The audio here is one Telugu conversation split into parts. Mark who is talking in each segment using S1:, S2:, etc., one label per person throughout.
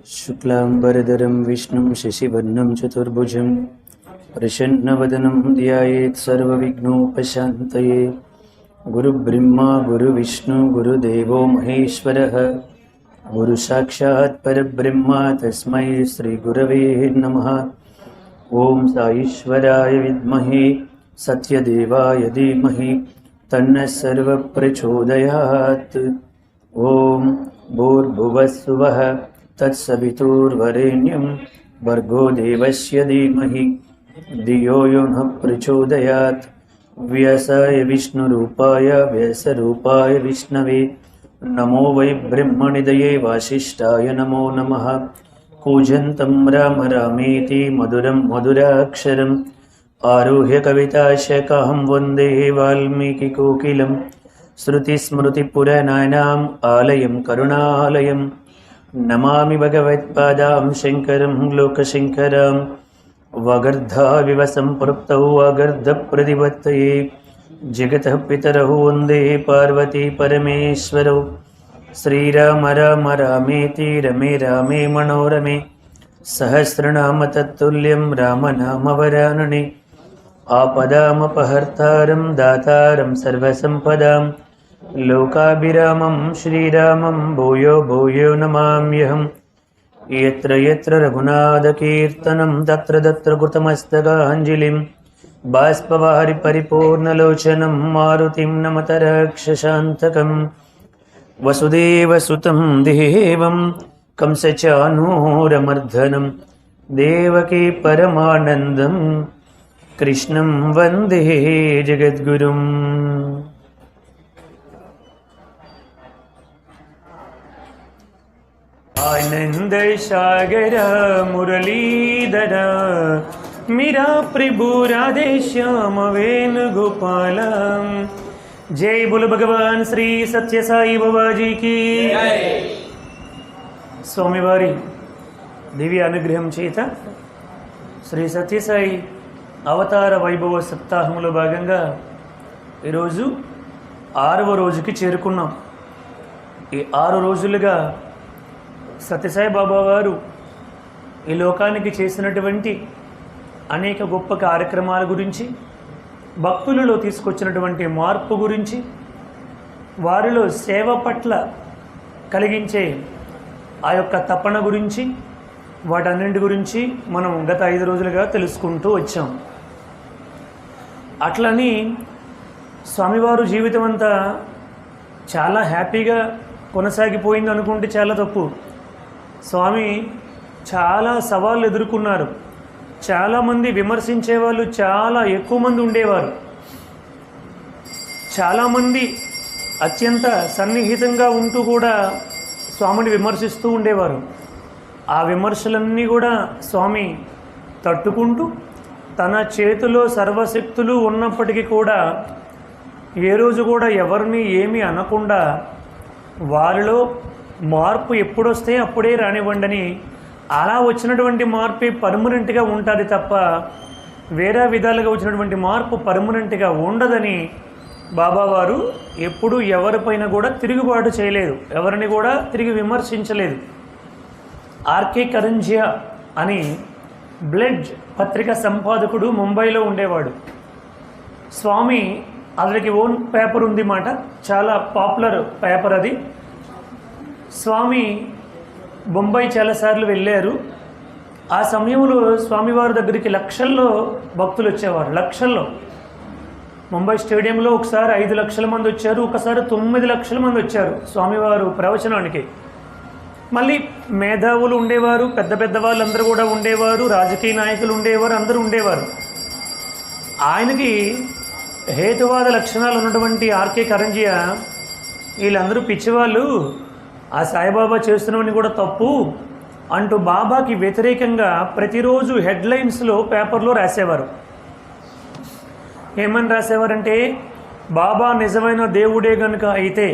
S1: शुक्लांबरधरं विष्णुं शशिवर्णं चतुर्भुजं प्रसन्नवदनं ध्यायेत् सर्वविघ्नोपशान्तये। गुरुब्रह्मा गुरुविष्णु गुरुदेवो महेश्वरः, गुरुसाक्षात् परब्रह्म तस्मै श्रीगुरवे नमः। ओम साईश्वराय विद्महे सत्यदेवाय धीमहि तन्नः सर्वः प्रचोदयात्। ओम भूर्भुवस्सुवः तत्सवितुर्वरेण्यं भर्गो देवस्य धीमहि धियो यो नः प्रचोदयात्। व्यासाय विष्णुरूपाय व्यासरूपाय विष्णवे नमो वै ब्रह्मनिधये वासिष्ठाय नमो नमः। कूजन्तं राम रामेति मधुरं मधुराक्षरम् आरुह्य कविताशकहं वन्दे वाल्मीकिकोकिलं। श्रुतिस्मृतिपुराणानाम् आलयं करुणालयं नमामि भगवत्पादां शङ्करं लोकशङ्करं। वागर्धाविव सम्पृक्तौ वागर्धप्रतिपत्तये जगतः पितरौ वन्दे पार्वती परमेश्वरौ। श्रीराम राम रामेति रमे रामे मनोरमे सहस्रनाम तत्तुल्यं रामनामवरानने। आपदामपहर्तारं दातारं सर्वसम्पदां लोकाभिरामं श्रीरामं भूयो भूयो नमाम्यहम्। यत्र यत्र रघुनाथकीर्तनं तत्र तत्र कृतमस्तकाञ्जलिं बाष्पवारि परिपूर्णलोचनं मारुतिं नमत राक्षसान्तकम्। वसुदेवसुतं देवं कंसचानूरमर्दनं देवकी परमानन्दं कृष्णं वन्दे जगद्गुरुम्। आनंद सागर मुरलीधर मीरा प्रभु राधे श्याम वेणुगोपाल। जय बोलो भगवान श्री सत्य साई बाबा जी की जय। స్వామివారి దివ్య అనుగ్రహం చేత శ్రీ సత్యసాయి అవతార వైభవ సప్తాహంలో భాగంగా ఈరోజు 6వ రోజుకి చేరుకున్నాం. ఈ 6 రోజులుగా సత్యసాయి బాబా వారు ఈ లోకానికి చేసినటువంటి అనేక గొప్ప కార్యక్రమాల గురించి, భక్తులలో తీసుకొచ్చినటువంటి మార్పు గురించి, వారిలో సేవ పట్ల కలిగించే ఆ యొక్క తపన గురించి, వాటన్నింటి గురించి మనం గత 5 రోజులుగా తెలుసుకుంటూ వచ్చాం. అట్లని స్వామివారు జీవితం అంతా చాలా హ్యాపీగా కొనసాగిపోయింది అనుకుంటే చాలా తప్పు. స్వామి చాలా సవాళ్ళు ఎదుర్కొన్నారు. చాలామంది విమర్శించే వాళ్ళు చాలా ఎక్కువ మంది ఉండేవారు. చాలామంది అత్యంత సన్నిహితంగా ఉంటూ కూడా స్వామిని విమర్శిస్తూ ఉండేవారు. ఆ విమర్శలన్నీ కూడా స్వామి తట్టుకుంటూ తన చేతిలో సర్వశక్తులు ఉన్నప్పటికీ కూడా ఏ రోజు కూడా ఎవరిని ఏమీ అనకుండా వారిలో మార్పు ఎప్పుడొస్తే అప్పుడే రానివ్వండి, అలా వచ్చినటువంటి మార్పే పర్మనెంట్గా ఉంటుంది తప్ప వేరే విధాలుగా వచ్చినటువంటి మార్పు పర్మనెంట్గా ఉండదని బాబావారు ఎప్పుడూ ఎవరిపైన కూడా తిరుగుబాటు చేయలేదు, ఎవరిని కూడా తిరిగి విమర్శించలేదు. ఆర్కే కరంజియా అని బ్లడ్ పత్రిక సంపాదకుడు ముంబైలో ఉండేవాడు. స్వామి అతనికి ఓన్ పేపర్ ఉంది మాట, చాలా పాపులర్ పేపర్ అది. స్వామి బొంబాయి చాలాసార్లు వెళ్ళారు. ఆ సమయంలో స్వామివారి దగ్గరికి లక్షల్లో భక్తులు వచ్చేవారు, లక్షల్లో. ముంబై స్టేడియంలో ఒకసారి 5 లక్షల మంది వచ్చారు, ఒకసారి 9 లక్షల మంది వచ్చారు స్వామివారు ప్రవచనానికి. మళ్ళీ మేధావులు ఉండేవారు, పెద్ద పెద్ద వాళ్ళందరూ కూడా ఉండేవారు, రాజకీయ నాయకులు ఉండేవారు, అందరూ ఉండేవారు. ఆయనకి హేతువాద లక్షణాలు ఉన్నటువంటి ఆర్కే కరంజియా వీళ్ళందరూ పిచ్చివాళ్ళు, ఆ సాయిబాబా చేస్తున్నవన్నీ కూడా తప్పు అంటూ బాబాకి వ్యతిరేకంగా ప్రతిరోజు హెడ్లైన్స్లో పేపర్లో రాసేవారు. ఏమని రాసేవారంటే, బాబా నిజమైన దేవుడే గనుక అయితే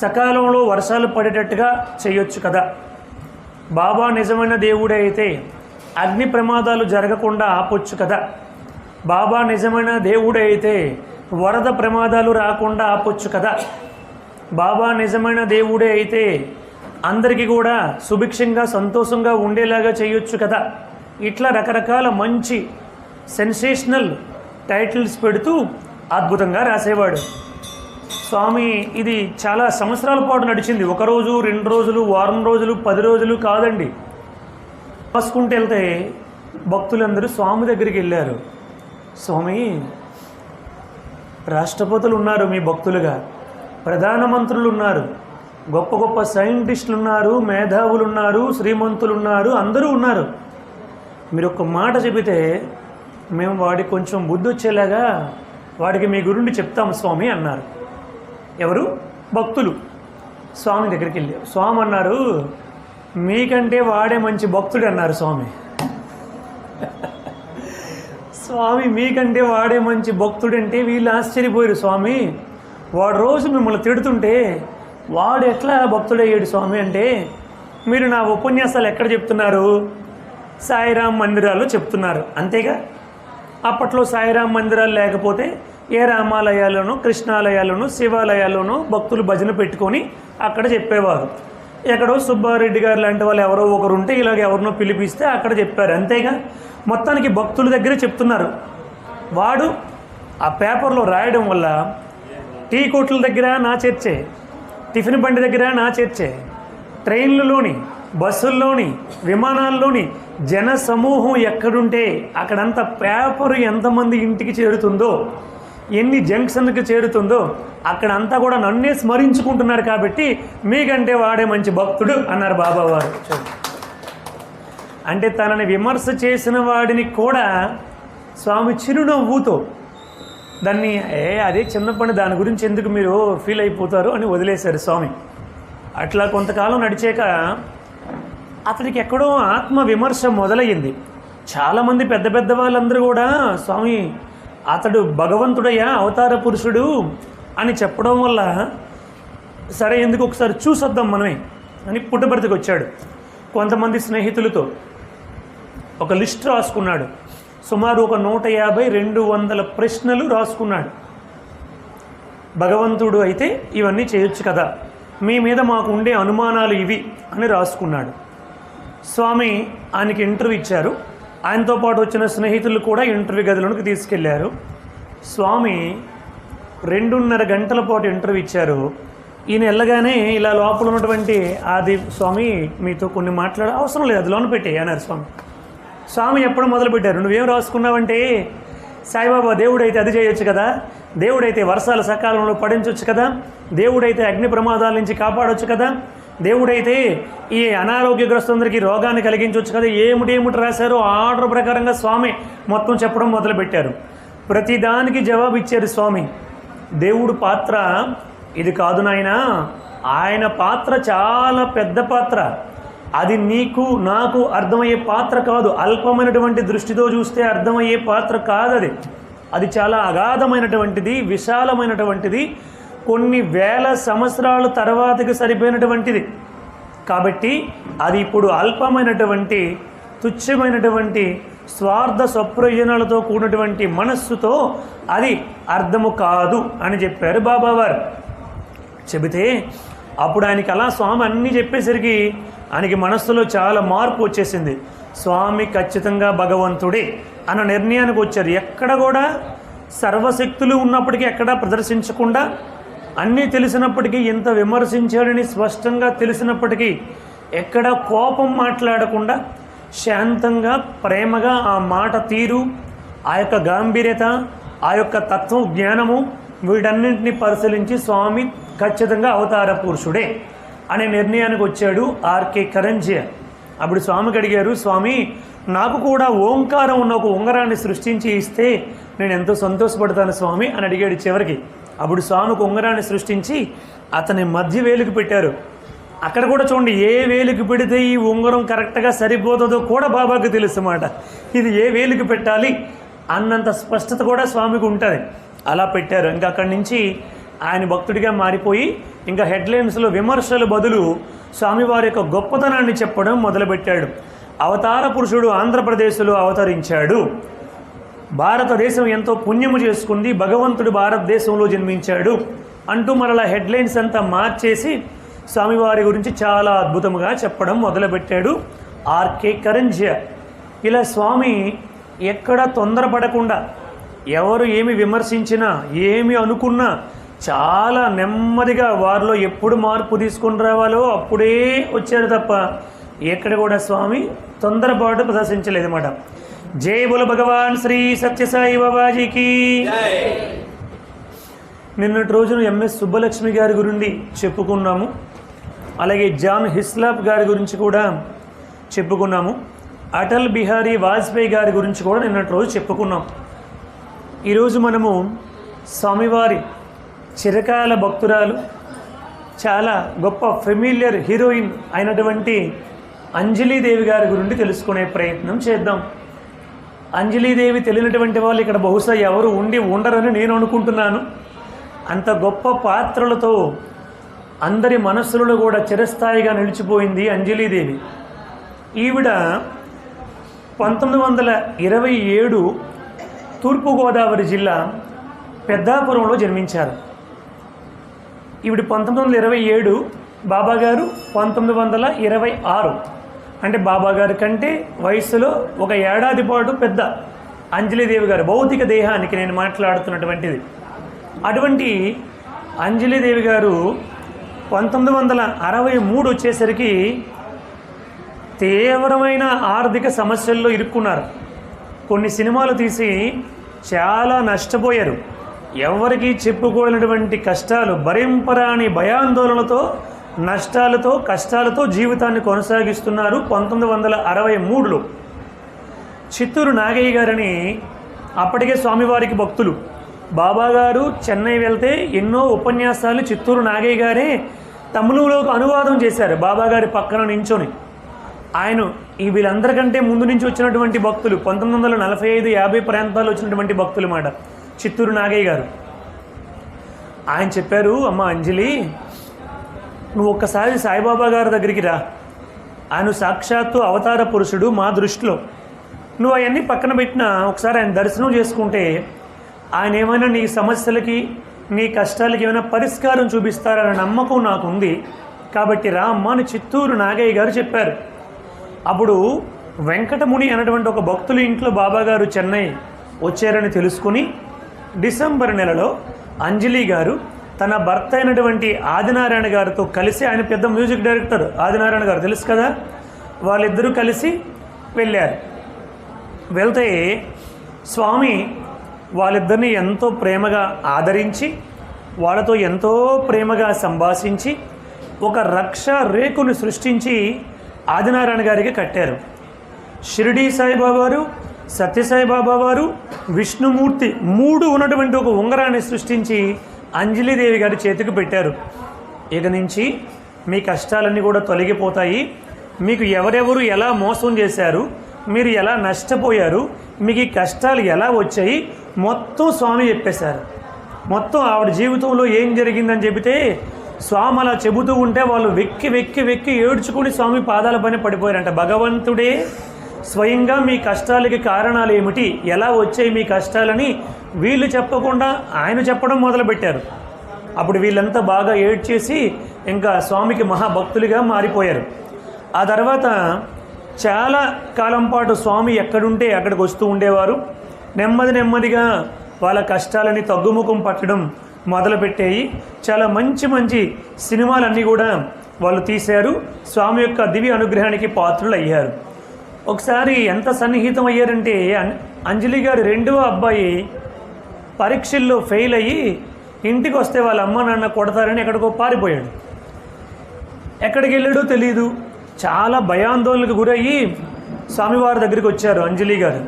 S1: సకాలంలో వర్షాలు పడేటట్టుగా చేయొచ్చు కదా, బాబా నిజమైన దేవుడే అయితే అగ్ని ప్రమాదాలు జరగకుండా ఆపొచ్చు కదా, బాబా నిజమైన దేవుడే అయితే వరద ప్రమాదాలు రాకుండా ఆపొచ్చు కదా, బాబా నిజమైన దేవుడే అయితే అందరికీ కూడా సుభిక్షంగా సంతోషంగా ఉండేలాగా చేయొచ్చు కదా. ఇట్లా రకరకాల మంచి సెన్సేషనల్ టైటిల్స్ పెడుతూ అద్భుతంగా రాసేవాడు స్వామి. ఇది చాలా సంవత్సరాల పాటు నడిచింది. 1 రోజు 2 రోజులు, వారం రోజులు, 10 రోజులు కాదండి. రాసుకుంటూ వెళ్తే భక్తులందరూ స్వామి దగ్గరికి వెళ్ళారు. స్వామి, రాష్ట్రపతులు ఉన్నారు మీ భక్తులుగా, ప్రధానమంత్రులు ఉన్నారు, గొప్ప గొప్ప సైంటిస్టులు ఉన్నారు, మేధావులు ఉన్నారు, శ్రీమంతులు ఉన్నారు, అందరూ ఉన్నారు. మీరు ఒక్క మాట చెబితే మేము వాడికి కొంచెం బుద్ధి వచ్చేలాగా వాడికి మీ గురించి చెప్తాం స్వామి అన్నారు. ఎవరు? భక్తులు. స్వామి దగ్గరికి వెళ్ళి స్వామి అన్నారు, మీకంటే వాడే మంచి భక్తుడు అన్నారు స్వామి. స్వామి మీకంటే వాడే మంచి భక్తుడంటే వీళ్ళు ఆశ్చర్యపోయారు. స్వామి, వాడు రోజు మిమ్మల్ని తిడుతుంటే వాడు ఎట్లా భక్తుడయ్యాడు స్వామి అంటే, మీరు నా ఉపన్యాసాలు ఎక్కడ చెప్తున్నారు? సాయిరాం మందిరాల్లో చెప్తున్నారు, అంతేగా. అప్పట్లో సాయిరాం మందిరాలు లేకపోతే ఏ రామాలయాల్లోనూ, కృష్ణాలయాల్లోనూ, శివాలయాల్లోనూ భక్తులు భజన పెట్టుకొని అక్కడ చెప్పేవారు. ఎక్కడో సుబ్బారెడ్డి గారు లాంటి వాళ్ళు ఎవరో ఒకరు ఉంటే ఇలాగ ఎవరినో పిలిపిస్తే అక్కడ చెప్పారు, అంతేగా. మొత్తానికి భక్తుల దగ్గరే చెప్తున్నారు. వాడు ఆ పేపర్లో రాయడం వల్ల టీ కొట్ల దగ్గర నా చర్చే, టిఫిన్ బండి దగ్గర నా చర్చే, ట్రైన్లలోని, బస్సుల్లోని, విమానాల్లోని జన సమూహం ఎక్కడుంటే అక్కడంత పేపరు ఎంతమంది ఇంటికి చేరుతుందో, ఎన్ని జంక్షన్కి చేరుతుందో అక్కడంతా కూడా నన్నే స్మరించుకుంటున్నారు. కాబట్టి మీకంటే వాడే మంచి భక్తుడు అన్నారు బాబావారు. అంటే తనని విమర్శ చేసిన వాడిని కూడా స్వామి చిరునవ్వుతో దాన్ని అదే చిన్న పని, దాని గురించి ఎందుకు మీరు ఫీల్ అయిపోతారు అని వదిలేశారు స్వామి. అట్లా కొంతకాలం నడిచాక అతడికి ఎక్కడో ఆత్మ విమర్శ మొదలయ్యింది. చాలామంది పెద్ద పెద్ద వాళ్ళందరూ కూడా స్వామి అతడు భగవంతుడయ్యా, అవతార పురుషుడు అని చెప్పడం వల్ల సరే ఎందుకు ఒకసారి చూసొద్దాం మనమే అని పుట్టబర్తికి వచ్చాడు. కొంతమంది స్నేహితులతో ఒక లిస్ట్ రాసుకున్నాడు. సుమారు ఒక 150-200 ప్రశ్నలు రాసుకున్నాడు. భగవంతుడు అయితే ఇవన్నీ చేయొచ్చు కదా, మీ మీద మాకు ఉండే అనుమానాలు ఇవి అని రాసుకున్నాడు. స్వామి ఆయనకి ఇంటర్వ్యూ ఇచ్చారు. ఆయనతో పాటు వచ్చిన స్నేహితులు కూడా ఇంటర్వ్యూ గదిలోకి తీసుకెళ్లారు. స్వామి 2.5 గంటల పాటు ఇంటర్వ్యూ ఇచ్చారు. ఈయన వెళ్ళగానే ఇలా లోపల ఉన్నటువంటి ఆది స్వామి మీతో కొన్ని అవసరం లేదు, అది లోన పెట్టే అన్నారు స్వామి. స్వామి ఎప్పుడు మొదలుపెట్టారు, నువ్వేం రాసుకున్నావంటే సాయిబాబా దేవుడైతే అది చేయొచ్చు కదా, దేవుడైతే వర్షాలు సకాలంలో పడించవచ్చు కదా, దేవుడైతే అగ్ని ప్రమాదాల నుంచి కాపాడవచ్చు కదా, దేవుడైతే ఈ అనారోగ్యగ్రస్తులందరికీ రోగాన్ని కలిగించవచ్చు కదా, ఏమిటి రాశారో ఆర్డర్ ప్రకారంగా స్వామి మొత్తం చెప్పడం మొదలుపెట్టారు. ప్రతిదానికి జవాబు ఇచ్చారు స్వామి. దేవుడు పాత్ర ఇది కాదు నాయనా, ఆయన పాత్ర చాలా పెద్ద పాత్ర, అది నీకు నాకు అర్థమయ్యే పాత్ర కాదు, అల్పమైనటువంటి దృష్టితో చూస్తే అర్థమయ్యే పాత్ర కాదు, అది చాలా అగాధమైనటువంటిది, విశాలమైనటువంటిది, కొన్ని వేల సంవత్సరాల తర్వాతకి సరిపోయినటువంటిది. కాబట్టి అది ఇప్పుడు అల్పమైనటువంటి, తుచ్చమైనటువంటి, స్వార్థ స్వప్రయోజనాలతో కూడినటువంటి మనస్సుతో అది అర్థము కాదు అని చెప్పారు బాబావారు. చెబితే అప్పుడు ఆయనకి అలా స్వామి అన్నీ చెప్పేసరికి ఆయనకి మనస్సులో చాలా మార్పు వచ్చేసింది. స్వామి ఖచ్చితంగా భగవంతుడే అన్న నిర్ణయానికి వచ్చారు. ఎక్కడ కూడా సర్వశక్తులు ఉన్నప్పటికీ ఎక్కడా ప్రదర్శించకుండా, అన్నీ తెలిసినప్పటికీ ఇంత విమర్శించాడని స్పష్టంగా తెలిసినప్పటికీ ఎక్కడ కోపం మాట్లాడకుండా శాంతంగా ప్రేమగా ఆ మాట తీరు, ఆ యొక్క గాంభీర్యత, ఆ యొక్క తత్వం జ్ఞానము వీటన్నింటినీ పరిశీలించి స్వామి ఖచ్చితంగా అవతార పురుషుడే అనే నిర్ణయానికి వచ్చాడు ఆర్కే కరంజియా. అప్పుడు స్వామికి అడిగారు, స్వామి నాకు కూడా ఓంకారం ఉన్న ఒక ఉంగరాన్ని సృష్టించి ఇస్తే నేను ఎంతో సంతోషపడతాను స్వామి అని అడిగాడు చివరికి. అప్పుడు స్వామికి ఉంగరాన్ని సృష్టించి అతని మధ్య వేలుకు పెట్టారు. అక్కడ కూడా చూడండి, ఏ వేలుకి పెడితే ఈ ఉంగరం కరెక్ట్గా సరిపోతుందో కూడా బాబాకి తెలుసు అన్నమాట. ఇది ఏ వేలుకి పెట్టాలి అన్నంత స్పష్టత కూడా స్వామికి ఉంటుంది. అలా పెట్టారు. ఇంకా అక్కడి నుంచి ఆయన భక్తుడిగా మారిపోయి ఇంకా హెడ్లైన్స్లో విమర్శల బదులు స్వామివారి యొక్క గొప్పతనాన్ని చెప్పడం మొదలుపెట్టాడు. అవతార పురుషుడు ఆంధ్రప్రదేశ్లో అవతరించాడు, భారతదేశం ఎంతో పుణ్యము చేసుకుంది, భగవంతుడు భారతదేశంలో జన్మించాడు అంటూ మరలా హెడ్లైన్స్ అంతా మార్చేసి స్వామివారి గురించి చాలా అద్భుతంగా చెప్పడం మొదలుపెట్టాడు ఆర్కే కరంజ్య. ఇలా స్వామి ఎక్కడ తొందరపడకుండా, ఎవరు ఏమి విమర్శించినా ఏమి అనుకున్నా చాలా నెమ్మదిగా వారిలో ఎప్పుడు మార్పు తీసుకొని రావాలో అప్పుడే వచ్చారు తప్ప ఎక్కడ కూడా స్వామి తొందరపాటు ప్రదర్శించలేదు అన్నమాట. జై బోలో భగవాన్ శ్రీ సత్యసాయి బాబాజీకి. నిన్నటి రోజున ఎంఎస్ సుబ్బలక్ష్మి గారి గురించి చెప్పుకున్నాము. అలాగే జాన్ హిస్లాప్ గారి గురించి కూడా చెప్పుకున్నాము. అటల్ బిహారీ వాజ్పేయి గారి గురించి కూడా నిన్నటి రోజు చెప్పుకున్నాం. ఈరోజు మనము స్వామివారి చిరకాల భక్తురాలు, చాలా గొప్ప ఫెమిలియర్ హీరోయిన్ అయినటువంటి అంజలీదేవి గారి గురించి తెలుసుకునే ప్రయత్నం చేద్దాం. అంజలీదేవి తెలియనటువంటి వాళ్ళు ఇక్కడ బహుశా ఎవరు ఉండరని నేను అనుకుంటున్నాను. అంత గొప్ప పాత్రలతో అందరి మనస్సులలో కూడా చిరస్థాయిగా నిలిచిపోయింది అంజలీదేవి. ఈవిడ 1927 తూర్పుగోదావరి జిల్లా పెద్దాపురంలో జన్మించారు. ఈవిడ 1927, బాబాగారు 1926. అంటే బాబాగారి కంటే వయసులో ఒక ఏడాది పాటు పెద్ద అంజలీదేవి గారు, భౌతిక దేహానికి నేను మాట్లాడుతున్నటువంటిది. అటువంటి అంజలీదేవి గారు 1963 వచ్చేసరికి తీవ్రమైన ఆర్థిక సమస్యల్లో ఇరుక్కున్నారు. కొన్ని సినిమాలు తీసి చాలా నష్టపోయారు. ఎవరికి చెప్పుకోలేనటువంటి కష్టాలు, భరింపరాని భయాందోళనలతో, నష్టాలతో, కష్టాలతో జీవితాన్ని కొనసాగిస్తున్నారు. 1963లో చిత్తూరు నాగయ్య గారని అప్పటికే స్వామివారికి భక్తులు. బాబాగారు చెన్నై వెళ్తే ఎన్నో ఉపన్యాసాలు చిత్తూరు నాగయ్య గారే తమిళంలోకి అనువాదం చేశారు బాబాగారి పక్కన నించొని. ఆయన వీళ్ళందరికంటే ముందు నుంచి వచ్చినటువంటి భక్తులు, 1945-50 ప్రాంతాల్లో వచ్చినటువంటి భక్తులు మాట చిత్తూరు నాగయ్య గారు. ఆయన చెప్పారు, అమ్మ అంజలి, నువ్వు ఒక్కసారి సాయిబాబా గారి దగ్గరికి రా. ఆయన సాక్షాత్తు అవతార పురుషుడు మా దృష్టిలో. నువ్వు అవన్నీ పక్కన పెట్టినా ఒకసారి ఆయన దర్శనం చేసుకుంటే ఆయన ఏమైనా నీ సమస్యలకి, నీ కష్టాలకి ఏమైనా పరిష్కారం చూపిస్తారనే నమ్మకం నాకు ఉంది. కాబట్టి రా అమ్మ అని చిత్తూరు నాగయ్య గారు చెప్పారు. అప్పుడు వెంకటముని అనేటువంటి ఒక భక్తుల ఇంట్లో బాబాగారు చెన్నై వచ్చారని తెలుసుకుని డిసెంబర్ నెలలో అంజలి గారు తన భర్త అయినటువంటి ఆదినారాయణ గారితో కలిసి, ఆయన పెద్ద మ్యూజిక్ డైరెక్టర్ ఆదినారాయణ గారు తెలుసు కదా, వాళ్ళిద్దరూ కలిసి వెళ్ళారు. వెళ్తే స్వామి వాళ్ళిద్దరిని ఎంతో ప్రేమగా ఆదరించి, వాళ్ళతో ఎంతో ప్రేమగా సంభాషించి ఒక రక్ష రేకును సృష్టించి ఆదినారాయణ గారికి కట్టారు. షిరిడీ సాయిబాబా వారు, సత్యసాయిబాబా వారు, విష్ణుమూర్తి 3 ఉన్నటువంటి ఒక ఉంగరాన్ని సృష్టించి అంజలీదేవి గారి చేతికి పెట్టారు. ఇక నుంచి మీ కష్టాలన్నీ కూడా తొలగిపోతాయి. మీకు ఎవరెవరు ఎలా మోసం చేశారు, మీరు ఎలా నష్టపోయారు, మీకు ఈ కష్టాలు ఎలా వచ్చాయి మొత్తం స్వామి చెప్పేశారు. మొత్తం ఆవిడ జీవితంలో ఏం జరిగిందని చెబితే స్వామి అలా చెబుతూ ఉంటే వాళ్ళు వెక్కి వెక్కి వెక్కి ఏడ్చుకుని స్వామి పాదాల పైన పడిపోయారంట. భగవంతుడే స్వయంగా మీ కష్టాలకి కారణాలు ఏమిటి, ఎలా వచ్చాయి మీ కష్టాలని వీళ్ళు చెప్పకుండా ఆయన చెప్పడం మొదలుపెట్టారు. అప్పుడు వీళ్ళంతా బాగా ఏడ్చేసి ఇంకా స్వామికి మహాభక్తులుగా మారిపోయారు. ఆ తర్వాత చాలా కాలం పాటు స్వామి ఎక్కడుంటే అక్కడికి వస్తూ ఉండేవారు. నెమ్మదిగా వాళ్ళ కష్టాలని తగ్గుముఖం పట్టడం మొదలుపెట్టాయి. చాలా మంచి మంచి సినిమాలన్నీ కూడా వాళ్ళు తీశారు. స్వామి యొక్క దివ్య అనుగ్రహానికి పాత్రులు అయ్యారు. ఒకసారి ఎంత సన్నిహితం అయ్యారంటే అంజలి గారి 2వ అబ్బాయి పరీక్షల్లో ఫెయిల్ అయ్యి ఇంటికి వస్తే వాళ్ళ అమ్మ నాన్న కొడతారని ఎక్కడికో పారిపోయాడు. ఎక్కడికి వెళ్ళాడో తెలియదు. చాలా భయాందోళనకు గురయ్యి స్వామివారి దగ్గరికి వచ్చారు అంజలి గారు.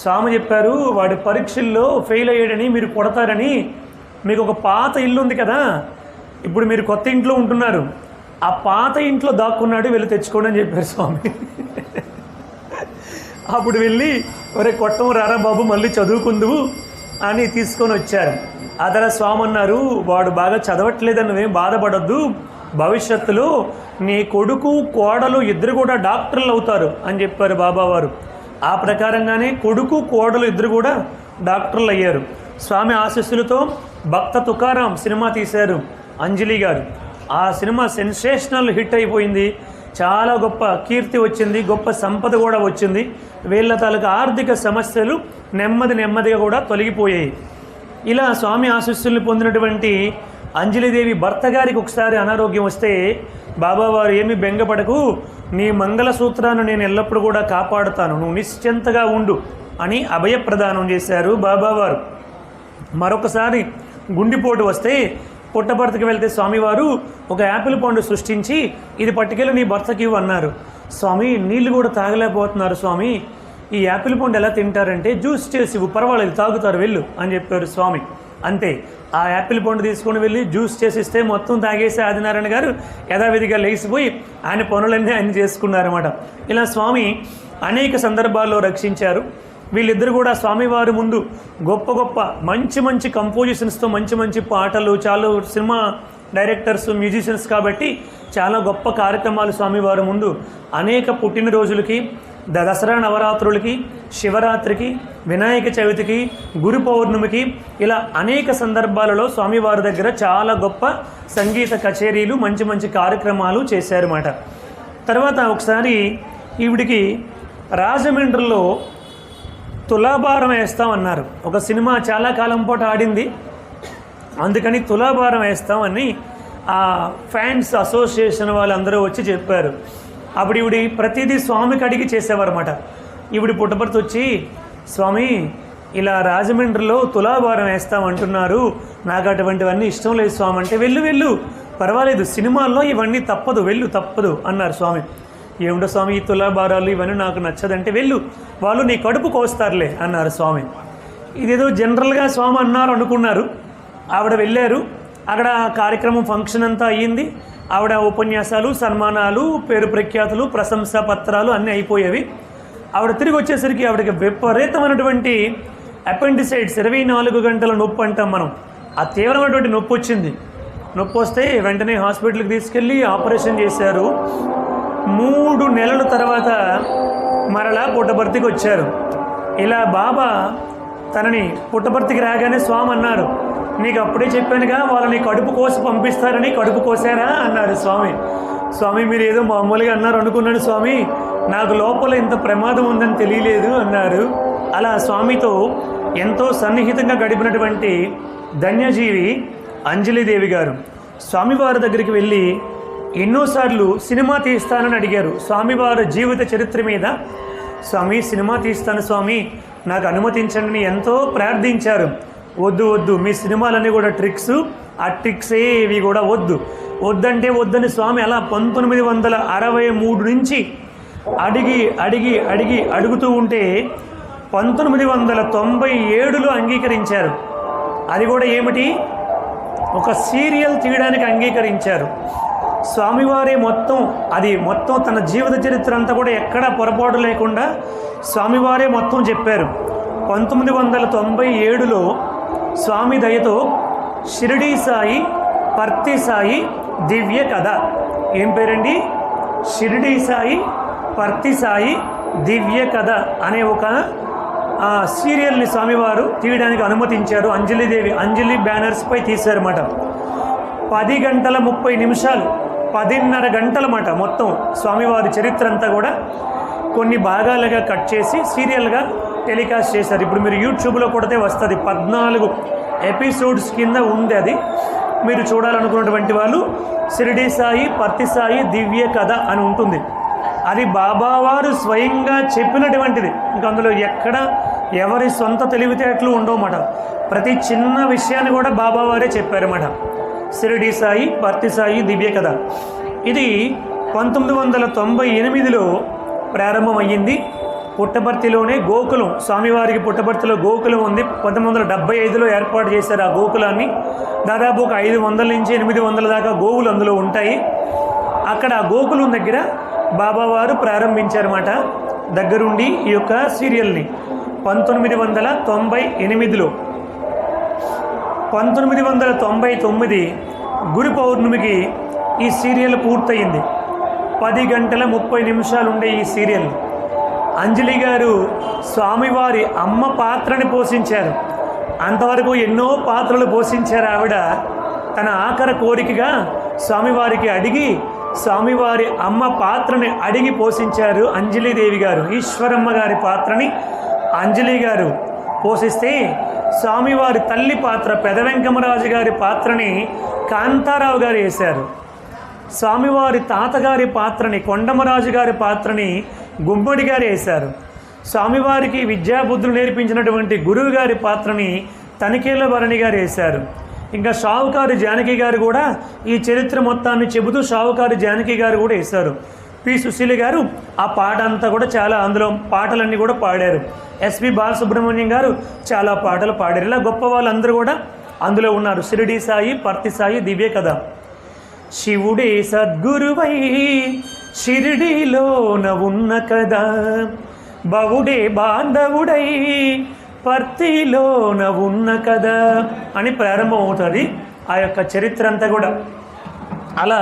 S1: స్వామి చెప్పారు, వాడి పరీక్షల్లో ఫెయిల్ అయ్యాడని, మీరు కొడతారని, మీకు ఒక పాత ఇల్లు ఉంది కదా, ఇప్పుడు మీరు కొత్త ఇంట్లో ఉంటున్నారు, ఆ పాత ఇంట్లో దాక్కున్నాడు, వెళ్ళి తెచ్చుకోండి అని చెప్పారు స్వామి. అప్పుడు వెళ్ళి ఒరే కొట్టం రారా బాబు, మళ్ళీ చదువుకుందువు అని తీసుకొని వచ్చారు. ఆ తర్వాత స్వామి అన్నారు, వాడు బాగా చదవట్లేదని నువ్వేం బాధపడొద్దు, భవిష్యత్తులో నీ కొడుకు కోడలు ఇద్దరు కూడా డాక్టర్లు అవుతారు అని చెప్పారు బాబావారు. ఆ ప్రకారంగానే కొడుకు కోడలు ఇద్దరు కూడా డాక్టర్లు అయ్యారు. స్వామి ఆశీస్సులతో భక్త తుకారాం సినిమా తీశారు అంజలి గారు. ఆ సినిమా సెన్సేషనల్ హిట్ అయిపోయింది. చాలా గొప్ప కీర్తి వచ్చింది, గొప్ప సంపద కూడా వచ్చింది. వీళ్ళ తాలూకు ఆర్థిక సమస్యలు నెమ్మదిగా కూడా తొలగిపోయాయి. ఇలా స్వామి ఆశీస్సుల్ని పొందినటువంటి అంజలిదేవి భర్త గారికి ఒకసారి అనారోగ్యం వస్తే బాబావారు ఏమి బెంగపడకు, నీ మంగళసూత్రాన్ని నేను ఎల్లప్పుడూ కూడా కాపాడుతాను, నువ్వు నిశ్చింతగా ఉండు అని అభయప్రదానం చేశారు బాబావారు. మరొకసారి గుండెపోటు వస్తే పుట్టభర్తకి వెళ్తే స్వామివారు ఒక యాపిల్ పండు సృష్టించి ఇది పట్టుకెళ్ళి నీ భర్తకి ఇవ్వు అన్నారు. స్వామి నీళ్ళు కూడా తాగలేకపోతున్నారు స్వామి, ఈ యాపిల్ పండు ఎలా తింటారంటే జ్యూస్ చేసి ఇవ్వు, పర్వాలేదు తాగుతారు వెళ్ళు అని చెప్పారు స్వామి. అంతే, ఆ యాపిల్ పండు తీసుకొని వెళ్ళి జ్యూస్ చేసి ఇస్తే మొత్తం తాగేసి ఆదినారాయణ గారు యథావిధిగా లేచిపోయి ఆయన పనులన్నీ ఆయన చేసుకున్నారన్నమాట. ఇలా స్వామి అనేక సందర్భాల్లో రక్షించారు. వీళ్ళిద్దరు కూడా స్వామివారి ముందు గొప్ప గొప్ప మంచి కంపోజిషన్స్తో మంచి పాటలు, చాలా సినిమా డైరెక్టర్స్, మ్యూజిషియన్స్ కాబట్టి చాలా గొప్ప కార్యక్రమాలు స్వామివారి ముందు అనేక పుట్టినరోజులకి, దసరా నవరాత్రులకి, శివరాత్రికి, వినాయక చవితికి, గురు పౌర్ణమికి ఇలా అనేక సందర్భాలలో స్వామివారి దగ్గర చాలా గొప్ప సంగీత కచేరీలు, మంచి కార్యక్రమాలు చేశారన్నమాట. తర్వాత ఒకసారి ఈవిడికి రాజమండ్రిలో తులాభారం వేస్తామన్నారు. ఒక సినిమా చాలా కాలం పాటు ఆడింది, అందుకని తులాభారం వేస్తామని ఆ ఫ్యాన్స్ అసోసియేషన్ వాళ్ళందరూ వచ్చి చెప్పారు. అప్పుడు ఈవిడి ప్రతిదీ స్వామికి అడిగి చేసేవారన్నమాట. ఈవిడి పుట్టపర్తి వచ్చి, స్వామి ఇలా రాజమండ్రిలో తులాభారం వేస్తామంటున్నారు, నాకు అటువంటివన్నీ ఇష్టం లేదు స్వామి అంటే, వెళ్ళు పర్వాలేదు, సినిమాల్లో ఇవన్నీ తప్పదు అన్నారు స్వామి. ఏమిటో స్వామి ఈ తులాభారాలు ఇవన్నీ నాకు నచ్చదంటే, వెళ్ళు, వాళ్ళు నీ కడుపు కోస్తారులే అన్నారు స్వామి. ఇదేదో జనరల్గా స్వామి అన్నారు అనుకున్నారు. ఆవిడ వెళ్ళారు, అక్కడ కార్యక్రమం ఫంక్షన్ అంతా అయ్యింది. ఆవిడ ఉపన్యాసాలు, సన్మానాలు, పేరు ప్రఖ్యాతులు, ప్రశంసా పత్రాలు అన్నీ అయిపోయేవి. ఆవిడ తిరిగి వచ్చేసరికి ఆవిడకి విపరీతమైనటువంటి అపెండిసైడ్స్, 24 గంటల నొప్పి అంటాం మనం, ఆ తీవ్రమైనటువంటి నొప్పి వచ్చింది. నొప్పి వస్తే వెంటనే హాస్పిటల్కి తీసుకెళ్ళి ఆపరేషన్ చేశారు. 3 నెలల తర్వాత మరలా పుట్టపర్తికి వచ్చారు. ఇలా బాబా తనని పుట్టపర్తికి రాగానే స్వామి అన్నారు, నీకు అప్పుడే చెప్పానుగా వాళ్ళని కడుపు కోసి పంపిస్తారని, కడుపు కోసారా అన్నారు స్వామి. స్వామి మీరు ఏదో మామూలుగా అన్నారు అనుకున్నాను స్వామి, నాకు లోపల ఇంత ప్రమాదం ఉందని తెలియలేదు అన్నారు. అలా స్వామితో ఎంతో సన్నిహితంగా గడిపినటువంటి ధన్యజీవి అంజలిదేవి గారు స్వామివారి దగ్గరికి వెళ్ళి ఎన్నోసార్లు సినిమా తీస్తానని అడిగారు. స్వామివారి జీవిత చరిత్ర మీద, స్వామి సినిమా తీస్తాను స్వామి నాకు అనుమతించండి ఎంతో ప్రార్థించారు. వద్దు మీ సినిమాలన్నీ కూడా ట్రిక్స్, ఆ ట్రిక్స్ ఏవి కూడా వద్దంటే వద్దని స్వామి అలా 1963 నుంచి అడుగుతూ ఉంటే 1997లో అంగీకరించారు. అది కూడా ఏమిటి, ఒక సీరియల్ తీయడానికి అంగీకరించారు. స్వామివారే మొత్తం తన జీవిత చరిత్ర అంతా కూడా ఎక్కడా పొరపాటు లేకుండా స్వామివారే మొత్తం చెప్పారు. 1997లో స్వామి దయతో షిరిడీ సాయి పర్తి సాయి దివ్య కథ, ఏం పేరండి, షిరిడీ సాయి పర్తి సాయి దివ్య కథ అనే ఒక సీరియల్ని స్వామివారు తీయడానికి అనుమతించారు. అంజలి బ్యానర్స్పై తీశారన్నమాట. 10 గంటల 30 నిమిషాలు, 10:30 గంటలన్నమాట మొత్తం స్వామివారి చరిత్ర అంతా కూడా కొన్ని భాగాలుగా కట్ చేసి సీరియల్గా టెలికాస్ట్ చేశారు. ఇప్పుడు మీరు యూట్యూబ్లో కొడితే వస్తుంది, 14 ఎపిసోడ్స్ కింద ఉంది. అది మీరు చూడాలనుకున్నటువంటి వాళ్ళు షిరిడీ సాయి పర్తి సాయి దివ్య కథ అని ఉంటుంది. అది బాబావారు స్వయంగా చెప్పినటువంటిది. ఇంకా అందులో ఎక్కడ ఎవరి సొంత తెలివితేటలు ఉండవన్నమాట. ప్రతి చిన్న విషయాన్ని కూడా బాబావారే చెప్పారన్నమాట. షిరిడీ సాయి పర్తి సాయి దివ్య కథ ఇది 1998లో ప్రారంభమయ్యింది. పుట్టపర్తిలోనే గోకులం, స్వామివారికి పుట్టపర్తిలో గోకులం ఉంది. 1975లో ఏర్పాటు చేశారు ఆ గోకులాన్ని. దాదాపు ఒక 500 నుంచి 800 దాకా గోవులు అందులో ఉంటాయి. అక్కడ గోకులం దగ్గర బాబావారు ప్రారంభించారన్నమాట దగ్గరుండి ఈ యొక్క సీరియల్ని 1998లో. 1999 గురు పౌర్ణమికి ఈ సీరియల్ పూర్తయింది. 10 గంటల 30 నిమిషాలు ఉండే ఈ సీరియల్ అంజలి గారు స్వామివారి అమ్మ పాత్రని పోషించారు. అంతవరకు ఎన్నో పాత్రలు పోషించారు ఆవిడ. తన ఆఖరి కోరికగా స్వామివారికి అడిగి స్వామివారి అమ్మ పాత్రని అడిగి పోషించారు అంజలీదేవి గారు. ఈశ్వరమ్మ గారి పాత్రని అంజలి గారు పోషిస్తే స్వామివారి తల్లి పాత్ర పెదవెంకమరాజు గారి పాత్రని కాంతారావు గారు వేశారు. స్వామివారి తాతగారి పాత్రని కొండమరాజు గారి పాత్రని గుమ్మడి గారు వేశారు. స్వామివారికి విద్యాబుద్ధులు నేర్పించినటువంటి గురువు గారి పాత్రని తనిఖీల భరణి గారు వేశారు. ఇంకా షావుకారు జానకి గారు కూడా ఈ చరిత్ర మొత్తాన్ని చెబుతూ షావుకారు జానకి గారు కూడా వేశారు. పి సుశీల గారు ఆ పాట అంతా కూడా చాలా అందులో పాటలన్నీ కూడా పాడారు. ఎస్పి బాలసుబ్రహ్మణ్యం గారు చాలా పాటలు పాడారు. ఇలా గొప్ప వాళ్ళందరూ కూడా అందులో ఉన్నారు. షిరిడి సాయి, పర్తి సాయి, దివ్య కథ. శివుడే సద్గురువై షిరిడిలోన ఉన్న కదా, బవుడే బాంధవుడై పర్తిలోన ఉన్న కదా అని ప్రారంభమవుతుంది ఆ యొక్క చరిత్ర అంతా కూడా. అలా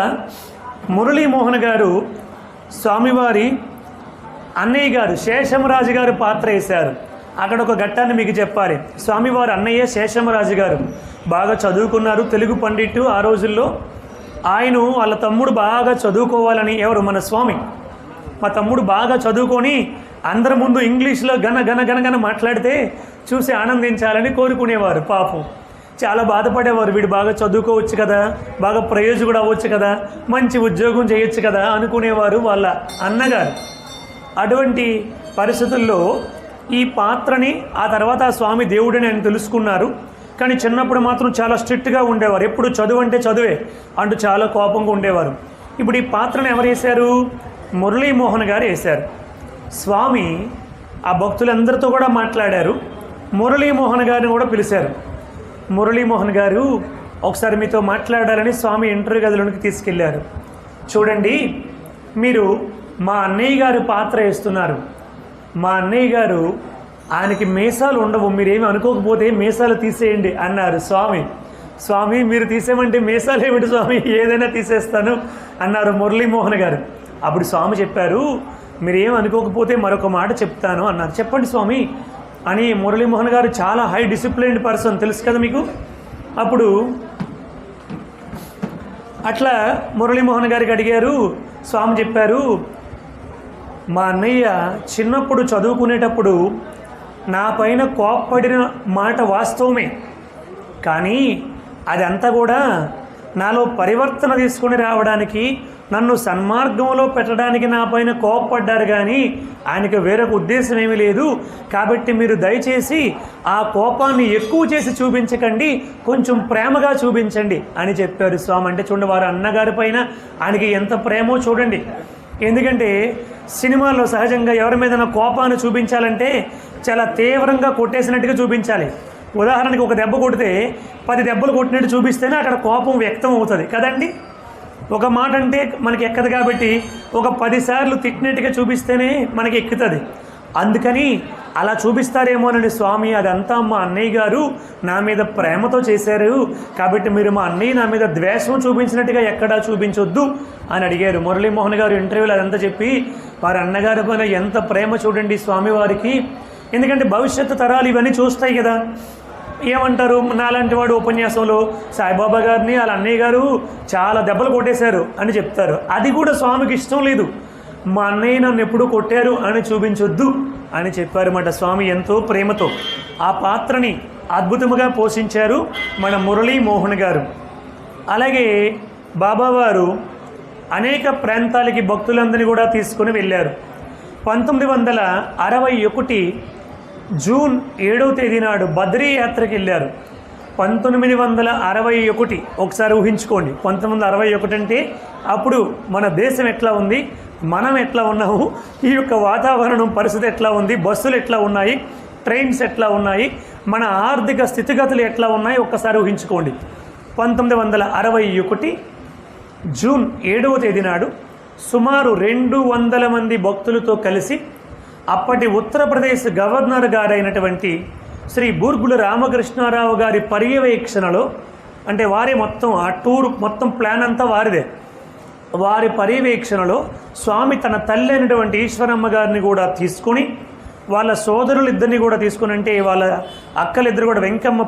S1: మురళీమోహన్ గారు స్వామివారి అన్నయ్య గారు శేషమరాజు గారు పాత్ర వేశారు. అక్కడ ఒక ఘట్టాన్ని మీకు చెప్పాలి. స్వామివారి అన్నయ్య శేషమరాజు గారు బాగా చదువుకున్నారు, తెలుగు పండిట్టు ఆ రోజుల్లో. ఆయన వాళ్ళ తమ్ముడు బాగా చదువుకోవాలని, ఎవరు మన స్వామి, మా తమ్ముడు బాగా చదువుకొని అందరి ముందు ఇంగ్లీష్లో గన గన గన గన మాట్లాడితే చూసి ఆనందించాలని కోరుకునేవారు. పాపం చాలా బాధపడేవారు. వీడు బాగా చదువుకోవచ్చు కదా, బాగా ప్రయోజకుడు అవ్వచ్చు కదా, మంచి ఉద్యోగం చేయొచ్చు కదా అనుకునేవారు వాళ్ళ అన్నగారు. అటువంటి పరిస్థితుల్లో ఈ పాత్రని ఆ తర్వాత ఆ స్వామి దేవుడని ఆయన తెలుసుకున్నారు. కానీ చిన్నప్పుడు మాత్రం చాలా స్ట్రిక్ట్గా ఉండేవారు. ఎప్పుడు చదువు అంటే చదువే అంటూ చాలా కోపంగా ఉండేవారు. ఇప్పుడు ఈ పాత్రను ఎవరు వేశారు? మురళీమోహన్ గారు వేశారు. స్వామి ఆ భక్తులందరితో కూడా మాట్లాడారు. మురళీమోహన్ గారిని కూడా పిలిచారు. మురళీమోహన్ గారు ఒకసారి మీతో మాట్లాడాలని స్వామి ఇంటర్వ్యూ గదిలోనికి తీసుకెళ్లారు. చూడండి, మీరు మా అన్నయ్య గారు పాత్ర వేస్తున్నారు. మా అన్నయ్య గారు ఆయనకి మీసాలు ఉండవు, మీరేమి అనుకోకపోతే మీసాలు తీసేయండి అన్నారు స్వామి. స్వామి మీరు తీసేయమంటే మీసాలు ఏమిటి స్వామి, ఏదైనా తీసేస్తాను అన్నారు మురళీమోహన్ గారు. అప్పుడు స్వామి చెప్పారు, మీరేం అనుకోకపోతే మరొక మాట చెప్తాను అన్నారు. చెప్పండి స్వామి అని. మురళీమోహన్ గారు చాలా హై డిసిప్లైన్డ్ పర్సన్, తెలుసు కదా మీకు. అప్పుడు అట్లా మురళీమోహన్ గారికి అడిగారు. స్వామి చెప్పారు, మా అన్నయ్య చిన్నప్పుడు చదువుకునేటప్పుడు నా పైన కోప్పడిన మాట వాస్తవమే, కానీ అదంతా కూడా నాలో పరివర్తన తీసుకొని రావడానికి, నన్ను సన్మార్గంలో పెట్టడానికి నా పైన కోప్పడ్డారు, కానీ ఆయనకు వేరొక ఉద్దేశం ఏమీ లేదు. కాబట్టి మీరు దయచేసి ఆ కోపాన్ని ఎక్కువ చేసి చూపించకండి, కొంచెం ప్రేమగా చూపించండి అని చెప్పారు స్వామి. అంటే చూడండి, వారు అన్నగారి పైన ఆయనకి ఎంత ప్రేమో చూడండి. ఎందుకంటే సినిమాల్లో సహజంగా ఎవరి మీద కోపాన్ని చూపించాలంటే చాలా తీవ్రంగా కొట్టేసినట్టుగా చూపించాలి. ఉదాహరణకి ఒక దెబ్బ కొడితే 10 దెబ్బలు కొట్టినట్టు చూపిస్తేనే అక్కడ కోపం వ్యక్తం అవుతుంది కదండి. ఒక మాట అంటే మనకి ఎక్కదు కాబట్టి ఒక 10 సార్లు తిట్టినట్టుగా చూపిస్తేనే మనకి ఎక్కుతుంది. అందుకని అలా చూపిస్తారేమోనని స్వామి, అదంతా మా అన్నయ్య గారు నా మీద ప్రేమతో చేశారు, కాబట్టి మీరు మా అన్నయ్య నా మీద ద్వేషం చూపించినట్టుగా ఎక్కడా చూపించొద్దు అని అడిగారు. మురళీమోహన్ గారు ఇంటర్వ్యూలో అదంతా చెప్పి, వారి అన్నగారి పైన ఎంత ప్రేమ చూడండి స్వామివారికి. ఎందుకంటే భవిష్యత్తు తరాలు ఇవన్నీ చూస్తాయి కదా. ఏమంటారు, నాలాంటి వాడు ఉపన్యాసంలో సాయిబాబా గారిని వాళ్ళ అన్నయ్య గారు చాలా దెబ్బలు కొట్టేశారు అని చెప్తారు. అది కూడా స్వామికి ఇష్టం లేదు. మా అన్నయ్య నన్ను ఎప్పుడు కొట్టారు అని చూపించొద్దు అని చెప్పారన్నమాట స్వామి ఎంతో ప్రేమతో. ఆ పాత్రని అద్భుతంగా పోషించారు మన మురళీమోహన్ గారు. అలాగే బాబావారు అనేక ప్రాంతాలకి భక్తులందరినీ కూడా తీసుకుని వెళ్ళారు. 1961 జూన్ 7వ తేదీ నాడు బద్రీ యాత్రకి వెళ్ళారు. 1961 ఒకసారి ఊహించుకోండి. 1961 అంటే అప్పుడు మన దేశం ఎట్లా ఉంది, మనం ఎట్లా ఉన్నాము, ఈ యొక్క వాతావరణం పరిస్థితి ఎట్లా ఉంది, బస్సులు ఎట్లా ఉన్నాయి, ట్రైన్స్ ఎట్లా ఉన్నాయి, మన ఆర్థిక స్థితిగతులు ఎట్లా ఉన్నాయి ఒక్కసారి ఊహించుకోండి. 1961 జూన్ 7వ తేదీ నాడు సుమారు 200 మంది భక్తులతో కలిసి అప్పటి ఉత్తరప్రదేశ్ గవర్నర్ గారైనటువంటి శ్రీ బూర్గుల రామకృష్ణారావు గారి పర్యవేక్షణలో, అంటే వారే మొత్తం ఆ టూర్ మొత్తం ప్లాన్ అంతా వారిదే, వారి పర్యవేక్షణలో స్వామి తన తల్లి అయినటువంటి ఈశ్వరమ్మ గారిని కూడా తీసుకొని, వాళ్ళ సోదరులిద్దరిని కూడా తీసుకుని, అంటే వాళ్ళ అక్కలిద్దరు కూడా వెంకమ్మ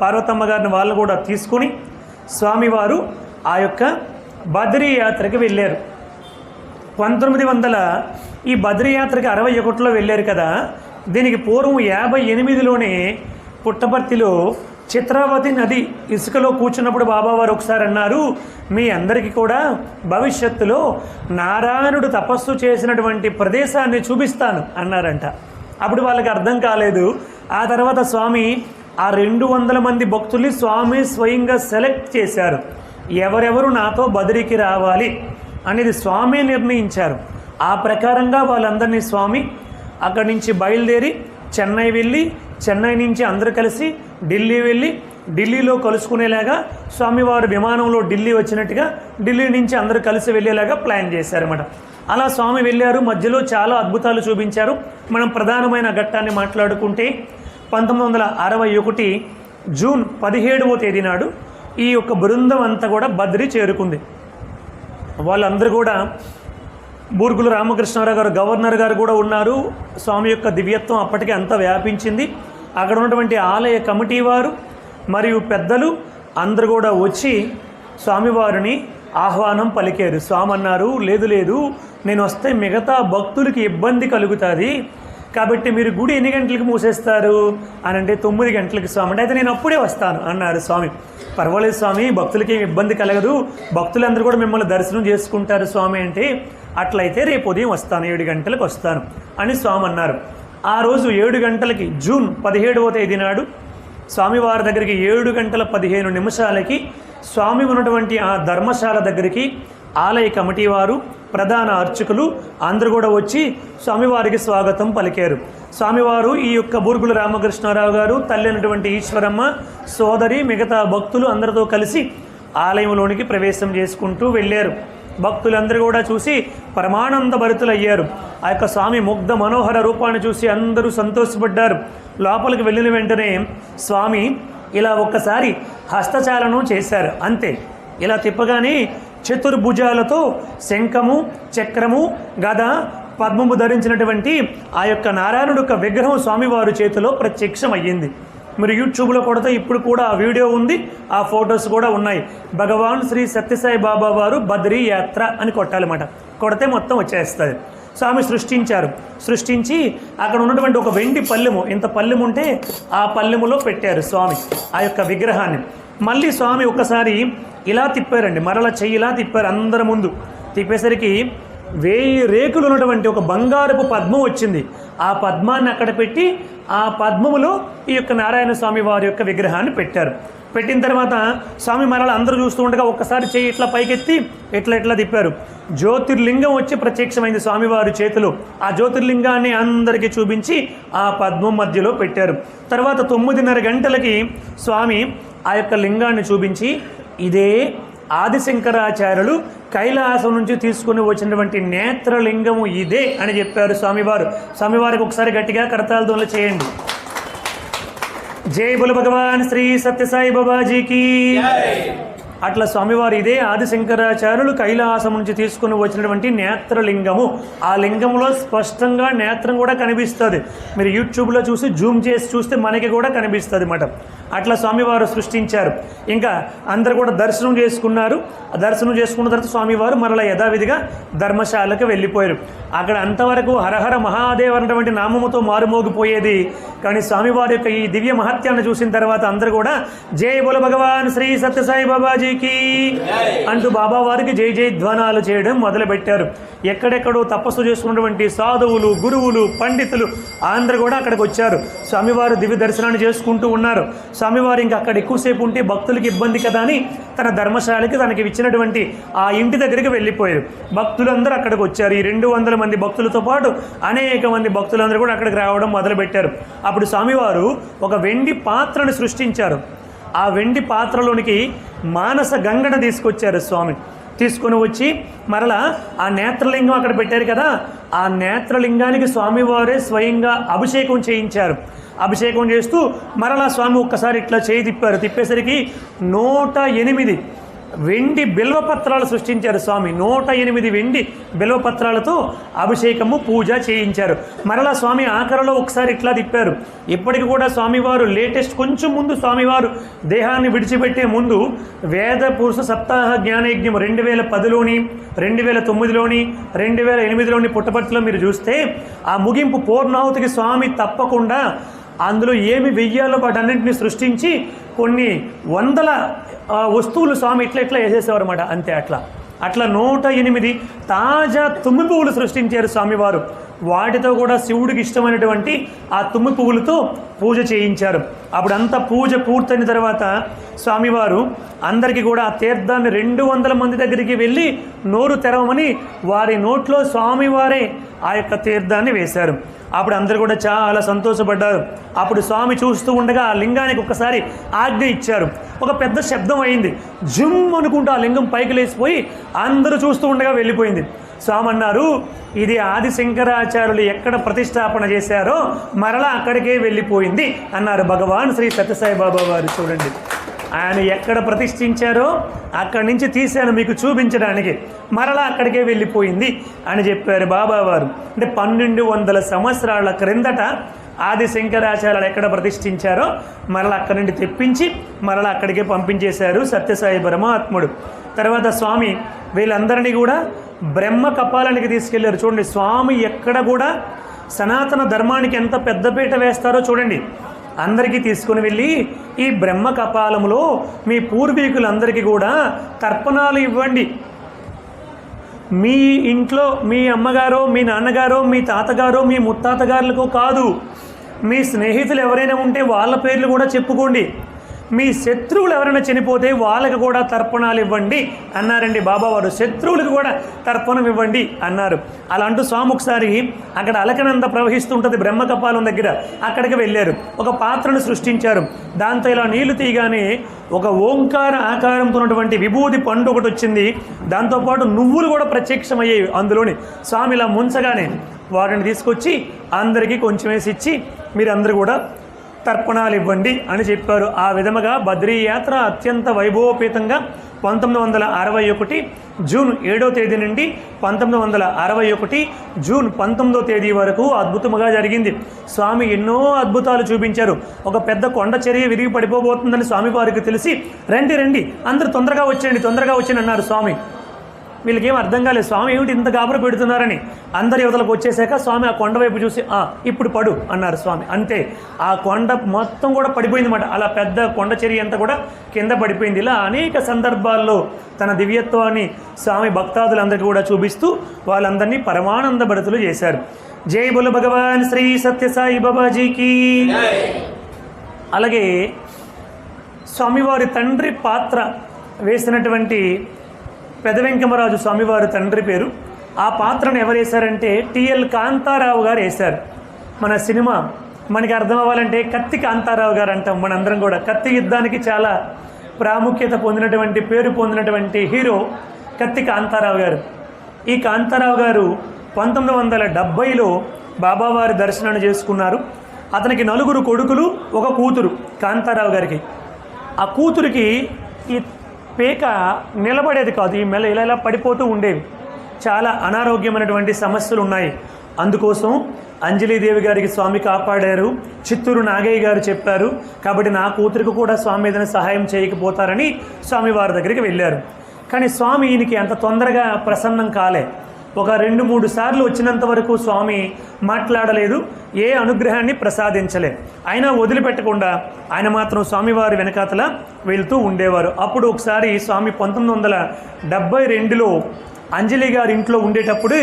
S1: పార్వతమ్మ గారిని వాళ్ళు కూడా తీసుకొని స్వామివారు ఆ యొక్క బద్రీ యాత్రకి వెళ్ళారు. 1900 ఈ బద్రీ యాత్రకి 61లో వెళ్ళారు కదా. దీనికి పూర్వం 58లోనే పుట్టపర్తిలో చిత్రావతి నది ఇసుకలో కూర్చున్నప్పుడు బాబావారు ఒకసారి అన్నారు, మీ అందరికీ కూడా భవిష్యత్తులో నారాయణుడు తపస్సు చేసినటువంటి ప్రదేశాన్ని చూపిస్తాను అన్నారంట. అప్పుడు వాళ్ళకి అర్థం కాలేదు. ఆ తర్వాత స్వామి ఆ 200 మంది భక్తుల్ని స్వామి స్వయంగా సెలెక్ట్ చేశారు. ఎవరెవరు నాతో బద్రీకి రావాలి అనేది స్వామి నిర్ణయించారు. ఆ ప్రకారంగా వాళ్ళందరినీ స్వామి అక్కడి నుంచి బయలుదేరి చెన్నై వెళ్ళి, చెన్నై నుంచి అందరూ కలిసి ఢిల్లీ వెళ్ళి, ఢిల్లీలో కలుసుకునేలాగా స్వామివారు విమానంలో ఢిల్లీ వచ్చినట్టుగా ఢిల్లీ నుంచి అందరూ కలిసి వెళ్ళేలాగా ప్లాన్ చేశారన్నమాట. అలా స్వామి వెళ్ళారు. మధ్యలో చాలా అద్భుతాలు చూపించారు. మనం ప్రధానమైన ఘట్టాన్ని మాట్లాడుకుంటే 1961 జూన్ 17వ తేదీ నాడు ఈ యొక్క బృందం అంతా కూడా బద్రీ చేరుకుంది. వాళ్ళందరూ కూడా బూర్గుల రామకృష్ణారావు గారు గవర్నర్ గారు కూడా ఉన్నారు. స్వామి యొక్క దివ్యత్వం అప్పటికే అంతా వ్యాపించింది. అక్కడ ఉన్నటువంటి ఆలయ కమిటీ వారు మరియు పెద్దలు అందరూ కూడా వచ్చి స్వామివారిని ఆహ్వానం పలికారు. స్వామి అన్నారు, లేదు లేదు, నేను వస్తే మిగతా భక్తులకి ఇబ్బంది కలుగుతుంది, కాబట్టి మీరు గుడి ఎన్ని గంటలకు మూసేస్తారు అని అంటే 9 గంటలకి స్వామి అంటే, అయితే నేను అప్పుడే వస్తాను అన్నారు స్వామి. పర్వాలేదు స్వామి, భక్తులకి ఏమి ఇబ్బంది కలగదు, భక్తులందరూ కూడా మిమ్మల్ని దర్శనం చేసుకుంటారు స్వామి అంటే, అట్లయితే రేపు ఉదయం వస్తాను, 7 గంటలకు వస్తాను అని స్వామి అన్నారు. ఆ రోజు 7 గంటలకి జూన్ 17వ తేదీ నాడు స్వామివారి దగ్గరికి 7:15 స్వామి ఉన్నటువంటి ఆ ధర్మశాల దగ్గరికి ఆలయ కమిటీ వారు, ప్రధాన అర్చకులు అందరూ కూడా వచ్చి స్వామివారికి స్వాగతం పలికారు. స్వామివారు ఈ యొక్క బూర్గుల రామకృష్ణారావు గారు, తల్లి అయినటువంటి ఈశ్వరమ్మ, సోదరి, మిగతా భక్తులు అందరితో కలిసి ఆలయంలోనికి ప్రవేశం చేసుకుంటూ వెళ్ళారు. భక్తులందరూ కూడా చూసి పరమానంద భరితులయ్యారు. ఆ యొక్క స్వామి ముగ్ధ మనోహర రూపాన్ని చూసి అందరూ సంతోషపడ్డారు. లోపలికి వెళ్ళిన వెంటనే స్వామి ఇలా ఒక్కసారి హస్తచాలనం చేశారు. అంతే, ఇలా తిప్పగానే చతుర్భుజాలతో శంఖము, చక్రము, గద, పద్మము ధరించినటువంటి ఆ యొక్క నారాయణుడు యొక్క విగ్రహం స్వామివారి చేతిలో ప్రత్యక్షమయ్యింది. మీరు యూట్యూబ్లో కొడితే ఇప్పుడు కూడా ఆ వీడియో ఉంది, ఆ ఫొటోస్ కూడా ఉన్నాయి. భగవాన్ శ్రీ సత్యసాయి బాబా వారు బద్రీ యాత్ర అని కొట్టాలన్నమాట. కొడితే మొత్తం వచ్చేస్తుంది. స్వామి సృష్టించి అక్కడ ఉన్నటువంటి ఒక వెండి పల్లెము, ఇంత పల్లెము ఉంటే ఆ పల్లెములో పెట్టారు స్వామి ఆ యొక్క విగ్రహాన్ని. మళ్ళీ స్వామి ఒక్కసారి ఇలా తిప్పారండి, మరల చెయ్యిలా తిప్పారు. అందరి ముందు తిప్పేసరికి 1000 రేకులు ఉన్నటువంటి ఒక బంగారపు పద్మం వచ్చింది. ఆ పద్మాన్ని అక్కడ పెట్టి ఆ పద్మములో ఈ యొక్క నారాయణ స్వామి వారి యొక్క విగ్రహాన్ని పెట్టారు. పెట్టిన తర్వాత స్వామి మరల అందరూ చూస్తూ ఉండగా ఒక్కసారి చెయ్యి ఇట్లా పైకెత్తి ఇట్లా తిప్పారు. జ్యోతిర్లింగం వచ్చి ప్రత్యక్షమైంది స్వామివారి చేతిలో. ఆ జ్యోతిర్లింగాన్ని అందరికీ చూపించి ఆ పద్మం మధ్యలో పెట్టారు. తర్వాత 9:30 గంటలకి స్వామి ఆ యొక్క లింగాన్ని చూపించి, ఇదే ఆదిశంకరాచార్యులు కైలాసం నుంచి తీసుకుని వచ్చినటువంటి నేత్రలింగము ఇదే అని చెప్పారు స్వామివారు. స్వామివారికి ఒకసారి గట్టిగా కరతాళధ్వనులు చేయండి. జై బోలో భగవాన్ శ్రీ సత్యసాయి బాబాజీకి. అట్లా స్వామివారు ఇదే ఆదిశంకరాచార్యులు కైలాసం నుంచి తీసుకుని వచ్చినటువంటి నేత్రలింగము. ఆ లింగంలో స్పష్టంగా నేత్రం కూడా కనిపిస్తుంది. మీరు యూట్యూబ్లో చూసి జూమ్ చేసి చూస్తే మనకి కూడా కనిపిస్తుంది అన్నమాట. అట్లా స్వామివారు సృష్టించారు. ఇంకా అందరు కూడా దర్శనం చేసుకున్నారు. దర్శనం చేసుకున్న తర్వాత స్వామివారు మరలా యథావిధిగా ధర్మశాలకు వెళ్ళిపోయారు. అక్కడ అంతవరకు హరహర మహాదేవ్ అన్నటువంటి నామముతో మారుమోగిపోయేది. కానీ స్వామివారి యొక్క ఈ దివ్య మహత్యాన్ని చూసిన తర్వాత అందరూ కూడా జై బోలో భగవాన్ శ్రీ సత్యసాయి బాబాజీకి అంటూ బాబావారికి జై జై ధ్వానాలు చేయడం మొదలుపెట్టారు. ఎక్కడెక్కడో తపస్సు చేసుకున్నటువంటి సాధువులు, గురువులు, పండితులు అందరూ కూడా అక్కడికి వచ్చారు. స్వామివారు దివ్య దర్శనాన్ని చేసుకుంటూ ఉన్నారు. స్వామివారు ఇంకా అక్కడ ఎక్కువసేపు ఉంటే భక్తులకి ఇబ్బంది కదా అని తన ధర్మశాలకి తనకి ఇచ్చినటువంటి ఆ ఇంటి దగ్గరికి వెళ్ళిపోయారు. భక్తులందరూ అక్కడికి వచ్చారు. ఈ 200 మంది భక్తులతో పాటు అనేక మంది భక్తులందరూ కూడా అక్కడికి రావడం మొదలుపెట్టారు. అప్పుడు స్వామివారు ఒక వెండి పాత్రను సృష్టించారు. ఆ వెండి పాత్రలోనికి మానస గంగను తీసుకొచ్చారు స్వామి. తీసుకొని వచ్చి మరలా ఆ నేత్రలింగం అక్కడ పెట్టారు కదా, ఆ నేత్రలింగానికి స్వామివారే స్వయంగా అభిషేకం చేయించారు. అభిషేకం చేస్తూ మరలా స్వామి ఒక్కసారి ఇట్లా చేయి తిప్పారు. తిప్పేసరికి 108 వెండి బిల్వపత్రాలు సృష్టించారు స్వామి. 108 వెండి బిల్వపత్రాలతో అభిషేకము పూజ చేయించారు. మరలా స్వామి ఆఖరిలో ఒకసారి ఇట్లా తిప్పారు. ఇప్పటికి కూడా స్వామివారు లేటెస్ట్ కొంచెం ముందు స్వామివారు దేహాన్ని విడిచిపెట్టే ముందు వేద పురుష సప్తాహ జ్ఞానయజ్ఞం 2010లోని 2009లోని 2008లోని పుట్టపర్తిలో మీరు చూస్తే ఆ ముగింపు పూర్ణాహుతికి స్వామి తప్పకుండా అందులో ఏమి వెయ్యాలో వాటన్నింటినీ సృష్టించి కొన్ని వందల వస్తువులు స్వామి ఇట్లా వేసేసేవారు అన్నమాట. అంతే అట్లా 108 తాజా తుమ్మి పువ్వులు సృష్టించారు స్వామివారు. వాటితో కూడా శివుడికి ఇష్టమైనటువంటి ఆ తుమ్మి పువ్వులతో పూజ చేయించారు. అప్పుడు అంతా పూజ పూర్తయిన తర్వాత స్వామివారు అందరికీ కూడా ఆ తీర్థాన్ని 200 మంది దగ్గరికి వెళ్ళి నోరు తెరవమని వారి నోట్లో స్వామివారే ఆ యొక్క తీర్థాన్ని వేశారు. అప్పుడు అందరూ కూడా చాలా సంతోషపడ్డారు. అప్పుడు స్వామి చూస్తూ ఉండగా ఆ లింగానికి ఒక్కసారి ఆజ్ఞ ఇచ్చారు. ఒక పెద్ద శబ్దం అయింది. జుమ్ అనుకుంటూ ఆ లింగం పైకి లేచిపోయి అందరూ చూస్తూ ఉండగా వెళ్ళిపోయింది. స్వామి అన్నారు, ఇది ఆది శంకరాచార్యులు ఎక్కడ ప్రతిష్టాపన చేశారో మరలా అక్కడికే వెళ్ళిపోయింది అన్నారు. భగవాన్ శ్రీ సత్యసాయి బాబా వారు చూడండి, ఆయన ఎక్కడ ప్రతిష్ఠించారో అక్కడి నుంచి తీశాను మీకు చూపించడానికి, మరలా అక్కడికే వెళ్ళిపోయింది అని చెప్పారు బాబావారు. అంటే 1200 సంవత్సరాల క్రిందట ఆది శంకరాచార్యులు ఎక్కడ ప్రతిష్ఠించారో మరలా అక్కడి నుండి తెప్పించి మరలా అక్కడికే పంపించేశారు సత్యసాయి పరమాత్ముడు. తర్వాత స్వామి వీళ్ళందరినీ కూడా బ్రహ్మ కపాలానికి తీసుకెళ్లారు. చూడండి, స్వామి ఎక్కడ కూడా సనాతన ధర్మానికి ఎంత పెద్దపీట వేస్తారో చూడండి. అందరికీ తీసుకుని వెళ్ళి ఈ బ్రహ్మ కపాలములో మీ పూర్వీకులందరికీ కూడా తర్పణాలు ఇవ్వండి. మీ ఇంట్లో మీ అమ్మగారో మీ నాన్నగారో మీ తాతగారో మీ ముత్తాతగారులకు కాదు, మీ స్నేహితులు ఎవరైనా ఉంటే వాళ్ళ పేర్లు కూడా చెప్పుకోండి. మీ శత్రువులు ఎవరైనా చనిపోతే వాళ్ళకి కూడా తర్పణాలు ఇవ్వండి అన్నారండి బాబావారు. శత్రువులకు కూడా తర్పణం ఇవ్వండి అన్నారు. అలా అంటూ స్వామి ఒకసారి అక్కడ అలకనంద ప్రవహిస్తుంటుంది బ్రహ్మకపాలం దగ్గర, అక్కడికి వెళ్ళారు. ఒక పాత్రను సృష్టించారు. దాంతో ఇలా నీళ్లు తీయగానే ఒక ఓంకార ఆకారంతో ఉన్నటువంటి విభూది పండు ఒకటి వచ్చింది. దాంతోపాటు నువ్వులు కూడా ప్రత్యక్షమయ్యాయి అందులోని. స్వామి ఇలా ముంచగానే వాటిని తీసుకొచ్చి అందరికీ కొంచెం వేసి ఇచ్చి మీరందరూ కూడా తర్పణాలు ఇవ్వండి అని చెప్పారు. ఆ విధముగా బద్రీ యాత్ర అత్యంత వైభవోపేతంగా 1961 జూన్ 7వ తేదీ నుండి 1961 జూన్ 19వ తేదీ వరకు అద్భుతంగా జరిగింది. స్వామి ఎన్నో అద్భుతాలు చూపించారు. ఒక పెద్ద కొండ చర్య విరిగి పడిపోబోతుందని స్వామి వారికి తెలిసి రండి అందరూ తొందరగా వచ్చేయండి అన్నారు స్వామి. వీళ్ళకేం అర్థం కాలేదు, స్వామి ఏమిటి ఇంత గాబర పెడుతున్నారని. అందరి యువతలకు వచ్చేసాక స్వామి ఆ కొండ వైపు చూసి ఇప్పుడు పడు అన్నారు స్వామి. అంతే, ఆ కొండ మొత్తం కూడా పడిపోయింది అన్నమాట. అలా పెద్ద కొండ చర్య అంతా కూడా కింద పడిపోయింది. ఇలా అనేక సందర్భాల్లో తన దివ్యత్వాన్ని స్వామి భక్తాదులందరికీ కూడా చూపిస్తూ వాళ్ళందరినీ పరమానంద భరితులు చేశారు. జై బోలో భగవాన్ శ్రీ సత్యసాయి బాబాజీకి. అలాగే స్వామివారి తండ్రి పాత్ర వేసినటువంటి పెద వెంకమరాజు స్వామివారి తండ్రి పేరు. ఆ పాత్రను ఎవరు వేశారంటే టిఎల్ కాంతారావు గారు వేశారు. మన సినిమా మనకి అర్థం అవ్వాలంటే కత్తి కాంతారావు గారు అంటాం మనందరం కూడా. కత్తి యుద్ధానికి చాలా ప్రాముఖ్యత పొందినటువంటి పేరు పొందినటువంటి హీరో కత్తి కాంతారావు గారు. ఈ కాంతారావు గారు 1970లో బాబావారి దర్శనాన్ని చేసుకున్నారు. అతనికి 4 కొడుకులు, 1 కూతురు కాంతారావు గారికి. ఆ కూతురికి ఈ పేక నిలబడేది కాదు, ఈ మెల్ల ఇలా పడిపోతూ ఉండేవి. చాలా అనారోగ్యమైనటువంటి సమస్యలు ఉన్నాయి. అందుకోసం అంజలీదేవి గారికి స్వామి కాపాడారు. చిత్తూరు నాగయ్య గారు చెప్పారు కాబట్టి నా కూతురికి కూడా స్వామి ఏదైనా సహాయం చేయకపోతారని స్వామి వారి దగ్గరికి వెళ్ళారు. కానీ స్వామి ఈయనకి అంత తొందరగా ప్రసన్నం కాలే. ఒక 2-3 సార్లు వచ్చినంత వరకు స్వామి మాట్లాడలేదు, ఏ అనుగ్రహాన్ని ప్రసాదించలే. అయినా వదిలిపెట్టకుండా ఆయన మాత్రం స్వామివారి వెనకాతల వెళ్తూ ఉండేవారు. అప్పుడు ఒకసారి స్వామి 1972లో అంజలి గారి ఇంట్లో ఉండేటప్పుడు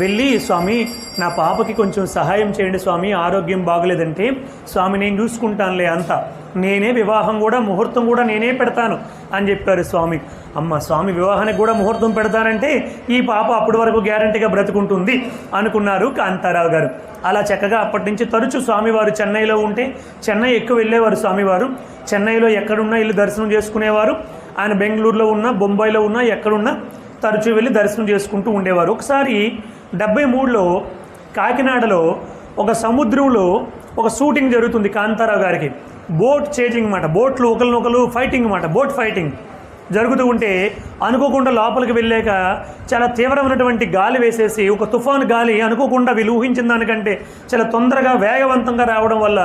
S1: వెళ్ళి, స్వామి నా పాపకి కొంచెం సహాయం చేయండి స్వామి, ఆరోగ్యం బాగలేదంటే, స్వామి నేను చూసుకుంటానులే అంతా, నేనే వివాహం కూడా ముహూర్తం కూడా నేనే పెడతాను అని చెప్పారు స్వామి. అమ్మ స్వామి వివాహానికి కూడా ముహూర్తం పెడతానంటే ఈ పాప అప్పటి వరకు గ్యారంటీగా బ్రతుకుంటుంది అనుకున్నారు కాంతారావు గారు. అలా చక్కగా అప్పటి నుంచి తరచూ స్వామివారు చెన్నైలో ఉంటే చెన్నై ఎక్కువ వెళ్ళేవారు స్వామివారు. చెన్నైలో ఎక్కడున్నా ఇల్లు దర్శనం చేసుకునేవారు. ఆయన బెంగళూరులో ఉన్నా బొంబాయిలో ఉన్నా ఎక్కడున్నా తరచూ వెళ్ళి దర్శనం చేసుకుంటూ ఉండేవారు. ఒకసారి 73లో కాకినాడలో ఒక సముద్రంలో ఒక షూటింగ్ జరుగుతుంది కాంతారావు గారికి. బోట్ చేజింగ్ అన్నమాట, బోట్లు ఒకరినొకరు ఫైటింగ్ అన్నమాట, బోట్ ఫైటింగ్. జరుగుతూ ఉంటే అనుకోకుండా లోపలికి వెళ్ళాక చాలా తీవ్రమైనటువంటి గాలి వేసేసి ఒక తుఫాను గాలి అనుకోకుండా వీళ్ళు ఊహించిన దానికంటే చాలా తొందరగా వేగవంతంగా రావడం వల్ల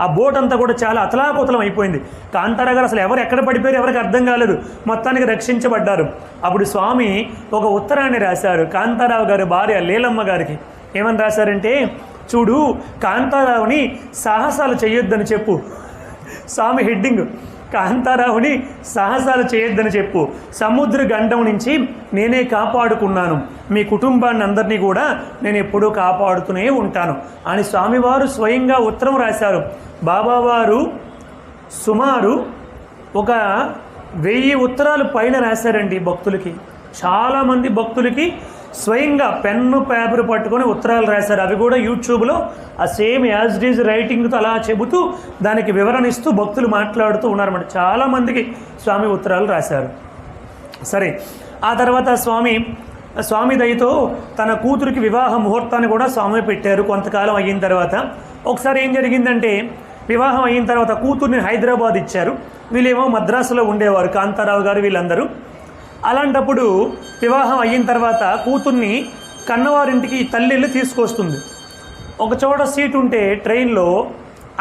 S1: ఆ బోట్ అంతా కూడా చాలా అతలాకుతలం అయిపోయింది. కాంతారావు గారు అసలు ఎవరు ఎక్కడ పడిపోయారు ఎవరికి అర్థం కాలేదు, మొత్తానికి రక్షించబడ్డారు. అప్పుడు స్వామి ఒక ఉత్తరాన్ని రాశారు కాంతారావు గారి భార్య లీలమ్మ గారికి. ఏమని రాశారంటే, చూడు కాంతారావుని సాహసాలు చేయొద్దని చెప్పు. స్వామి హెడ్డింగ్, కాంతారావుని సాహసాలు చేయొద్దని చెప్పు, సముద్ర గండం నుంచి నేనే కాపాడుకున్నాను, మీ కుటుంబాన్ని అందరినీ కూడా నేను ఎప్పుడూ కాపాడుతూనే ఉంటాను అని స్వామివారు స్వయంగా ఉత్తరం రాశారు. బాబావారు సుమారు ఒక 1000 ఉత్తరాలు పైన రాశారండి భక్తులకి. చాలామంది భక్తులకి స్వయంగా పెన్ను పేపర్ పట్టుకొని ఉత్తరాలు రాశారు. అవి కూడా యూట్యూబ్లో ఆ సేమ్ యాజ్ ఇట్ ఈజ్ రైటింగ్తో అలా చెబుతూ దానికి వివరణ ఇస్తూ భక్తులు మాట్లాడుతూ ఉన్నారన్నమాట. చాలామందికి స్వామి ఉత్తరాలు రాశారు. సరే, ఆ తర్వాత స్వామి దయతో తన కూతురికి వివాహ ముహూర్తాన్ని కూడా స్వామి పెట్టారు. కొంతకాలం అయిన తర్వాత ఒకసారి ఏం జరిగిందంటే, వివాహం అయిన తర్వాత కూతుర్ని హైదరాబాద్ ఇచ్చారు. వీళ్ళేమో మద్రాసులో ఉండేవారు, కాంతారావు గారు వీళ్ళందరూ. అలాంటప్పుడు వివాహం అయిన తర్వాత కూతుర్ని కన్నవారింటికి తల్లిళ్ళు తీసుకొస్తుంది. ఒక చోట సీట్ ఉంటే ట్రైన్లో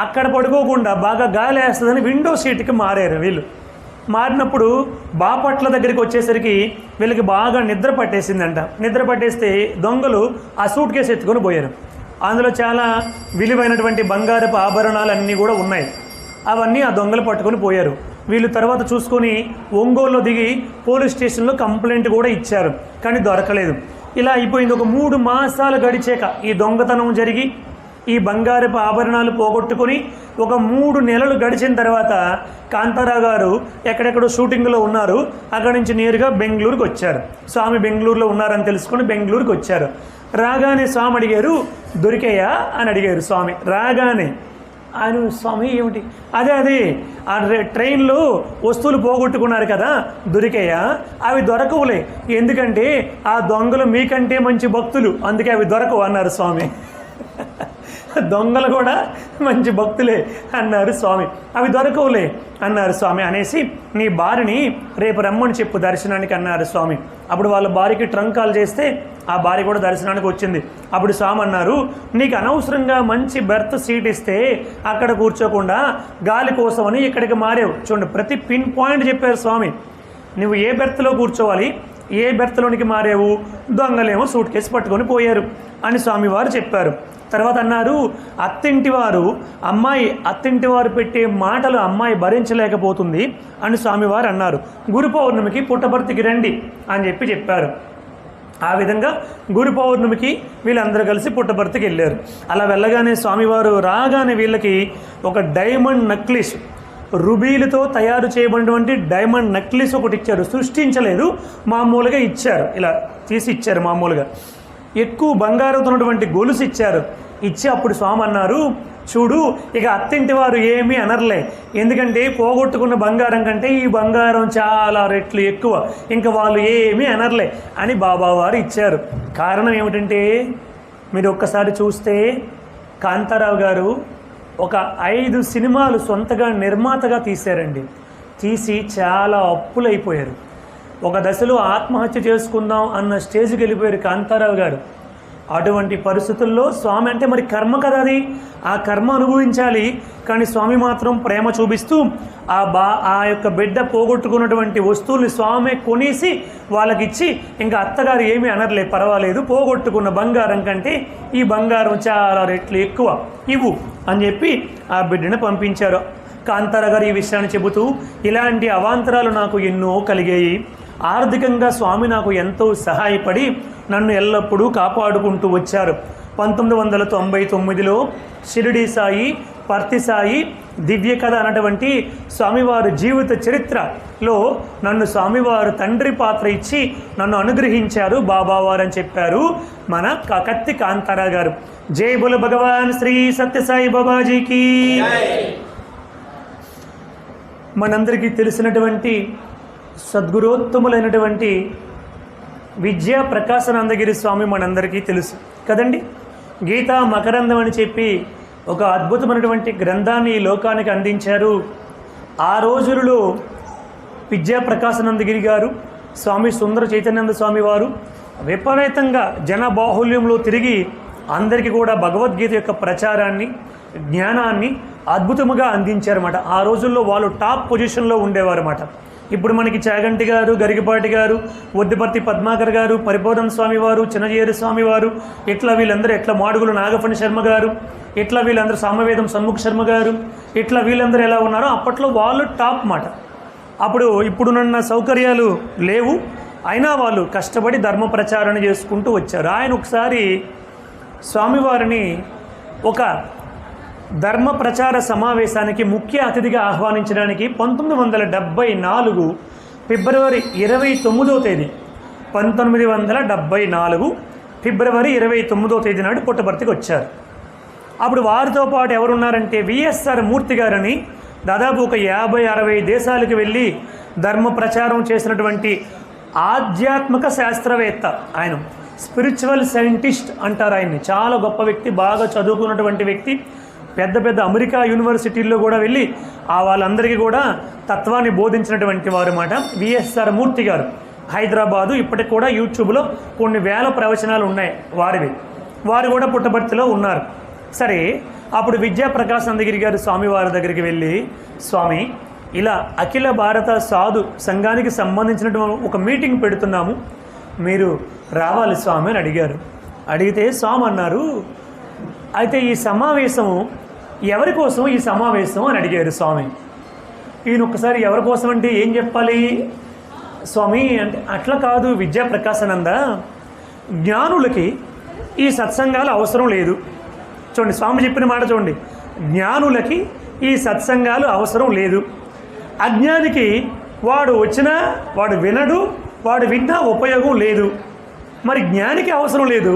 S1: అక్కడ పడుకోకుండా బాగా గాలి వేస్తుందని విండో సీట్కి మారారు వీళ్ళు. మారినప్పుడు బాపట్ల దగ్గరికి వచ్చేసరికి వీళ్ళకి బాగా నిద్ర పట్టేసిందంట. నిద్ర పట్టేస్తే దొంగలు ఆ సూట్ కేసు ఎత్తుకొని పోయారు. అందులో చాలా విలువైనటువంటి బంగారపు ఆభరణాలు అన్నీ కూడా ఉన్నాయి. అవన్నీ ఆ దొంగలు పట్టుకొని పోయారు. వీళ్ళు తర్వాత చూసుకొని ఒంగోలులో దిగి పోలీస్ స్టేషన్లో కంప్లైంట్ కూడా ఇచ్చారు, కానీ దొరకలేదు. ఇలా అయిపోయింది. ఒక 3 మాసాలు గడిచాక ఈ దొంగతనం జరిగి ఈ బంగారపు ఆభరణాలు పోగొట్టుకొని ఒక 3 నెలలు గడిచిన తర్వాత కాంతారావు గారు ఎక్కడెక్కడో షూటింగ్లో ఉన్నారు. అక్కడి నుంచి నేరుగా బెంగళూరుకి వచ్చారు. స్వామి బెంగళూరులో ఉన్నారని తెలుసుకొని బెంగళూరుకి వచ్చారు. రాగానే స్వామి అడిగారు, దొరికాయా అని అడిగారు స్వామి. రాగానే ఆయన, స్వామి ఏమిటి? అదే ఆ ట్రైన్లో వస్తువులు పోగొట్టుకున్నారు కదా, దొరికాయా? అవి దొరకవులే, ఎందుకంటే ఆ దొంగలు మీకంటే మంచి భక్తులు, అందుకే అవి దొరకవు అన్నారు స్వామి. దొంగలు కూడా మంచి భక్తులే అన్నారు స్వామి. అవి దొరకవులే అన్నారు స్వామి. అనేసి నీ భార్యని రేపు రమ్మని చెప్పు దర్శనానికి అన్నారు స్వామి. అప్పుడు వాళ్ళ భార్యకి ట్రంక్ కాల్ చేస్తే ఆ భార్య కూడా దర్శనానికి వచ్చింది. అప్పుడు స్వామి అన్నారు, నీకు అనవసరంగా మంచి బెర్త్ సీట్ ఇస్తే అక్కడ కూర్చోకుండా గాలి కోసమని ఇక్కడికి మారావు. చూడండి, ప్రతి పిన్ పాయింట్ చెప్పారు స్వామి. నువ్వు ఏ బెర్త్లో కూర్చోవాలి, ఏ బెర్త్లోనికి మారావు, దొంగలేమో సూట్ కేసు పట్టుకొని పోయారు అని స్వామివారు చెప్పారు. తర్వాత అన్నారు, అత్తింటివారు పెట్టే మాటలు అమ్మాయి భరించలేకపోతుంది అని స్వామివారు అన్నారు. గురు పౌర్ణమికి పుట్టపర్తికి రండి అని చెప్పారు. ఆ విధంగా గురు పౌర్ణమికి వీళ్ళందరూ కలిసి పుట్టపర్తికి వెళ్ళారు. అలా వెళ్ళగానే స్వామివారు రాగానే వీళ్ళకి ఒక డైమండ్ నెక్లెస్, రుబీలతో తయారు చేయబడినటువంటి డైమండ్ నెక్లెస్ ఒకటి ఇచ్చారు. సృష్టించలేదు, మామూలుగా ఇచ్చారు. ఇలా తీసి ఇచ్చారు మామూలుగా. ఎక్కువ బంగారంతో ఉన్నటువంటి గొలుసు ఇచ్చారు. ఇచ్చి అప్పుడు స్వామి అన్నారు, చూడు ఇక అత్తింటి వారు ఏమీ అనర్లే, ఎందుకంటే పోగొట్టుకున్న బంగారం కంటే ఈ బంగారం చాలా రెట్లు ఎక్కువ, ఇంకా వాళ్ళు ఏమీ అనర్లే అని బాబావారు ఇచ్చారు. కారణం ఏమిటంటే, మీరు ఒక్కసారి చూస్తే కాంతారావు గారు ఒక 5 సినిమాలు సొంతగా నిర్మాతగా తీశారండి. తీసి చాలా అప్పులైపోయారు. ఒక దశలో ఆత్మహత్య చేసుకుందాం అన్న స్టేజ్కి వెళ్ళిపోయారు కాంతారావు గారు. అటువంటి పరిస్థితుల్లో స్వామి అంటే మరి కర్మ కదా, అది ఆ కర్మ అనుభవించాలి. కానీ స్వామి మాత్రం ప్రేమ చూపిస్తూ ఆ యొక్క బిడ్డ పోగొట్టుకున్నటువంటి వస్తువుల్ని స్వామి కొనేసి వాళ్ళకిచ్చి, ఇంకా అత్తగారు ఏమీ అనర్లే, పర్వాలేదు, పోగొట్టుకున్న బంగారం కంటే ఈ బంగారం చాలా రెట్లు ఎక్కువ, ఇవ్వు అని చెప్పి ఆ బిడ్డను పంపించారు. కాంతారావు గారు ఈ విషయాన్ని చెబుతూ, ఇలాంటి అవాంతరాలు నాకు ఎన్నో కలిగాయి, ఆర్థికంగా స్వామి నాకు ఎంతో సహాయపడి నన్ను ఎల్లప్పుడూ కాపాడుకుంటూ వచ్చారు. 1999లో షిరిడి సాయి, పర్తి సాయి దివ్య కథ అన్నటువంటి స్వామివారి జీవిత చరిత్రలో నన్ను స్వామివారు తండ్రి పాత్ర ఇచ్చి నన్ను అనుగ్రహించారు బాబావారు అని చెప్పారు మన కత్తి కాంతారావు గారు. జై బోలో భగవాన్ శ్రీ సత్యసాయి బాబాజీకి. మనందరికీ తెలిసినటువంటి సద్గురోత్తములైనటువంటి విద్యా ప్రకాశానందగిరి స్వామి మనందరికీ తెలుసు కదండి. గీతా మకరందం అని చెప్పి ఒక అద్భుతమైనటువంటి గ్రంథాన్ని ఈ లోకానికి అందించారు. ఆ రోజులలో విద్యాప్రకాశానందగిరి గారు, స్వామి సుందర చైతన్యానంద స్వామి వారు విపరీతంగా జనబాహుల్యంలో తిరిగి అందరికీ కూడా భగవద్గీత యొక్క ప్రచారాన్ని, జ్ఞానాన్ని అద్భుతముగా అందించారన్నమాట. ఆ రోజుల్లో వాళ్ళు టాప్ పొజిషన్లో ఉండేవారన్నమాట. ఇప్పుడు మనకి చాగంటి గారు, గరికపాటి గారు, వద్దిపర్తి పద్మాకర్ గారు, పరిపూర్ణ స్వామి వారు, చిన్నజీయరి స్వామి వారు, ఇట్లా వీళ్ళందరూ, ఎట్లా మాడుగులు నాగఫణి శర్మ గారు, ఇట్లా వీళ్ళందరూ సామవేదం సన్ముఖ శర్మ గారు, ఇట్లా వీళ్ళందరూ ఎలా ఉన్నారో అప్పట్లో వాళ్ళు టాప్ మాట. ఇప్పుడున్న సౌకర్యాలు లేవు, అయినా వాళ్ళు కష్టపడి ధర్మ ప్రచారణ చేసుకుంటూ వచ్చారు. ఆయన ఒకసారి స్వామివారిని ఒక ధర్మ ప్రచార సమావేశానికి ముఖ్య అతిథిగా ఆహ్వానించడానికి 1974 ఫిబ్రవరి 29వ తేదీ 1974 ఫిబ్రవరి 29వ తేదీ నాడు పుట్టపర్తికి వచ్చారు. అప్పుడు వారితో పాటు ఎవరున్నారంటే విఎస్ఆర్ మూర్తి గారని, దాదాపు ఒక 50-60 దేశాలకు వెళ్ళి ధర్మ ప్రచారం చేసినటువంటి ఆధ్యాత్మిక శాస్త్రవేత్త. ఆయన స్పిరిచువల్ సైంటిస్ట్ అంటారు ఆయన్ని. చాలా గొప్ప వ్యక్తి, బాగా చదువుకున్నటువంటి వ్యక్తి. పెద్ద పెద్ద అమెరికా యూనివర్సిటీల్లో కూడా వెళ్ళి వాళ్ళందరికీ కూడా తత్వాన్ని బోధించినటువంటి వారు అన్నమాట విఎస్ఆర్ మూర్తి గారు. హైదరాబాదు ఇప్పటికి కూడా యూట్యూబ్లో కొన్ని వేల ప్రవచనాలు ఉన్నాయి వారివి. వారు కూడా పుట్టపర్తిలో ఉన్నారు. సరే, అప్పుడు విద్యాప్రకాశానందగిరి గారు స్వామివారి దగ్గరికి వెళ్ళి, స్వామి ఇలా అఖిల భారత సాధు సంఘానికి సంబంధించినటువంటి ఒక మీటింగ్ పెడుతున్నాము, మీరు రావాలి స్వామి అని అడిగారు. అడిగితే స్వామి అన్నారు, అయితే ఈ సమావేశం ఎవరి కోసం ఈ సమావేశం అని అడిగారు స్వామి. ఈయన ఒక్కసారి ఎవరి కోసం అంటే ఏం చెప్పాలి స్వామి అంటే, అట్లా కాదు విద్యాప్రకాశానంద, జ్ఞానులకి ఈ సత్సంగాలు అవసరం లేదు. చూడండి స్వామి చెప్పిన మాట చూడండి, జ్ఞానులకి ఈ సత్సంగాలు అవసరం లేదు. అజ్ఞానికి వాడు వచ్చినా వాడు వినడు, వాడు విన్నా ఉపయోగం లేదు. మరి జ్ఞానికి అవసరం లేదు,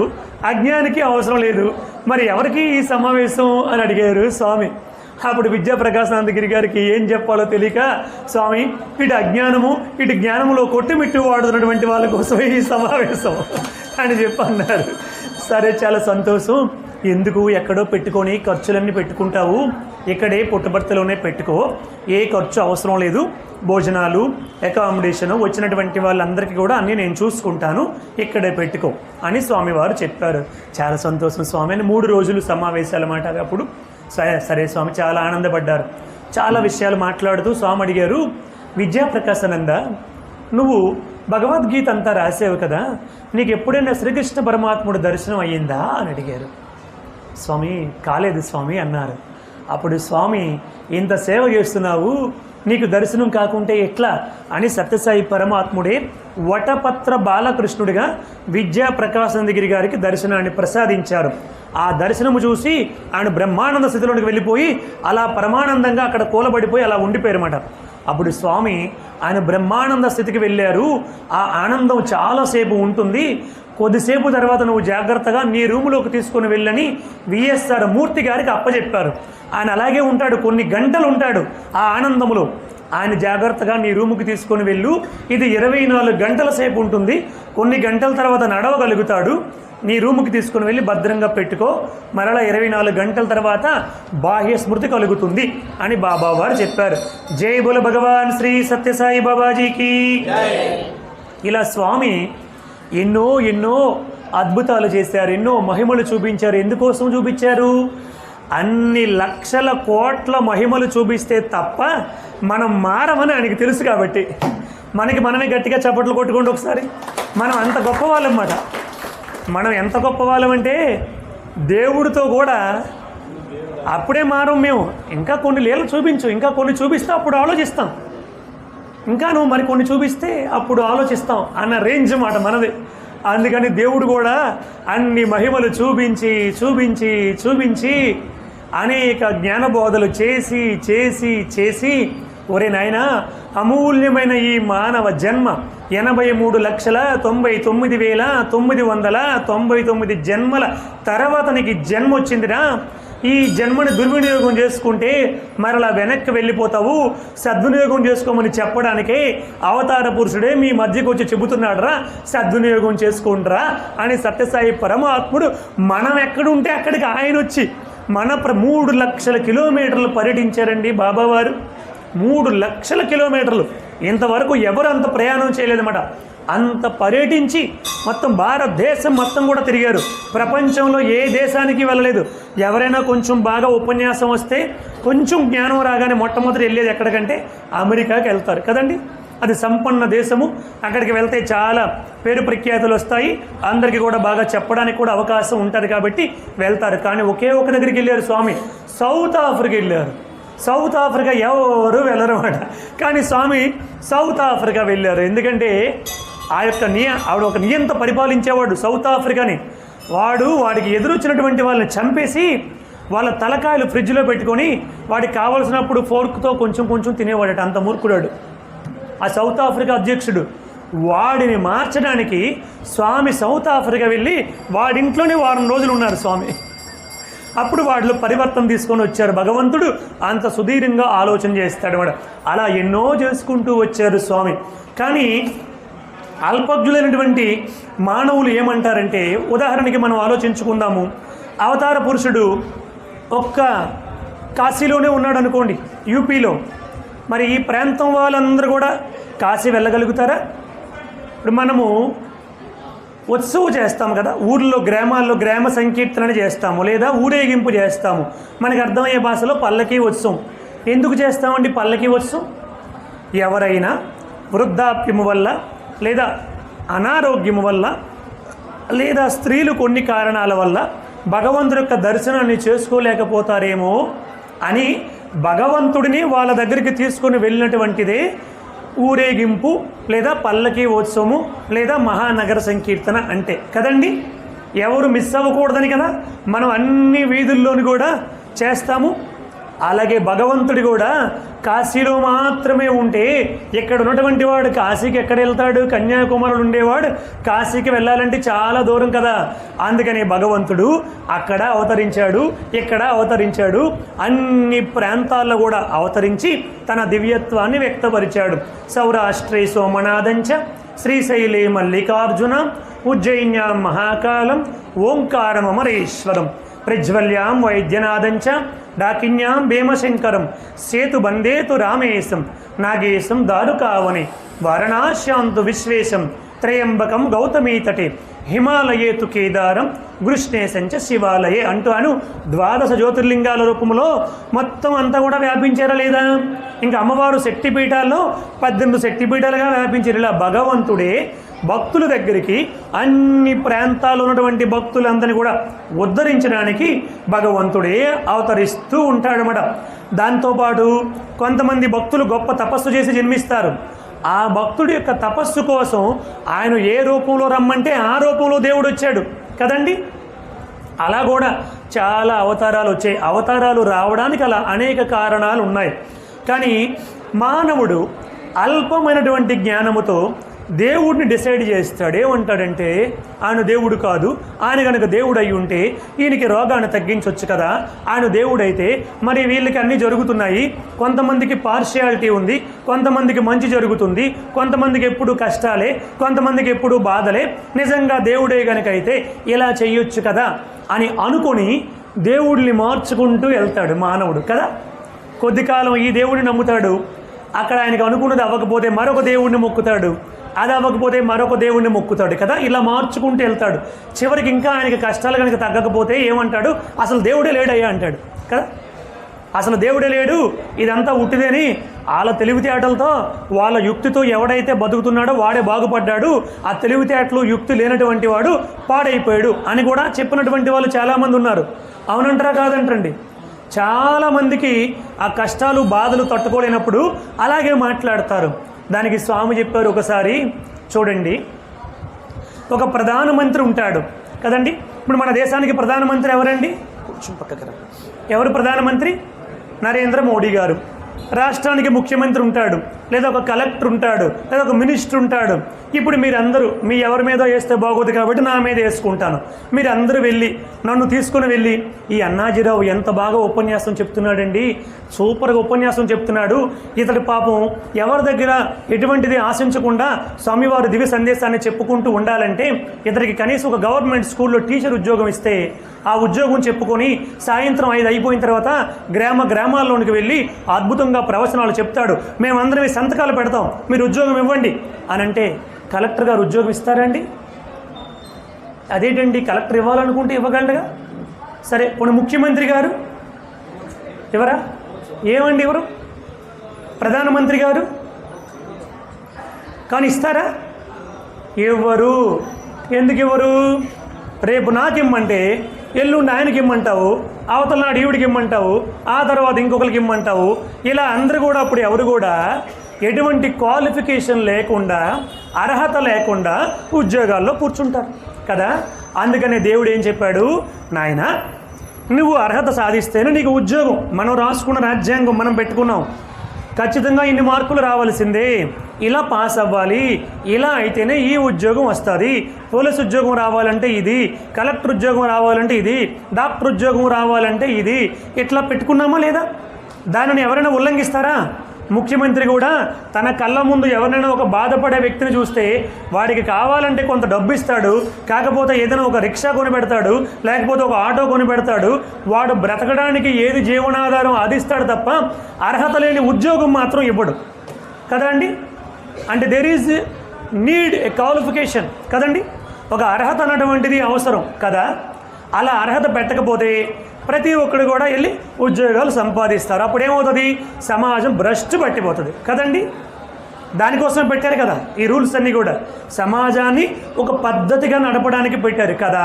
S1: అజ్ఞానికి అవసరం లేదు, మరి ఎవరికి ఈ సమావేశం అని అడిగారు స్వామి. అప్పుడు విద్యాప్రకాశానందగిరి గారికి ఏం చెప్పాలో తెలియక, స్వామి ఇటు అజ్ఞానము ఇటు జ్ఞానములో కొట్టుమిట్టు వాడుతున్నటువంటి వాళ్ళ కోసం ఈ సమావేశం అని చెప్పి అన్నారు. సరే, చాలా సంతోషం, ఎందుకు ఎక్కడో పెట్టుకొని ఖర్చులన్నీ పెట్టుకుంటావు, ఇక్కడే పుట్టపర్తిలోనే పెట్టుకో, ఏ ఖర్చు అవసరం లేదు, భోజనాలు, అకామిడేషను, వచ్చినటువంటి వాళ్ళందరికీ కూడా అన్నీ నేను చూసుకుంటాను, ఇక్కడే పెట్టుకో అని స్వామివారు చెప్పారు. చాలా సంతోషం స్వామి అని 3 రోజులు సమావేశాలు అన్నమాట. అప్పుడు సరే స్వామి చాలా ఆనందపడ్డారు. చాలా విషయాలు మాట్లాడుతూ స్వామి అడిగారు, విద్యాప్రకాశానంద, నువ్వు భగవద్గీత అంతా రాసావు కదా, నీకు ఎప్పుడైనా శ్రీకృష్ణ పరమాత్ముడు దర్శనం అయ్యిందా అని అడిగారు. స్వామి కాలేదు స్వామి అన్నారు. అప్పుడు స్వామి, ఇంత సేవ చేస్తున్నావు, నీకు దర్శనం కాకుంటే ఎట్లా అని సత్యసాయి పరమాత్ముడే వటపత్ర బాలకృష్ణుడిగా విద్యాప్రకాశానందగిరి గారికి దర్శనాన్ని ప్రసాదించారు. ఆ దర్శనము చూసి ఆయన బ్రహ్మానంద స్థితిలోనికి వెళ్ళిపోయి అలా పరమానందంగా అక్కడ కూలబడిపోయి అలా ఉండిపోయారన్నమాట. అప్పుడు స్వామి ఆయన బ్రహ్మానంద స్థితికి వెళ్ళారు. ఆ ఆనందం చాలాసేపు ఉంటుంది, కొద్దిసేపు తర్వాత నువ్వు జాగ్రత్తగా నీ రూములోకి తీసుకొని వెళ్ళని విఎస్ఆర్ మూర్తి గారికి అప్పచెప్పారు. ఆయన అలాగే ఉంటాడు, కొన్ని గంటలు ఉంటాడు ఆ ఆనందములో. ఆయన జాగ్రత్తగా నీ రూముకి తీసుకొని వెళ్ళు, ఇది 24 గంటల సేపు ఉంటుంది, కొన్ని గంటల తర్వాత నడవగలుగుతాడు, నీ రూముకి తీసుకొని వెళ్ళి భద్రంగా పెట్టుకో, మరలా 24 గంటల తర్వాత బాహ్య స్మృతి కలుగుతుంది అని బాబావారు చెప్పారు. జై బోల భగవాన్ శ్రీ సత్యసాయి బాబాజీకి. ఇలా స్వామి ఎన్నో అద్భుతాలు చేశారు, ఎన్నో మహిమలు చూపించారు. ఎందుకోసం చూపించారు? అన్ని లక్షల కోట్ల మహిమలు చూపిస్తే తప్ప మనం మారమని ఆయనకి తెలుసు కాబట్టి. మనమే గట్టిగా చప్పట్లు కొట్టుకోండి ఒకసారి. మనం అంత గొప్పవాళ్ళం అన్నమాట. మనం ఎంత గొప్పవాళ్ళం అంటే దేవుడితో కూడా అప్పుడే మారం మేము. ఇంకా కొన్ని లీలలు చూపించు, ఇంకా కొన్ని చూపిస్తే అప్పుడు ఆలోచిస్తాం, ఇంకా నువ్వు మరి కొన్ని చూపిస్తే అప్పుడు ఆలోచిస్తాం అన్న రేంజ్ మాట మనది. అందుకని దేవుడు కూడా అన్ని మహిమలు చూపించి చూపించి చూపించి అనేక జ్ఞానబోధలు చేసి చేసి చేసి, ఒరే నాయనా, అమూల్యమైన ఈ మానవ జన్మ 83,99,999 జన్మల తర్వాత నీకు జన్మ వచ్చిందిరా. ఈ జన్మని దుర్వినియోగం చేసుకుంటే మరలా వెనక్కి వెళ్ళిపోతావు. సద్వినియోగం చేసుకోమని చెప్పడానికే అవతార పురుషుడే మీ మధ్యకు వచ్చి చెబుతున్నాడురా, సద్వినియోగం చేసుకుంటారా అని సత్యసాయి పరమాత్ముడు మనం ఎక్కడుంటే అక్కడికి ఆయన వచ్చి మన 3 లక్షల కిలోమీటర్లు పర్యటించారండి బాబావారు. 3 లక్షల కిలోమీటర్లు ఇంతవరకు ఎవరు అంత ప్రయాణం చేయలేదన్నమాట. అంత పర్యటించి మొత్తం భారతదేశం మొత్తం కూడా తిరిగారు. ప్రపంచంలో ఏ దేశానికి వెళ్ళలేదు. ఎవరైనా కొంచెం బాగా ఉపన్యాసం వస్తే, కొంచెం జ్ఞానం రాగానే మొట్టమొదటి వెళ్ళేది ఎక్కడికంటే అమెరికాకి వెళ్తారు కదండి. అది సంపన్న దేశము. అక్కడికి వెళ్తే చాలా పేరు ప్రఖ్యాతులు వస్తాయి. అందరికీ కూడా బాగా చెప్పడానికి కూడా అవకాశం ఉంటుంది కాబట్టి వెళ్తారు. కానీ ఒకే ఒక దగ్గరికి వెళ్ళారు స్వామి, సౌత్ ఆఫ్రికా వెళ్ళారు. సౌత్ ఆఫ్రికా ఎవరు వెళ్ళరు అన్నమాట. కానీ స్వామి సౌత్ ఆఫ్రికా వెళ్ళారు. ఎందుకంటే ఆవిడ ఒక నియంత పరిపాలించేవాడు సౌత్ ఆఫ్రికాని. వాడికి ఎదురొచ్చినటువంటి వాళ్ళని చంపేసి వాళ్ళ తలకాయలు ఫ్రిడ్జ్లో పెట్టుకొని వాడికి కావాల్సినప్పుడు ఫోర్క్తో కొంచెం కొంచెం తినేవాడట. అంత మూర్ఖుడాడు ఆ సౌత్ ఆఫ్రికా అధ్యక్షుడు. వాడిని మార్చడానికి స్వామి సౌత్ ఆఫ్రికా వెళ్ళి వాడింట్లోనే వారం రోజులు ఉన్నారు స్వామి. అప్పుడు వాళ్ళు పరివర్తన తీసుకొని వచ్చారు. భగవంతుడు అంత సుదీర్ఘంగా ఆలోచన చేస్తాడు అన్నమాట. అలా ఎన్నో చేసుకుంటూ వచ్చారు స్వామి. కానీ అల్పజ్ఞులైనటువంటి మానవులు ఏమంటారంటే, ఉదాహరణకి మనం ఆలోచించుకుందాము. అవతార పురుషుడు ఒక్క కాశీలోనే ఉన్నాడు అనుకోండి, యూపీలో. మరి ఈ ప్రాంతం వాళ్ళందరూ కూడా కాశీ వెళ్ళగలుగుతారా? ఇప్పుడు మనము ఉత్సవం చేస్తాము కదా, ఊర్లో గ్రామాల్లో గ్రామ సంకీర్తన చేస్తాము, లేదా ఊరేగింపు చేస్తాము. మనకు అర్థమయ్యే భాషలో పల్లకీ ఉత్సవం. ఎందుకు చేస్తామండి పల్లకీ ఉత్సవం? ఎవరైనా వృద్ధాప్యము వల్ల, లేదా అనారోగ్యము వల్ల, లేదా స్త్రీలు కొన్ని కారణాల వల్ల భగవంతుడి యొక్క దర్శనాన్ని చేసుకోలేకపోతారేమో అని భగవంతుడిని వాళ్ళ దగ్గరికి తీసుకొని వెళ్ళినటువంటిదే ఊరేగింపు, లేదా పల్లకీ ఉత్సవము, లేదా మహానగర సంకీర్తన అంటే కదండి. ఎవరు మిస్ అవ్వకూడదని కదా మనం అన్ని వీధుల్లోని కూడా చేస్తాము. అలాగే భగవంతుడి కూడా కాశీలో మాత్రమే ఉంటే, ఇక్కడ ఉన్నటువంటి వాడు కాశీకి ఎక్కడ వెళ్తాడు? కన్యాకుమారుడు ఉండేవాడు కాశీకి వెళ్ళాలంటే చాలా దూరం కదా. అందుకని భగవంతుడు అక్కడ అవతరించాడు, ఇక్కడ అవతరించాడు, అన్ని ప్రాంతాల్లో కూడా అవతరించి తన దివ్యత్వాన్ని వ్యక్తపరిచాడు. సౌరాష్ట్రే సోమనాథంచ, శ్రీశైలే మల్లికార్జున, ఉజ్జయిన్యాం మహాకాలం, ఓంకారమమరేశ్వరం, ప్రజ్వల్యాం వైద్యనాథంచ, డాకిన్యాం భీమశంకరం, సేతుబందేతు రామేశం, నాగేశం దారుకావనే, వారణాశ్యాంతు విశ్వేశం, త్రయంబకం గౌతమీతటే, హిమాలయేతు కేదారం, గృష్ణేశంచ శివాలయే అంటూ 12 జ్యోతిర్లింగాల రూపంలో మొత్తం అంతా కూడా వ్యాపించారా లేదా? ఇంకా అమ్మవారు శక్తిపీఠాల్లో 18 శక్తిపీఠాలుగా వ్యాపించారు. ఇలా భగవంతుడే భక్తుల దగ్గరికి, అన్ని ప్రాంతాల్లో ఉన్నటువంటి భక్తులందరినీ కూడా ఉద్ధరించడానికి భగవంతుడే అవతరిస్తూ ఉంటాడన్నమాట. దాంతోపాటు కొంతమంది భక్తులు గొప్ప తపస్సు చేసి జన్మిస్తారు. ఆ భక్తుడి యొక్క తపస్సు కోసం ఆయన ఏ రూపంలో రమ్మంటే ఆ రూపంలో దేవుడు వచ్చాడు కదండి. అలా కూడా చాలా అవతారాలు వచ్చాయి. అవతారాలు రావడానికి అలా అనేక కారణాలు ఉన్నాయి. కానీ మానవుడు అల్పమైనటువంటి జ్ఞానముతో దేవుడిని డిసైడ్ చేస్తాడు. ఏమంటాడంటే, ఆయన దేవుడు కాదు, ఆయన కనుక దేవుడు అయి ఉంటే ఈయనకి రోగాన్ని తగ్గించవచ్చు కదా, ఆయన దేవుడైతే మరి వీళ్ళకి అన్నీ జరుగుతున్నాయి, కొంతమందికి పార్షియాలిటీ ఉంది, కొంతమందికి మంచి జరుగుతుంది, కొంతమందికి ఎప్పుడు కష్టాలే, కొంతమందికి ఎప్పుడు బాధలే, నిజంగా దేవుడే కనుక అయితే ఇలా చెయ్యొచ్చు కదా అని అనుకొని దేవుడిని మార్చుకుంటూ వెళ్తాడు మానవుడు కదా. కొద్ది కాలం ఈ దేవుడిని నమ్ముతాడు, అక్కడ ఆయనకు అనుకున్నది అవ్వకపోతే మరొక దేవుడిని మొక్కుతాడు, అది అవ్వకపోతే మరొక దేవుడిని మొక్కుతాడు కదా. ఇలా మార్చుకుంటూ వెళ్తాడు. చివరికి ఇంకా ఆయనకి కష్టాలు కనుక తగ్గకపోతే ఏమంటాడు? అసలు దేవుడే లేడయ్యా అంటాడు కదా. అసలు దేవుడే లేడు, ఇదంతా ఉట్టిదని వాళ్ళ తెలివితేటలతో, వాళ్ళ యుక్తితో ఎవడైతే బతుకుతున్నాడో వాడే బాగుపడ్డాడు, ఆ తెలివితేటలు యుక్తి లేనటువంటి వాడు పాడైపోయాడు అని కూడా చెప్పినటువంటి వాళ్ళు చాలామంది ఉన్నారు. అవునంటారా కాదంటండి? చాలామందికి ఆ కష్టాలు బాధలు తట్టుకోలేనప్పుడు అలాగే మాట్లాడతారు. దానికి స్వామి చెప్పారు ఒకసారి, చూడండి, ఒక ప్రధానమంత్రి ఉంటాడు కదండి. ఇప్పుడు మన దేశానికి ప్రధానమంత్రి ఎవరండి? కొంచెం పక్కన. ఎవరు ప్రధానమంత్రి? నరేంద్ర మోడీ గారు. రాష్ట్రానికి ముఖ్యమంత్రి ఉంటాడు, లేదా ఒక కలెక్టర్ ఉంటాడు, లేదా ఒక మినిస్టర్ ఉంటాడు. ఇప్పుడు మీరందరూ మీ ఎవరి మీద వేస్తే బాగోదు కాబట్టి నా మీద వేసుకుంటాను. మీరందరూ వెళ్ళి నన్ను తీసుకుని వెళ్ళి, ఈ అన్నాజీరావు ఎంత బాగా ఉపన్యాసం చెప్తున్నాడండి, సూపర్గా ఉపన్యాసం చెప్తున్నాడు, ఇతడి పాపం ఎవరి దగ్గర ఎటువంటిది ఆశించకుండా స్వామివారి దివ్య సందేశాన్ని చెప్పుకుంటూ ఉండాలంటే ఇతడికి కనీసం ఒక గవర్నమెంట్ స్కూల్లో టీచర్ ఉద్యోగం ఇస్తే ఆ ఉద్యోగం చెప్పుకొని సాయంత్రం 5 అయిపోయిన తర్వాత గ్రామాల్లోనికి వెళ్ళి అద్భుతం అద్భుతంగా ప్రవచనాలు చెప్తాడు, మేమందరం ఈ సంతకాలు పెడతాం, మీరు ఉద్యోగం ఇవ్వండి అని అంటే కలెక్టర్ గారు ఉద్యోగం ఇస్తారండి? అదేంటండి, కలెక్టర్ ఇవ్వాలనుకుంటే ఇవ్వగలడుగా. సరే, పోనీ ముఖ్యమంత్రి గారు ఎవరా? ఏమండి ఎవరు? ప్రధానమంత్రి గారు కానీ ఇస్తారా? ఇవ్వరు. ఎందుకు ఇవ్వరు? రేపు నాకు ఇమ్మంటే ఎల్లుండి ఆయనకి ఇమ్మంటావు, అవతల నాడు ఈవిడికి ఇమ్మంటావు, ఆ తర్వాత ఇంకొకరికి ఇమ్మంటావు. ఇలా అందరూ కూడా అప్పుడు ఎవరు కూడా ఎటువంటి క్వాలిఫికేషన్ లేకుండా, అర్హత లేకుండా ఉద్యోగాల్లో కూర్చుంటారు కదా. అందుకనే దేవుడు ఏం చెప్పాడు, నాయన నువ్వు అర్హత సాధిస్తేనే నీకు ఉద్యోగం. మనం రాసుకున్న రాజ్యాంగం మనం పెట్టుకున్నాం, ఖచ్చితంగా ఇన్ని మార్కులు రావాల్సిందే, ఇలా పాస్ అవ్వాలి, ఇలా అయితేనే ఈ ఉద్యోగం వస్తుంది, పోలీస్ ఉద్యోగం రావాలంటే ఇది, కలెక్టర్ ఉద్యోగం రావాలంటే ఇది, డాక్టర్ ఉద్యోగం రావాలంటే ఇది. ఇట్లా పెట్టుకున్నామా లేదా? దానిని ఎవరైనా ఉల్లంఘిస్తారా? ముఖ్యమంత్రి కూడా తన కళ్ళ ముందు ఎవరినైనా ఒక బాధపడే వ్యక్తిని చూస్తే వాడికి కావాలంటే కొంత డబ్బు ఇస్తాడు, కాకపోతే ఏదైనా ఒక రిక్షా కొని పెడతాడు, లేకపోతే ఒక ఆటో కొని పెడతాడు. వాడు బ్రతకడానికి ఏది జీవనాధారం అది ఇస్తాడు తప్ప అర్హత లేని ఉద్యోగం మాత్రం ఇవ్వడు కదండి. అంటే there is need a qualification కదండి. ఒక అర్హత అన్నటువంటిది అవసరం కదా. అలా అర్హత పెట్టకపోతే ప్రతి ఒక్కరు కూడా వెళ్ళి ఉద్యోగాలు సంపాదిస్తారు. అప్పుడు ఏమవుతుంది, సమాజం భ్రష్టు పట్టిపోతుంది కదండి. దానికోసం పెట్టారు కదా ఈ రూల్స్ అన్నీ కూడా, సమాజాన్ని ఒక పద్ధతిగా నడపడానికి పెట్టారు కదా.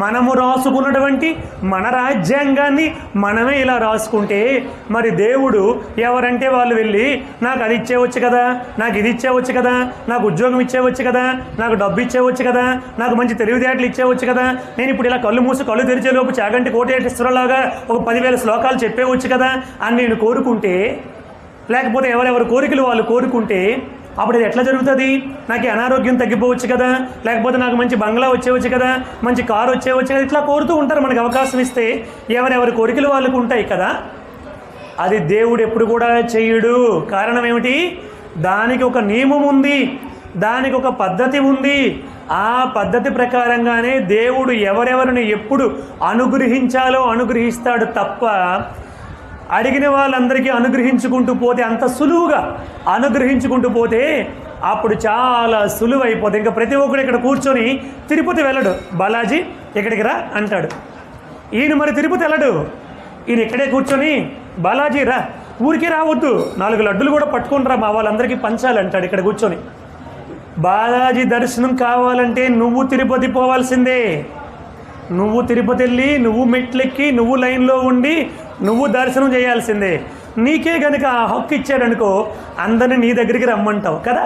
S1: మనము రాసుకున్నటువంటి మన రాజ్యాంగాన్ని మనమే ఇలా రాసుకుంటే మరి దేవుడు ఎవరంటే వాళ్ళు వెళ్ళి నాకు అది ఇచ్చేవచ్చు కదా, నాకు ఇది ఇచ్చేవచ్చు కదా, నాకు ఉద్యోగం ఇచ్చేవచ్చు కదా, నాకు డబ్బు ఇచ్చేవచ్చు కదా, నాకు మంచి తెలివితేటలు ఇచ్చేవచ్చు కదా, నేను ఇప్పుడు ఇలా కళ్ళు మూసి కళ్ళు తెరిచేలోపు చాగంటి కోటేశ్వరలాగా ఒక 10,000 శ్లోకాలు చెప్పేవచ్చు కదా అని నేను కోరుకుంటే, లేకపోతే ఎవరెవరు కోరికలు వాళ్ళు కోరుకుంటే అప్పుడు ఇది ఎట్లా జరుగుతుంది? నాకు అనారోగ్యం తగ్గిపోవచ్చు కదా, లేకపోతే నాకు మంచి బంగ్లా వచ్చేవచ్చు కదా, మంచి కారు వచ్చేవచ్చు కదా, ఇట్లా కోరుతూ ఉంటారు. మనకు అవకాశం ఇస్తే ఎవరెవరి కోరికలు వాళ్ళకు ఉంటాయి కదా. అది దేవుడు ఎప్పుడు కూడా చెయ్యడు. కారణం ఏమిటి? దానికి ఒక నియమం ఉంది, దానికి ఒక పద్ధతి ఉంది. ఆ పద్ధతి ప్రకారంగానే దేవుడు ఎవరెవరిని ఎప్పుడు అనుగ్రహించాలో అనుగ్రహిస్తాడు తప్ప అడిగిన వాళ్ళందరికీ అనుగ్రహించుకుంటూ పోతే, అంత సులువుగా అనుగ్రహించుకుంటూ పోతే అప్పుడు చాలా సులువు అయిపోతుంది. ఇంకా ప్రతి ఒక్కరు ఇక్కడ కూర్చొని తిరుపతి వెళ్ళడు, బాలాజీ ఇక్కడికి రా అంటాడు. ఈయన మరి తిరుపతి వెళ్ళడు, ఈయన ఇక్కడే కూర్చొని బాలాజీ రా, ఊరికే రావద్దు, 4 లడ్డులు కూడా పట్టుకొని రా, మా వాళ్ళందరికీ పంచాలంటాడు ఇక్కడ కూర్చొని. బాలాజీ దర్శనం కావాలంటే నువ్వు తిరుపతి పోవాల్సిందే. నువ్వు తిరుపతి వెళ్ళి, నువ్వు మెట్లెక్కి, నువ్వు లైన్లో ఉండి, నువ్వు దర్శనం చేయాల్సిందే. నీకే కనుక ఆ హక్కు ఇచ్చాడనుకో అందరినీ నీ దగ్గరికి రమ్మంటావు కదా.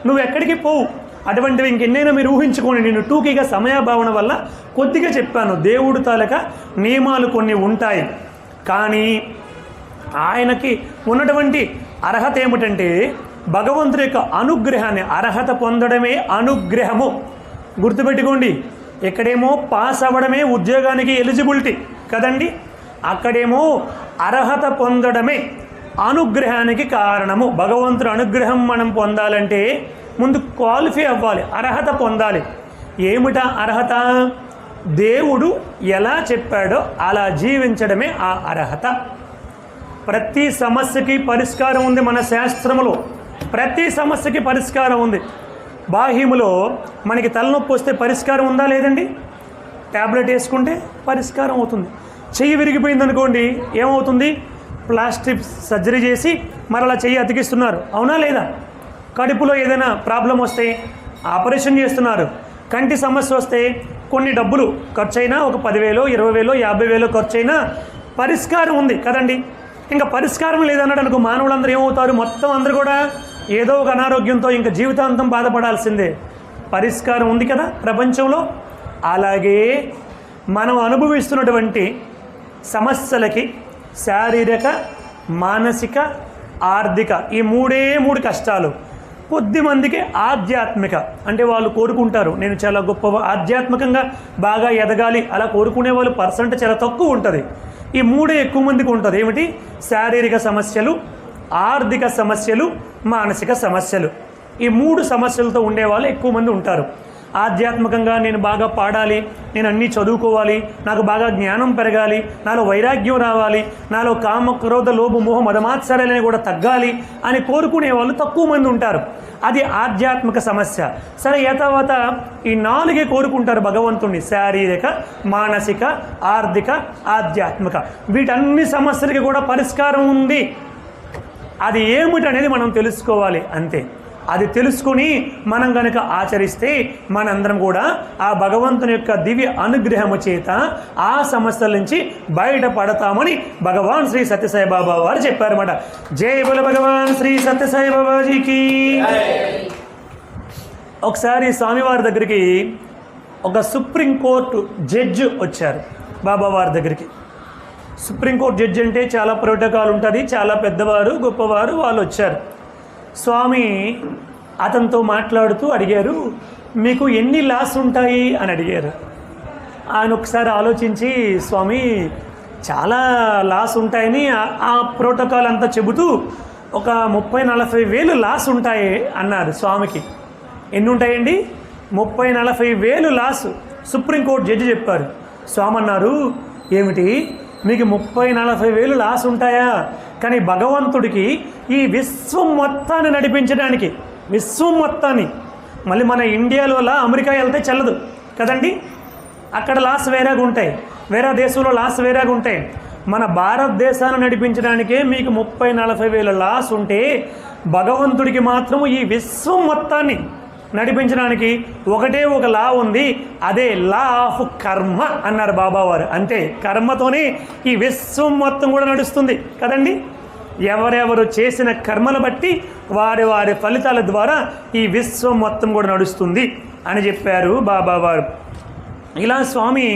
S1: నువ్వు ఎక్కడికి పోవు. అటువంటివి ఇంకెన్నైనా మీరు ఊహించుకోండి. నేను టూకీగా సమయభావన వల్ల కొద్దిగా చెప్పాను. దేవుడు తాలూకా నియమాలు కొన్ని ఉంటాయి, కానీ ఆయనకి ఉన్నటువంటి అర్హత ఏమిటంటే భగవంతుడి యొక్క అనుగ్రహాన్ని, అర్హత పొందడమే అనుగ్రహము. గుర్తుపెట్టుకోండి. ఇక్కడేమో పాస్ అవ్వడమే ఉద్యోగానికి ఎలిజిబిలిటీ కదండి, అక్కడేమో అర్హత పొందడమే అనుగ్రహానికి కారణము. భగవంతుడి అనుగ్రహం మనం పొందాలంటే ముందు క్వాలిఫై అవ్వాలి, అర్హత పొందాలి. ఏమిటా అర్హత? దేవుడు ఎలా చెప్పాడో అలా జీవించడమే ఆ అర్హత. ప్రతి సమస్యకి పరిష్కారం ఉంది మన శాస్త్రములో, ప్రతి సమస్యకి పరిష్కారం ఉంది. బాహ్యములో మనకి తలనొప్పి వస్తే పరిష్కారం ఉందా లేదండి? ట్యాబ్లెట్ వేసుకుంటే పరిష్కారం అవుతుంది. చెయ్యి విరిగిపోయింది అనుకోండి, ఏమవుతుంది? ప్లాస్టిక్ సర్జరీ చేసి మరలా చెయ్యి అతికిస్తున్నారు, అవునా లేదా? కడుపులో ఏదైనా ప్రాబ్లం వస్తే ఆపరేషన్ చేస్తున్నారు. కంటి సమస్య వస్తే కొన్ని డబ్బులు ఖర్చు అయినా, ఒక 10,000, 20,000, 50,000 ఖర్చు అయినా పరిష్కారం ఉంది కదండి. ఇంకా పరిష్కారం లేదన్నాడు అనుకో, మానవులందరూ ఏమవుతారు? మొత్తం అందరూ కూడా ఏదో ఒక అనారోగ్యంతో ఇంకా జీవితాంతం బాధపడాల్సిందే. పరిష్కారం ఉంది కదా ప్రపంచంలో. అలాగే మనం అనుభవిస్తున్నటువంటి సమస్యలకి శారీరక, మానసిక, ఆర్థిక ఈ మూడు కష్టాలు. కొద్దిమందికి ఆధ్యాత్మిక, అంటే వాళ్ళు కోరుకుంటారు నేను చాలా గొప్ప ఆధ్యాత్మికంగా బాగా ఎదగాలి, అలా కోరుకునే వాళ్ళు పర్సెంట్ చాలా తక్కువ ఉంటుంది. ఈ మూడే ఎక్కువ మందికి ఉంటుంది. ఏమిటి? శారీరక సమస్యలు, ఆర్థిక సమస్యలు, మానసిక సమస్యలు. ఈ 3 సమస్యలతో ఉండేవాళ్ళు ఎక్కువ మంది ఉంటారు. ఆధ్యాత్మికంగా నేను బాగా పాడాలి, నేను అన్నీ చదువుకోవాలి, నాకు బాగా జ్ఞానం పెరగాలి, నాలో వైరాగ్యం రావాలి, నాలో కామ క్రోధ లోభ మోహ మదమాత్సర్యాలని కూడా తగ్గాలి అని కోరుకునే వాళ్ళు తక్కువ మంది ఉంటారు. అది ఆధ్యాత్మిక సమస్య. సరే, తర్వాత ఈ 4 కోరుకుంటారు భగవంతుణ్ణి: శారీరక, మానసిక, ఆర్థిక, ఆధ్యాత్మిక. వీటన్ని సమస్యలకి కూడా పరిష్కారం ఉంది. అది ఏమిటనేది మనం తెలుసుకోవాలి అంతే. అది తెలుసుకుని మనం కనుక ఆచరిస్తే మనందరం కూడా ఆ భగవంతుని యొక్క దివ్య అనుగ్రహము చేత ఆ సమస్యల నుంచి బయటపడతామని భగవాన్ శ్రీ సత్యసాయి బాబా వారు చెప్పారన్నమాట. జై బోలో భగవాన్ శ్రీ సత్యసాయి బాబాజీకి. ఒకసారి స్వామివారి దగ్గరికి ఒక సుప్రీంకోర్టు జడ్జి వచ్చారు బాబా వారి దగ్గరికి. సుప్రీంకోర్టు జడ్జి అంటే చాలా ప్రోటోకాల్ ఉంటుంది, చాలా పెద్దవారు గొప్పవారు. వాళ్ళు వచ్చారు. స్వామి అతనితో మాట్లాడుతూ అడిగారు, మీకు ఎన్ని లాస్ ఉంటాయి అని అడిగారు. ఆయన ఒకసారి ఆలోచించి, స్వామి చాలా లాస్ ఉంటాయని ఆ ప్రోటోకాల్ అంతా చెబుతూ ఒక 30-40 వేలు లాస్ ఉంటాయి అన్నారు స్వామికి. ఎన్ని ఉంటాయండి? 30-40 వేలు లాస్ సుప్రీంకోర్టు జడ్జి చెప్పారు. స్వామి అన్నారు, ఏమిటి మీకు 30-40 వేలు లాస్ ఉంటాయా? కానీ భగవంతుడికి ఈ విశ్వం మొత్తాన్ని నడిపించడానికి, విశ్వం మొత్తాన్ని, మళ్ళీ మన ఇండియాలో అమెరికా వెళ్తే చెల్లదు కదండి, అక్కడ లాస్ వేరేగా ఉంటాయి, వేరే దేశంలో లాస్ వేరేగా ఉంటాయి. మన భారతదేశాన్ని నడిపించడానికే మీకు 30-40 వేల లాస్ ఉంటే భగవంతుడికి మాత్రము ఈ విశ్వం మొత్తాన్ని నడిపించడానికి ఒకటే ఒక లా ఉంది, అదే లా ఆఫ్ కర్మ అన్నారు బాబావారు. అంతే, కర్మతోనే ఈ విశ్వం మొత్తం కూడా నడుస్తుంది కదండి. ఎవరెవరు చేసిన కర్మను బట్టి వారి వారి ఫలితాల ద్వారా ఈ విశ్వం మొత్తం కూడా నడుస్తుంది అని చెప్పారు బాబావారు. ఇలా స్వామి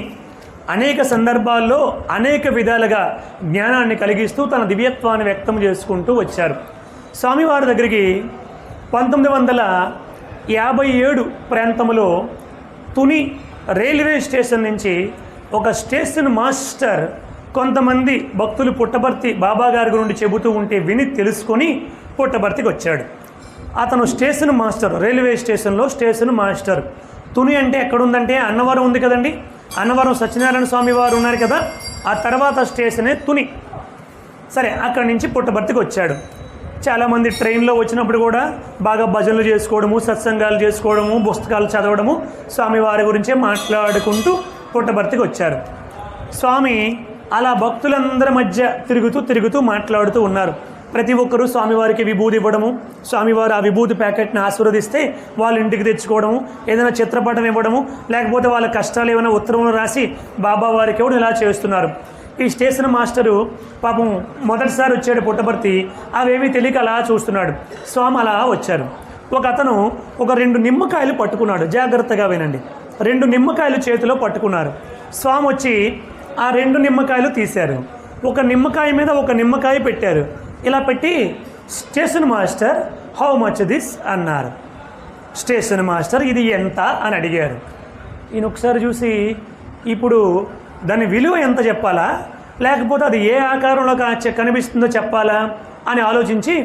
S1: అనేక సందర్భాల్లో అనేక విధాలుగా జ్ఞానాన్ని కలిగిస్తూ తన దివ్యత్వాన్ని వ్యక్తం చేసుకుంటూ వచ్చారు. స్వామివారి దగ్గరికి 1957 ప్రాంతంలో తుని రైల్వే స్టేషన్ నుంచి ఒక స్టేషన్ మాస్టర్ కొంతమంది భక్తులు పుట్టపర్తి బాబా గారి గురించి చెబుతూ ఉంటే విని తెలుసుకొని పుట్టపర్తికి వచ్చాడు. అతను స్టేషన్ మాస్టర్, రైల్వే స్టేషన్లో స్టేషన్ మాస్టర్. తుని అంటే ఎక్కడుందంటే అన్నవరం ఉంది కదండి, అన్నవరం సత్యనారాయణ స్వామి వారు ఉన్నారు కదా, ఆ తర్వాత స్టేషనే తుని. సరే, అక్కడి నుంచి పుట్టపర్తికి వచ్చాడు. చాలామంది ట్రైన్లో వచ్చినప్పుడు కూడా బాగా భజనలు చేసుకోవడము, సత్సంగాలు చేసుకోవడము, పుస్తకాలు చదవడము, స్వామివారి గురించే మాట్లాడుకుంటూ పుట్టపర్తికి వచ్చారు. స్వామి అలా భక్తులందరి మధ్య తిరుగుతూ మాట్లాడుతూ ఉన్నారు. ప్రతి ఒక్కరూ స్వామివారికి విభూతి ఇవ్వడము, స్వామివారు ఆ విభూతి ప్యాకెట్ని ఆశీర్వదిస్తే వాళ్ళ ఇంటికి తెచ్చుకోవడము, ఏదైనా చిత్రపటం ఇవ్వడము, లేకపోతే వాళ్ళ కష్టాలు ఏమైనా ఉత్తరంలో రాసి బాబా వారికి ఇవ్వడం, ఇలా చేస్తున్నారు. ఈ స్టేషన్ మాస్టరు పాపం మొదటిసారి వచ్చాడు పుట్టపర్తి, అవేమీ తెలియక అలా చూస్తున్నాడు. స్వామి అలా వచ్చారు. ఒక అతను ఒక 2 నిమ్మకాయలు పట్టుకున్నాడు. జాగ్రత్తగా వినండి. 2 నిమ్మకాయలు చేతిలో పట్టుకున్నారు. స్వామి వచ్చి ఆ 2 నిమ్మకాయలు తీశారు. ఒక నిమ్మకాయ మీద ఒక నిమ్మకాయ పెట్టారు. ఇలా పెట్టి, station master how much this అన్నారు. స్టేషన్ మాస్టర్ ఇది ఎంత అని అడిగారు. ఈయన ఒకసారి చూసి, ఇప్పుడు దాని విలువ ఎంత చెప్పాలా, లేకపోతే అది ఏ ఆకారంలో కనిపిస్తుందో చెప్పాలా అని ఆలోచించి,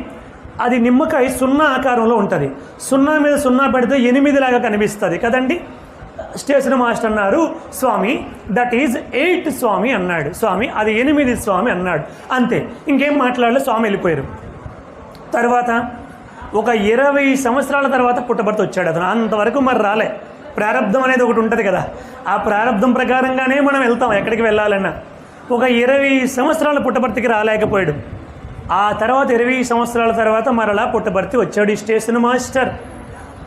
S1: అది నిమ్మకాయ 0 ఆకారంలో ఉంటుంది. 0 మీద 0 పెడితే 8 లాగా కనిపిస్తుంది కదండి. స్టేషన్ మాస్టర్ అన్నారు, స్వామి దట్ ఈజ్ 8 స్వామి అన్నాడు. స్వామి అది 8 స్వామి అన్నాడు. అంతే, ఇంకేం మాట్లాడలేదు. స్వామి వెళ్ళిపోయారు. తర్వాత ఒక 20 సంవత్సరాల తర్వాత పుట్టపర్తి వచ్చాడు అతను. అంతవరకు మరి రాలే. ప్రారంధం అనేది ఒకటి ఉంటుంది కదా, ఆ ప్రారంధం ప్రకారంగానే మనం వెళ్తాం ఎక్కడికి వెళ్ళాలన్నా. ఒక 20 సంవత్సరాల పుట్టపర్తికి రాలేకపోయాడు. ఆ తర్వాత 20 సంవత్సరాల తర్వాత మరలా పుట్టపర్తి వచ్చాడు ఈ స్టేషన్ మాస్టర్.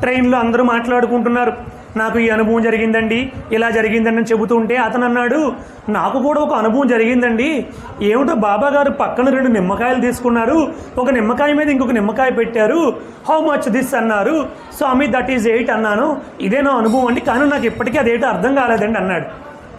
S1: ట్రైన్లో అందరూ మాట్లాడుకుంటున్నారు. నాకు ఈ అనుభవం జరిగిందండి, ఇలా జరిగిందండి అని చెబుతూ ఉంటే అతను అన్నాడు, నాకు కూడా ఒక అనుభవం జరిగిందండి. ఏమిటో బాబా గారు పక్కన 2 నిమ్మకాయలు తీసుకున్నారు, ఒక నిమ్మకాయ మీద ఇంకొక నిమ్మకాయ పెట్టారు, హౌ మచ్ దిస్ అన్నారు. స్వామి దట్ ఈజ్ 8 అన్నాను. ఇదే నా అనుభవం అండి, కానీ నాకు ఇప్పటికీ అదేటో అర్థం కాలేదండి అన్నాడు.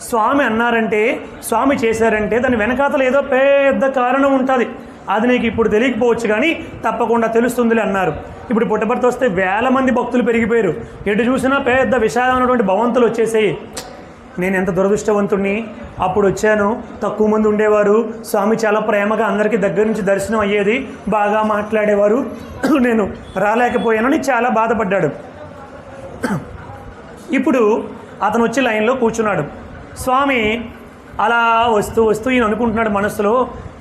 S1: స్వామి అన్నారంటే, స్వామి చేశారంటే దాని వెనకాతల ఏదో పెద్ద కారణం ఉంటుంది. అది నీకు ఇప్పుడు తెలియకపోవచ్చు, కానీ తప్పకుండా తెలుస్తుందిలే అన్నారు. ఇప్పుడు పుట్టపర్తి వస్తే వేల మంది భక్తులు పెరిగిపోయారు. ఎటు చూసినా పెద్ద విశాలమైనటువంటి భవంతులు వచ్చేసాయి. నేను ఎంత దురదృష్టవంతుణ్ణి, అప్పుడు వచ్చాను, తక్కువ మంది ఉండేవారు. స్వామి చాలా ప్రేమగా అందరికీ దగ్గర నుంచి దర్శనం అయ్యేది, బాగా మాట్లాడేవారు, నేను రాలేకపోయానని చాలా బాధపడ్డాడు. ఇప్పుడు అతను వచ్చి లైన్లో కూర్చున్నాడు. స్వామి అలా వస్తూ వస్తూ ఈయన అనుకుంటున్నాడు మనసులో,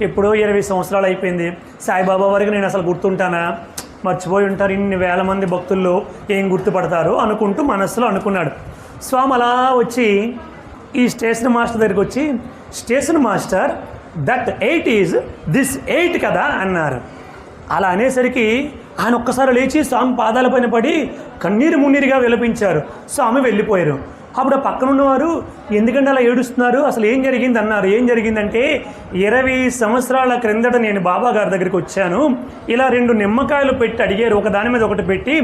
S1: ఎప్పుడో 20 సంవత్సరాలు అయిపోయింది, సాయిబాబా వరకు నేను అసలు గుర్తుంటానా, మర్చిపోయి ఉంటారు, ఇన్ని వేల మంది భక్తుల్లో ఏం గుర్తుపడతారు అనుకుంటూ మనసులో అనుకున్నాడు. స్వామి అలా వచ్చి ఈ స్టేషన్ మాస్టర్ దగ్గరికి వచ్చి, station master that 8 is this 8 కదా అన్నారు. అలా అనేసరికి ఆయన ఒక్కసారి లేచి స్వామి పాదాలపైన పడి కన్నీరు మున్నీరుగా విలపించారు. స్వామి వెళ్ళిపోయారు. అప్పుడు ఆ పక్కన ఉన్నవారు, ఎందుకంటే అలా ఏడుస్తున్నారు, అసలు ఏం జరిగింది అన్నారు. ఏం జరిగిందంటే 20 సంవత్సరాల క్రిందట నేను బాబా గారి దగ్గరికి వచ్చాను, ఇలా 2 నిమ్మకాయలు పెట్టి అడిగారు, ఒక దాని మీద ఒకటి పెట్టి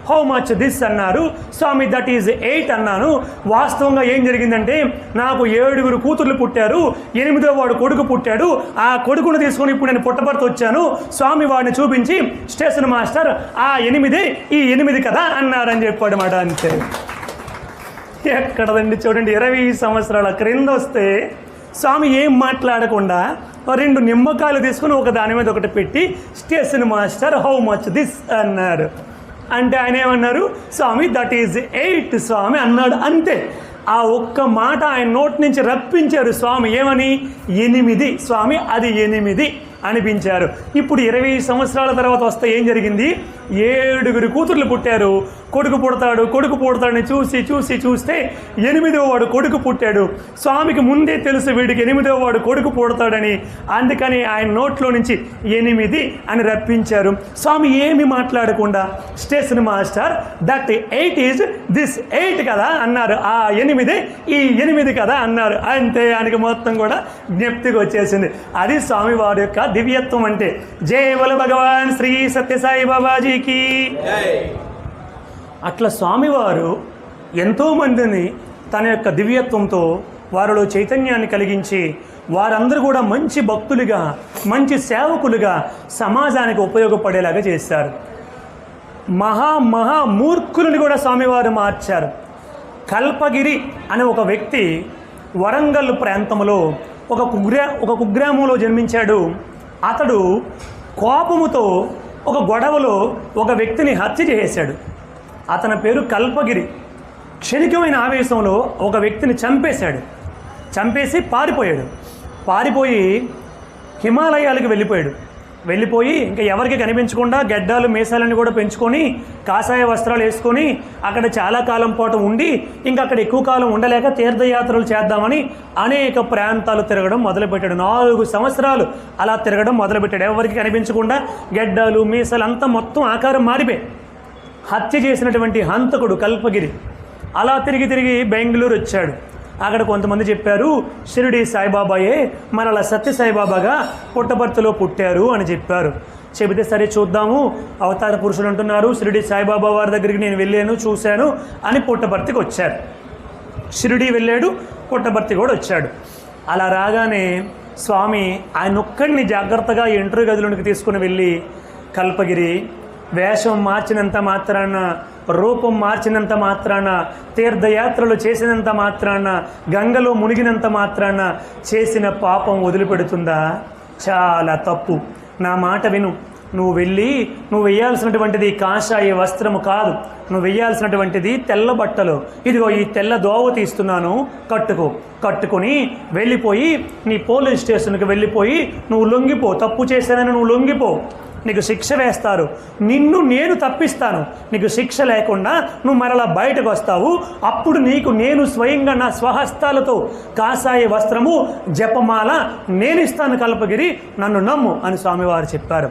S1: హౌ మచ్ దిస్ అన్నారు. స్వామి దట్ ఈజ్ 8 అన్నాను. వాస్తవంగా ఏం జరిగిందంటే నాకు 7 కూతుర్లు పుట్టారు, 8వ వాడు కొడుకు పుట్టాడు. ఆ కొడుకును తీసుకొని ఇప్పుడు నేను పుట్టపర్తి వచ్చాను. స్వామి వాడిని చూపించి స్టేషన్ మాస్టర్ ఆ 8 ఈ 8 కదా అన్నారని చెప్పాడు మాట. అంతే. ఎక్కడదండి చూడండి, 20 సంవత్సరాల క్రింద వస్తే స్వామి ఏం మాట్లాడకుండా 2 నిమ్మకాయలు తీసుకుని ఒక దాని మీద ఒకటి పెట్టి station master how much this అన్నారు. అంటే ఆయన ఏమన్నారు, స్వామి దట్ ఈజ్ 8 స్వామి అన్నాడు. అంతే. ఆ ఒక్క మాట ఆయన నోటి నుంచి రప్పించారు స్వామి. ఏమని? 8 స్వామి, అది 8 అనిపించారు. ఇప్పుడు 20 సంవత్సరాల తర్వాత వస్తే ఏం జరిగింది? 7 కూతుర్లు పుట్టారు. కొడుకు పుడతాడని చూస్తే 8వ వాడు కొడుకు పుట్టాడు. స్వామికి ముందే తెలుసు వీడికి 8వ వాడు కొడుకు పుడతాడని. అందుకని ఆయన నోట్లో నుంచి 8 అని రప్పించారు. స్వామి ఏమి మాట్లాడకుండా station master that 8 is this 8 కదా అన్నారు. ఆ 8 ఈ 8 కదా అన్నారు. అంతే. ఆయనకి మొత్తం కూడా జ్ఞప్తికి వచ్చేసింది. అది స్వామివారి యొక్క దివ్యత్వం అంటే. జై బోలో భగవాన్ శ్రీ సత్యసాయి బాబాజీకి. అట్లా స్వామివారు ఎంతోమందిని తన యొక్క దివ్యత్వంతో వారిలో చైతన్యాన్ని కలిగించి వారందరూ కూడా మంచి భక్తులుగా, మంచి సేవకులుగా సమాజానికి ఉపయోగపడేలాగా చేశారు. మహా మూర్ఖులను కూడా స్వామివారు మార్చారు. కల్పగిరి అనే ఒక వ్యక్తి వరంగల్ ప్రాంతంలో ఒక కుగ్రామంలో జన్మించాడు. అతడు కోపముతో ఒక గొడవలో ఒక వ్యక్తిని హత్య చేశాడు. అతని పేరు కల్పగిరి. క్షణికమైన ఆవేశంలో ఒక వ్యక్తిని చంపేసి పారిపోయి హిమాలయాలకు వెళ్ళిపోయి ఇంకా ఎవరికి కనిపించకుండా గెడ్డాలు మీసాలని కూడా పెంచుకొని కాషాయ వస్త్రాలు వేసుకొని అక్కడ చాలా కాలం పాటు ఉండి ఇంకా అక్కడ ఎక్కువ కాలం ఉండలేక తీర్థయాత్రలు చేద్దామని అనేక ప్రాంతాలు తిరగడం మొదలుపెట్టాడు. 4 సంవత్సరాలు అలా తిరగడం మొదలుపెట్టాడు. ఎవరికి కనిపించకుండా గెడ్డాలు మీసాలు అంతా మొత్తం ఆకారం మారిపోయి. హత్య చేసినటువంటి హంతకుడు కల్పగిరి అలా తిరిగి బెంగళూరు వచ్చాడు. అక్కడ కొంతమంది చెప్పారు, షిరిడి సాయిబాబాయే మరలా సత్యసాయిబాబాగా పుట్టపర్తిలో పుట్టారు అని చెప్పారు. చెబితే సరే చూద్దాము, అవతార పురుషులు అంటున్నారు, షిరిడి సాయిబాబా వారి దగ్గరికి నేను వెళ్ళాను, చూశాను అని పుట్టపర్తికి వచ్చారు. షిరిడి వెళ్ళాడు, పుట్టపర్తి కూడా వచ్చాడు. అలా రాగానే స్వామి ఆయన ఒక్కడిని జాగ్రత్తగా ఎంట్రీ గదిలోనికి తీసుకుని వెళ్ళి, కల్పగిరి వేషం మార్చినంత మాత్రాన, రూపం మార్చినంత మాత్రాన, తీర్థయాత్రలు చేసినంత మాత్రాన, గంగలో మునిగినంత మాత్రాన చేసిన పాపం వదిలిపెడుతుందా? చాలా తప్పు. నా మాట విను. నువ్వు వేయాల్సినటువంటిది కాషాయ వస్త్రము కాదు, నువ్వు వేయాల్సినటువంటిది తెల్ల బట్టలు. ఇదిగో ఈ తెల్ల దోవ తీస్తున్నాను, కట్టుకొని వెళ్ళిపోయి నీ పోలీస్ స్టేషన్కి వెళ్ళిపోయి నువ్వు లొంగిపో. తప్పు చేశానని నువ్వు లొంగిపో. నీకు శిక్ష వేస్తారు, నిన్ను నేను తప్పిస్తాను. నీకు శిక్ష లేకుండా నువ్వు మరలా బయటకు వస్తావు. అప్పుడు నీకు నేను స్వయంగా నా స్వహస్తాలతో కాషాయ వస్త్రము, జపమాల నేను ఇస్తాను కల్పగిరి, నన్ను నమ్ము అని స్వామివారు చెప్పారు.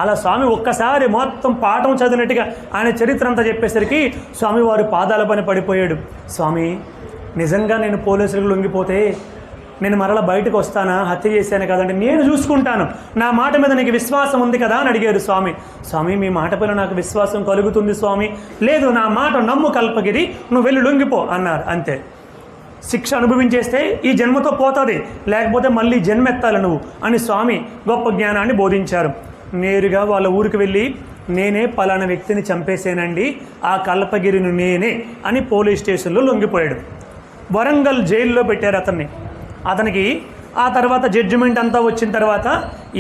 S1: అలా స్వామి ఒక్కసారి మొత్తం పాఠం చదివినట్టుగా ఆయన చరిత్ర అంతా చెప్పేసరికి స్వామివారు పాదాలపైన పడిపోయాడు. స్వామి, నిజంగా నేను పోలీసులకు లొంగిపోతే నేను మరలా బయటకు వస్తానా? హత్య చేశాను కదండి, నేను చూసుకుంటాను, నా మాట మీద నీకు విశ్వాసం ఉంది కదా అని అడిగారు స్వామి. స్వామి, మీ మాట పైన నాకు విశ్వాసం కలుగుతుంది స్వామి. లేదు, నా మాట నమ్ము కల్పగిరి, నువ్వు వెళ్ళి లొంగిపో అన్నారు. అంతే. శిక్ష అనుభవించేస్తే ఈ జన్మతో పోతుంది, లేకపోతే మళ్ళీ జన్మెత్తాలి నువ్వు అని స్వామి గొప్ప జ్ఞానాన్ని బోధించారు. నేరుగా వాళ్ళ ఊరికి వెళ్ళి, నేనే పలానా వ్యక్తిని చంపేశానండి, ఆ కల్పగిరిని నేనే అని పోలీస్ స్టేషన్లో లొంగిపోయాడు. వరంగల్ జైల్లో పెట్టారు అతనికి. ఆ తర్వాత జడ్జిమెంట్ అంతా వచ్చిన తర్వాత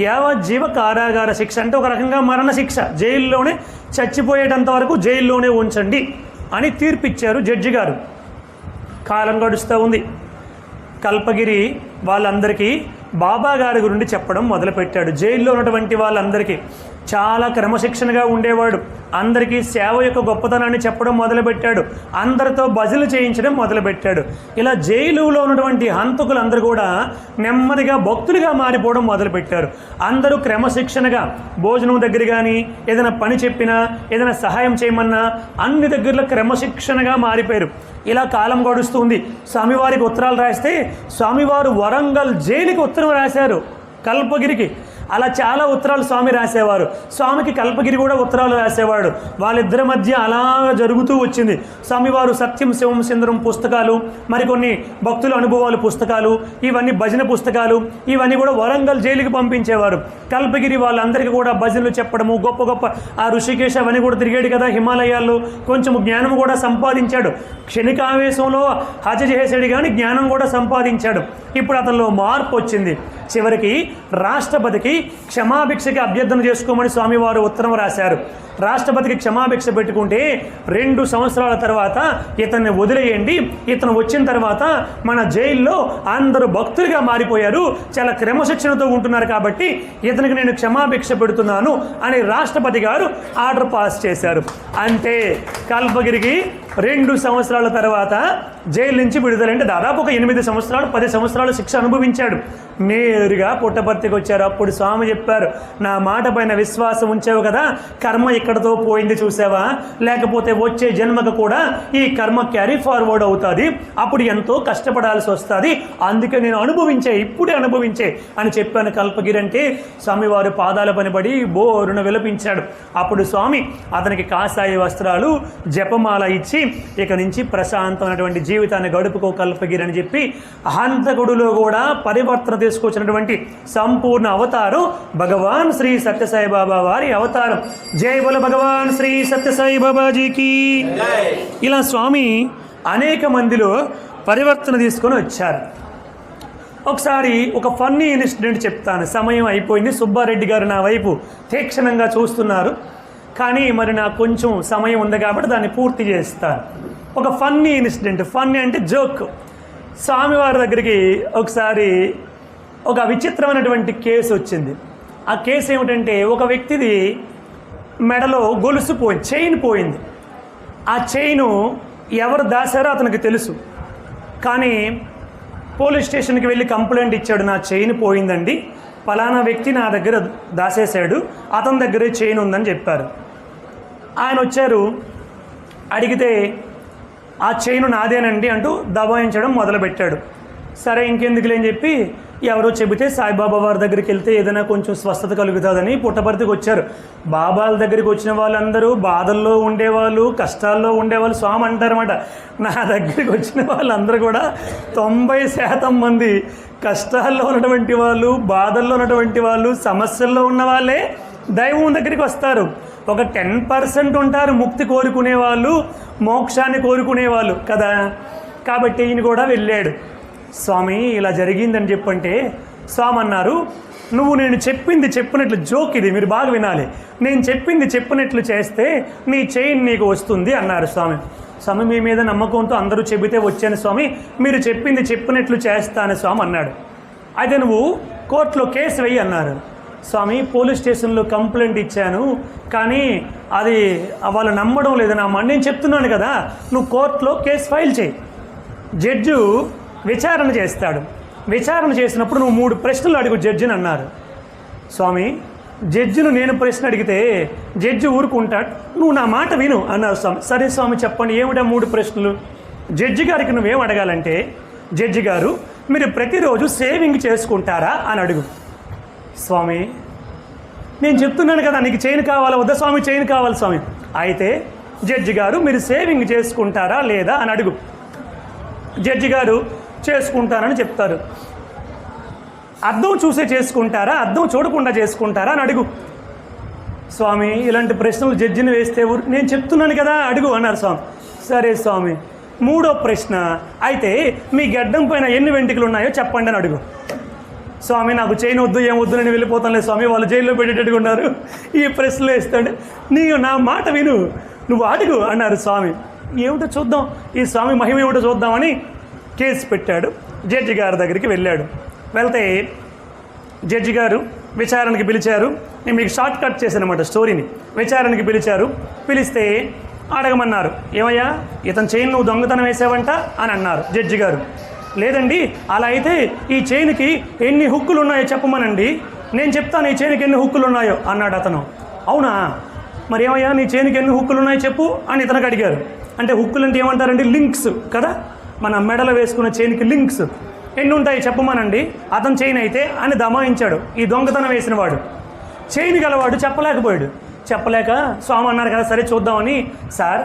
S1: యావజ్జీవ కారాగార శిక్ష, అంటే ఒక రకంగా మరణ శిక్ష, జైల్లోనే చచ్చిపోయేటంత వరకు జైల్లోనే ఉంచండి అని తీర్పిచ్చారు జడ్జి గారు. కాలం గడుస్తూ ఉంది. కల్పగిరి వాళ్ళందరికీ బాబా గారి గురించి చెప్పడం మొదలుపెట్టాడు. జైల్లో ఉన్నటువంటి వాళ్ళందరికీ చాలా క్రమశిక్షణగా ఉండేవాడు. అందరికీ సేవ యొక్క గొప్పతనాన్ని చెప్పడం మొదలుపెట్టాడు. అందరితో భజనలు చేయించడం మొదలుపెట్టాడు. ఇలా జైలులో ఉన్నటువంటి హంతకులందరూ కూడా నెమ్మదిగా భక్తులుగా మారిపోవడం మొదలుపెట్టారు. అందరూ క్రమశిక్షణగా భోజనం దగ్గర కానీ, ఏదైనా పని చెప్పినా, ఏదైనా సహాయం చేయమన్నా అన్ని దగ్గరలో క్రమశిక్షణగా మారిపోయారు. ఇలా కాలం గడుస్తుంది. స్వామివారికి ఉత్తరాలు రాస్తే స్వామివారు వరంగల్ జైలుకి ఉత్తరం రాశారు కల్పగిరికి. అలా చాలా ఉత్తరాలు స్వామి రాసేవారు. స్వామికి కల్పగిరి కూడా ఉత్తరాలు రాసేవాడు. వాళ్ళిద్దరి మధ్య అలా జరుగుతూ వచ్చింది. స్వామివారు సత్యం శివం సుందరం పుస్తకాలు, మరికొన్ని భక్తుల అనుభవాలు పుస్తకాలు, ఇవన్నీ భజన పుస్తకాలు, ఇవన్నీ కూడా వరంగల్ జైలుకి పంపించేవారు. కల్పగిరి వాళ్ళందరికీ కూడా భజనలు చెప్పడము, గొప్ప గొప్ప ఆ ఋషికేశ్ అవన్నీ కూడా తిరిగాడు కదా హిమాలయాల్లో, కొంచెం జ్ఞానం కూడా సంపాదించాడు. క్షణికావేశంలో హజ చేసాడు కానీ జ్ఞానం కూడా సంపాదించాడు. ఇప్పుడు అతనిలో మార్పు వచ్చింది. చివరికి రాష్ట్రపతికి క్షమాభిక్షకి అభ్యర్థన చేసుకోమని స్వామివారు ఉత్తరం రాశారు. రాష్ట్రపతికి క్షమాభిక్ష పెట్టుకుంటే 2 సంవత్సరాల తర్వాత ఇతన్ని వదిలేయండి, ఇతను వచ్చిన తర్వాత మన జైల్లో అందరూ భక్తులుగా మారిపోయారు, చాలా క్రమశిక్షణతో ఉంటున్నారు కాబట్టి ఇతనికి నేను క్షమాభిక్ష పెడుతున్నాను అని రాష్ట్రపతి గారు ఆర్డర్ పాస్ చేశారు. అంటే కల్పగిరికి 2 సంవత్సరాల తర్వాత జైలు నుంచి విడుదలంటే దాదాపు ఒక 8 సంవత్సరాలు 10 సంవత్సరాలు శిక్ష అనుభవించాడు. నేరుగా పుట్టపర్తికి వచ్చారు. అప్పుడు స్వామి చెప్పారు, నా మాట పైన విశ్వాసం ఉంచావు కదా, కర్మ ఇక్కడతో పోయింది చూసావా, లేకపోతే వచ్చే జన్మకు కూడా ఈ కర్మ క్యారీ ఫార్వర్డ్ అవుతుంది, అప్పుడు ఎంతో కష్టపడాల్సి వస్తుంది, అందుకే నేను ఇప్పుడే అనుభవించే అని చెప్పాను కల్పగిరి. అంటే స్వామివారు పాదాల పనిపడి బోరున విలపించాడు. అప్పుడు స్వామి అతనికి కాషాయ వస్త్రాలు జపమాల ఇచ్చి ఇక నుంచి ప్రశాంతమైనటువంటి జీవితాన్ని గడుపుకో కల్పగిరి అని చెప్పి హంతకుడులో కూడా పరివర్తన తీసుకొచ్చినటువంటి సంపూర్ణ అవతారం భగవాన్ శ్రీ సత్యసాయి బాబా వారి అవతారం. జై బోలో భగవాన్ శ్రీ సత్యసాయి బాబాజీకి. ఇలా స్వామి అనేక మందిలో పరివర్తన తీసుకొని వచ్చారు. ఒకసారి ఒక ఫన్నీ ఇన్సిడెంట్ చెప్తాను. సమయం అయిపోయింది. సుబ్బారెడ్డి గారు నా వైపు తీక్షణంగా చూస్తున్నారు, కానీ మరి నాకు కొంచెం సమయం ఉంది కాబట్టి దాన్ని పూర్తి చేస్తాను. ఒక ఫన్నీ ఇన్సిడెంట్, ఫన్నీ అంటే జోక్. స్వామివారి దగ్గరికి ఒకసారి ఒక విచిత్రమైనటువంటి కేసు వచ్చింది. ఆ కేసు ఏమిటంటే ఒక వ్యక్తిది మెడలో గొలుసు పోయింది, చైన్ పోయింది. ఆ చైను ఎవరు దాశారో అతనికి తెలుసు, కానీ పోలీస్ స్టేషన్కి వెళ్ళి కంప్లైంట్ ఇచ్చాడు, నా చైన్ పోయిందండి, ఫలానా వ్యక్తి నా దగ్గర దాసేశాడు, అతని దగ్గరే చైన్ ఉందని చెప్పారు. ఆయన వచ్చారు, అడిగితే ఆ చైను నాదేనండి అంటూ దబాయించడం మొదలుపెట్టాడు. సరే ఇంకెందుకులే అని చెప్పి ఎవరో చెబితే సాయిబాబా వారి దగ్గరికి వెళ్తే ఏదైనా కొంచెం స్వస్థత కలుగుతుందని పుట్టపర్తికి వచ్చారు. బాబాల దగ్గరికి వచ్చిన వాళ్ళందరూ బాధల్లో ఉండేవాళ్ళు, కష్టాల్లో ఉండేవాళ్ళు. స్వామి అంటారన్నమాట, నా దగ్గరికి వచ్చిన వాళ్ళందరూ కూడా 90% మంది కష్టాల్లో ఉన్నటువంటి వాళ్ళు, బాధల్లో ఉన్నటువంటి వాళ్ళు, సమస్యల్లో ఉన్న వాళ్ళే దైవం దగ్గరికి వస్తారు. ఒక 10% ఉంటారు ముక్తి కోరుకునే వాళ్ళు, మోక్షాన్ని కోరుకునే వాళ్ళు కదా. కాబట్టి ఈయన కూడా వెళ్ళాడు. స్వామి ఇలా జరిగిందని చెప్పంటే స్వామి అన్నారు, నువ్వు నేను చెప్పింది చెప్పినట్లు, జోక్ ఇది మీరు బాగా వినాలి, నేను చెప్పింది చెప్పినట్లు చేస్తే నీ చైన్ నీకు వస్తుంది అన్నారు స్వామి. స్వామి మీ మీద నమ్మకంతో అందరూ చెబితే వచ్చాను స్వామి, మీరు చెప్పింది చెప్పినట్లు చేస్తాను స్వామి అన్నాడు. అయితే నువ్వు కోర్టులో కేసు వెయ్యి అన్నారు. స్వామి పోలీస్ స్టేషన్లో కంప్లైంట్ ఇచ్చాను, కానీ అది వాళ్ళు నమ్మడం లేదు నా మాట, నేను చెప్తున్నాను కదా, నువ్వు కోర్టులో కేసు ఫైల్ చేయి, జడ్జు విచారణ చేస్తాడు, విచారణ చేసినప్పుడు నువ్వు 3 ప్రశ్నలు అడుగు జడ్జిని అన్నారు. స్వామి జడ్జిను నేను ప్రశ్న అడిగితే జడ్జి ఊరుకుంటాడు, నువ్వు నా మాట విను అన్నారు స్వామి. సరే స్వామి చెప్పండి ఏమిటా 3 ప్రశ్నలు. జడ్జి గారికి నువ్వేం అడగాలంటే, జడ్జి గారు మీరు ప్రతిరోజు సేవింగ్ చేసుకుంటారా అని అడుగు. స్వామి నేను చెప్తున్నాను కదా నీకు చైన్ కావాలా వద్దా స్వామి, చైన్ కావాలి స్వామి. అయితే జడ్జి గారు మీరు సేవింగ్ చేసుకుంటారా లేదా అని అడుగు. జడ్జి గారు చేసుకుంటానని చెప్తారు. అద్దం చూసే చేసుకుంటారా, అద్దం చూడకుండా చేసుకుంటారా అని అడుగు. స్వామి ఇలాంటి ప్రశ్నలు జడ్జిని వేస్తే నేను చెప్తున్నాను కదా అడుగు అన్నారు స్వామి. సరే స్వామి 3వ ప్రశ్న, అయితే మీ గడ్డం పైన ఎన్ని వెంట్రుకలు ఉన్నాయో చెప్పండి అని అడుగు. స్వామి నాకు చైన్ వద్దు, ఏం వద్దు, నేను వెళ్ళిపోతానులే స్వామి, వాళ్ళు జైల్లో పెట్టేటట్టుగా ఉన్నారు, ఈ ప్రశ్నలు వేస్తాంటే నీవు నా మాట విను, నువ్వు అడుగు అన్నారు స్వామి. ఏమిటో చూద్దాం, ఈ స్వామి మహిమ ఏమిటో చూద్దామని కేసు పెట్టాడు. జడ్జి గారి దగ్గరికి వెళ్ళాడు. వెళ్తే జడ్జి గారు విచారణకి పిలిచారు. నేను మీకు షార్ట్ కట్ చేశానమాట స్టోరీని. విచారణకి పిలిచారు. పిలిస్తే అడగమన్నారు, ఏమయ్యా ఇతని చైన్ నువ్వు దొంగతనం వేసావంట అని అన్నారు. జడ్జి గారు, లేదండి, అలా అయితే ఈ చైన్కి ఎన్ని హుక్కులు ఉన్నాయో చెప్పమనండి, నేను చెప్తాను ఈ చైన్కి ఎన్ని హుక్కులు ఉన్నాయో అన్నాడు అతను. అవునా, మరి ఏమయ్యా నీ చైన్కి ఎన్ని హుక్కులు ఉన్నాయో చెప్పు అని ఇతనికి అడిగారు. అంటే హుక్కులు అంటే ఏమంటారండి, లింక్స్ కదా, మన మెడలో వేసుకున్న చైన్కి లింక్స్ ఎన్ని ఉంటాయి చెప్పమనండి, అతను చైన్ అయితే అని దమాయించాడు ఈ దొంగతనం వేసిన వాడు. చైన్ గలవాడు చెప్పలేకపోయాడు. చెప్పలేక స్వామి అన్నారు కదా, సరే చూద్దామని, సార్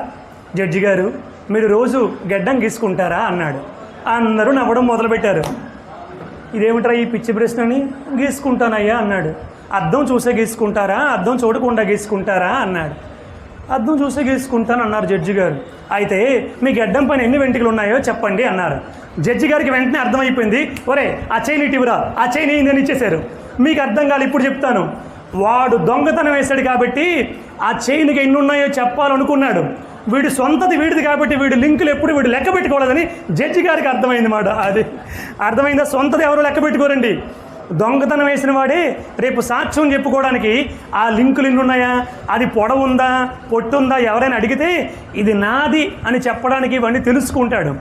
S1: జడ్జి గారు మీరు రోజు గెడ్డం గీసుకుంటారా అన్నాడు. అందరూ నవ్వడం మొదలుపెట్టారు. ఇదేమిట్రా ఈ పిచ్చి ప్రశ్నని, గీసుకుంటానయ్యా అన్నాడు. అద్దం చూసే గీసుకుంటారా, అద్దం చూడకుండా గీసుకుంటారా అన్నాడు. అద్దం చూసే గీసుకుంటాను అన్నారు జడ్జి గారు. అయితే మీ గెడ్డం పైన ఎన్ని వెంట్రుకలు ఉన్నాయో చెప్పండి అన్నారు. జడ్జి గారికి వెంటనే అర్థమైపోయింది, ఒరే ఆ చైన్ ఇటీవరా, ఆ చైన్ ఏందని ఇచ్చేశారు. మీకు అర్థం కాదు, ఇప్పుడు చెప్తాను. వాడు దొంగతనం వేశాడు కాబట్టి ఆ చైన్కి ఎన్ని ఉన్నాయో చెప్పాలనుకున్నాడు. వీడు సొంతది వీడిది కాబట్టి వీడు లింకులు ఎప్పుడు వీడు లెక్క పెట్టుకోలేదని జడ్జి గారికి అర్థమైంది మాట. అది అర్థమైందా? సొంతది ఎవరు లెక్క పెట్టుకోరండి. దొంగతనం వేసిన వాడే రేపు సాక్ష్యం చెప్పుకోవడానికి ఆ లింకులు ఎన్ని ఉన్నాయా, అది పొడవుందా పొట్టుందా ఎవరైనా అడిగితే ఇది నాది అని చెప్పడానికి ఇవన్నీ తెలుసుకుంటాడు.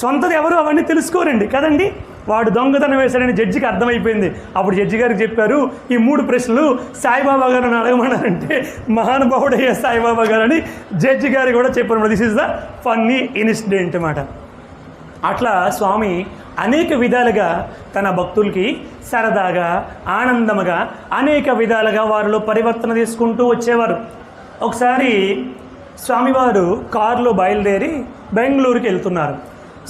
S1: సొంతది ఎవరు అవన్నీ తెలుసుకోరండి కదండి. వాడు దొంగతనం వేశాడని జడ్జికి అర్థమైపోయింది. అప్పుడు జడ్జి గారికి చెప్పారు, ఈ 3 ప్రశ్నలు సాయిబాబా గారిని అడగమన్నారంటే మహానుభావుడయ్యే సాయిబాబా గారు అని జడ్జి గారికి కూడా చెప్పారు. This is the funny incident అన్నమాట. అట్లా స్వామి అనేక విధాలుగా తన భక్తులకి సరదాగా ఆనందముగా అనేక విధాలుగా వారిలో పరివర్తన తీసుకుంటూ వచ్చేవారు. ఒకసారి స్వామివారు కారులో బయలుదేరి బెంగళూరుకి వెళ్తున్నారు.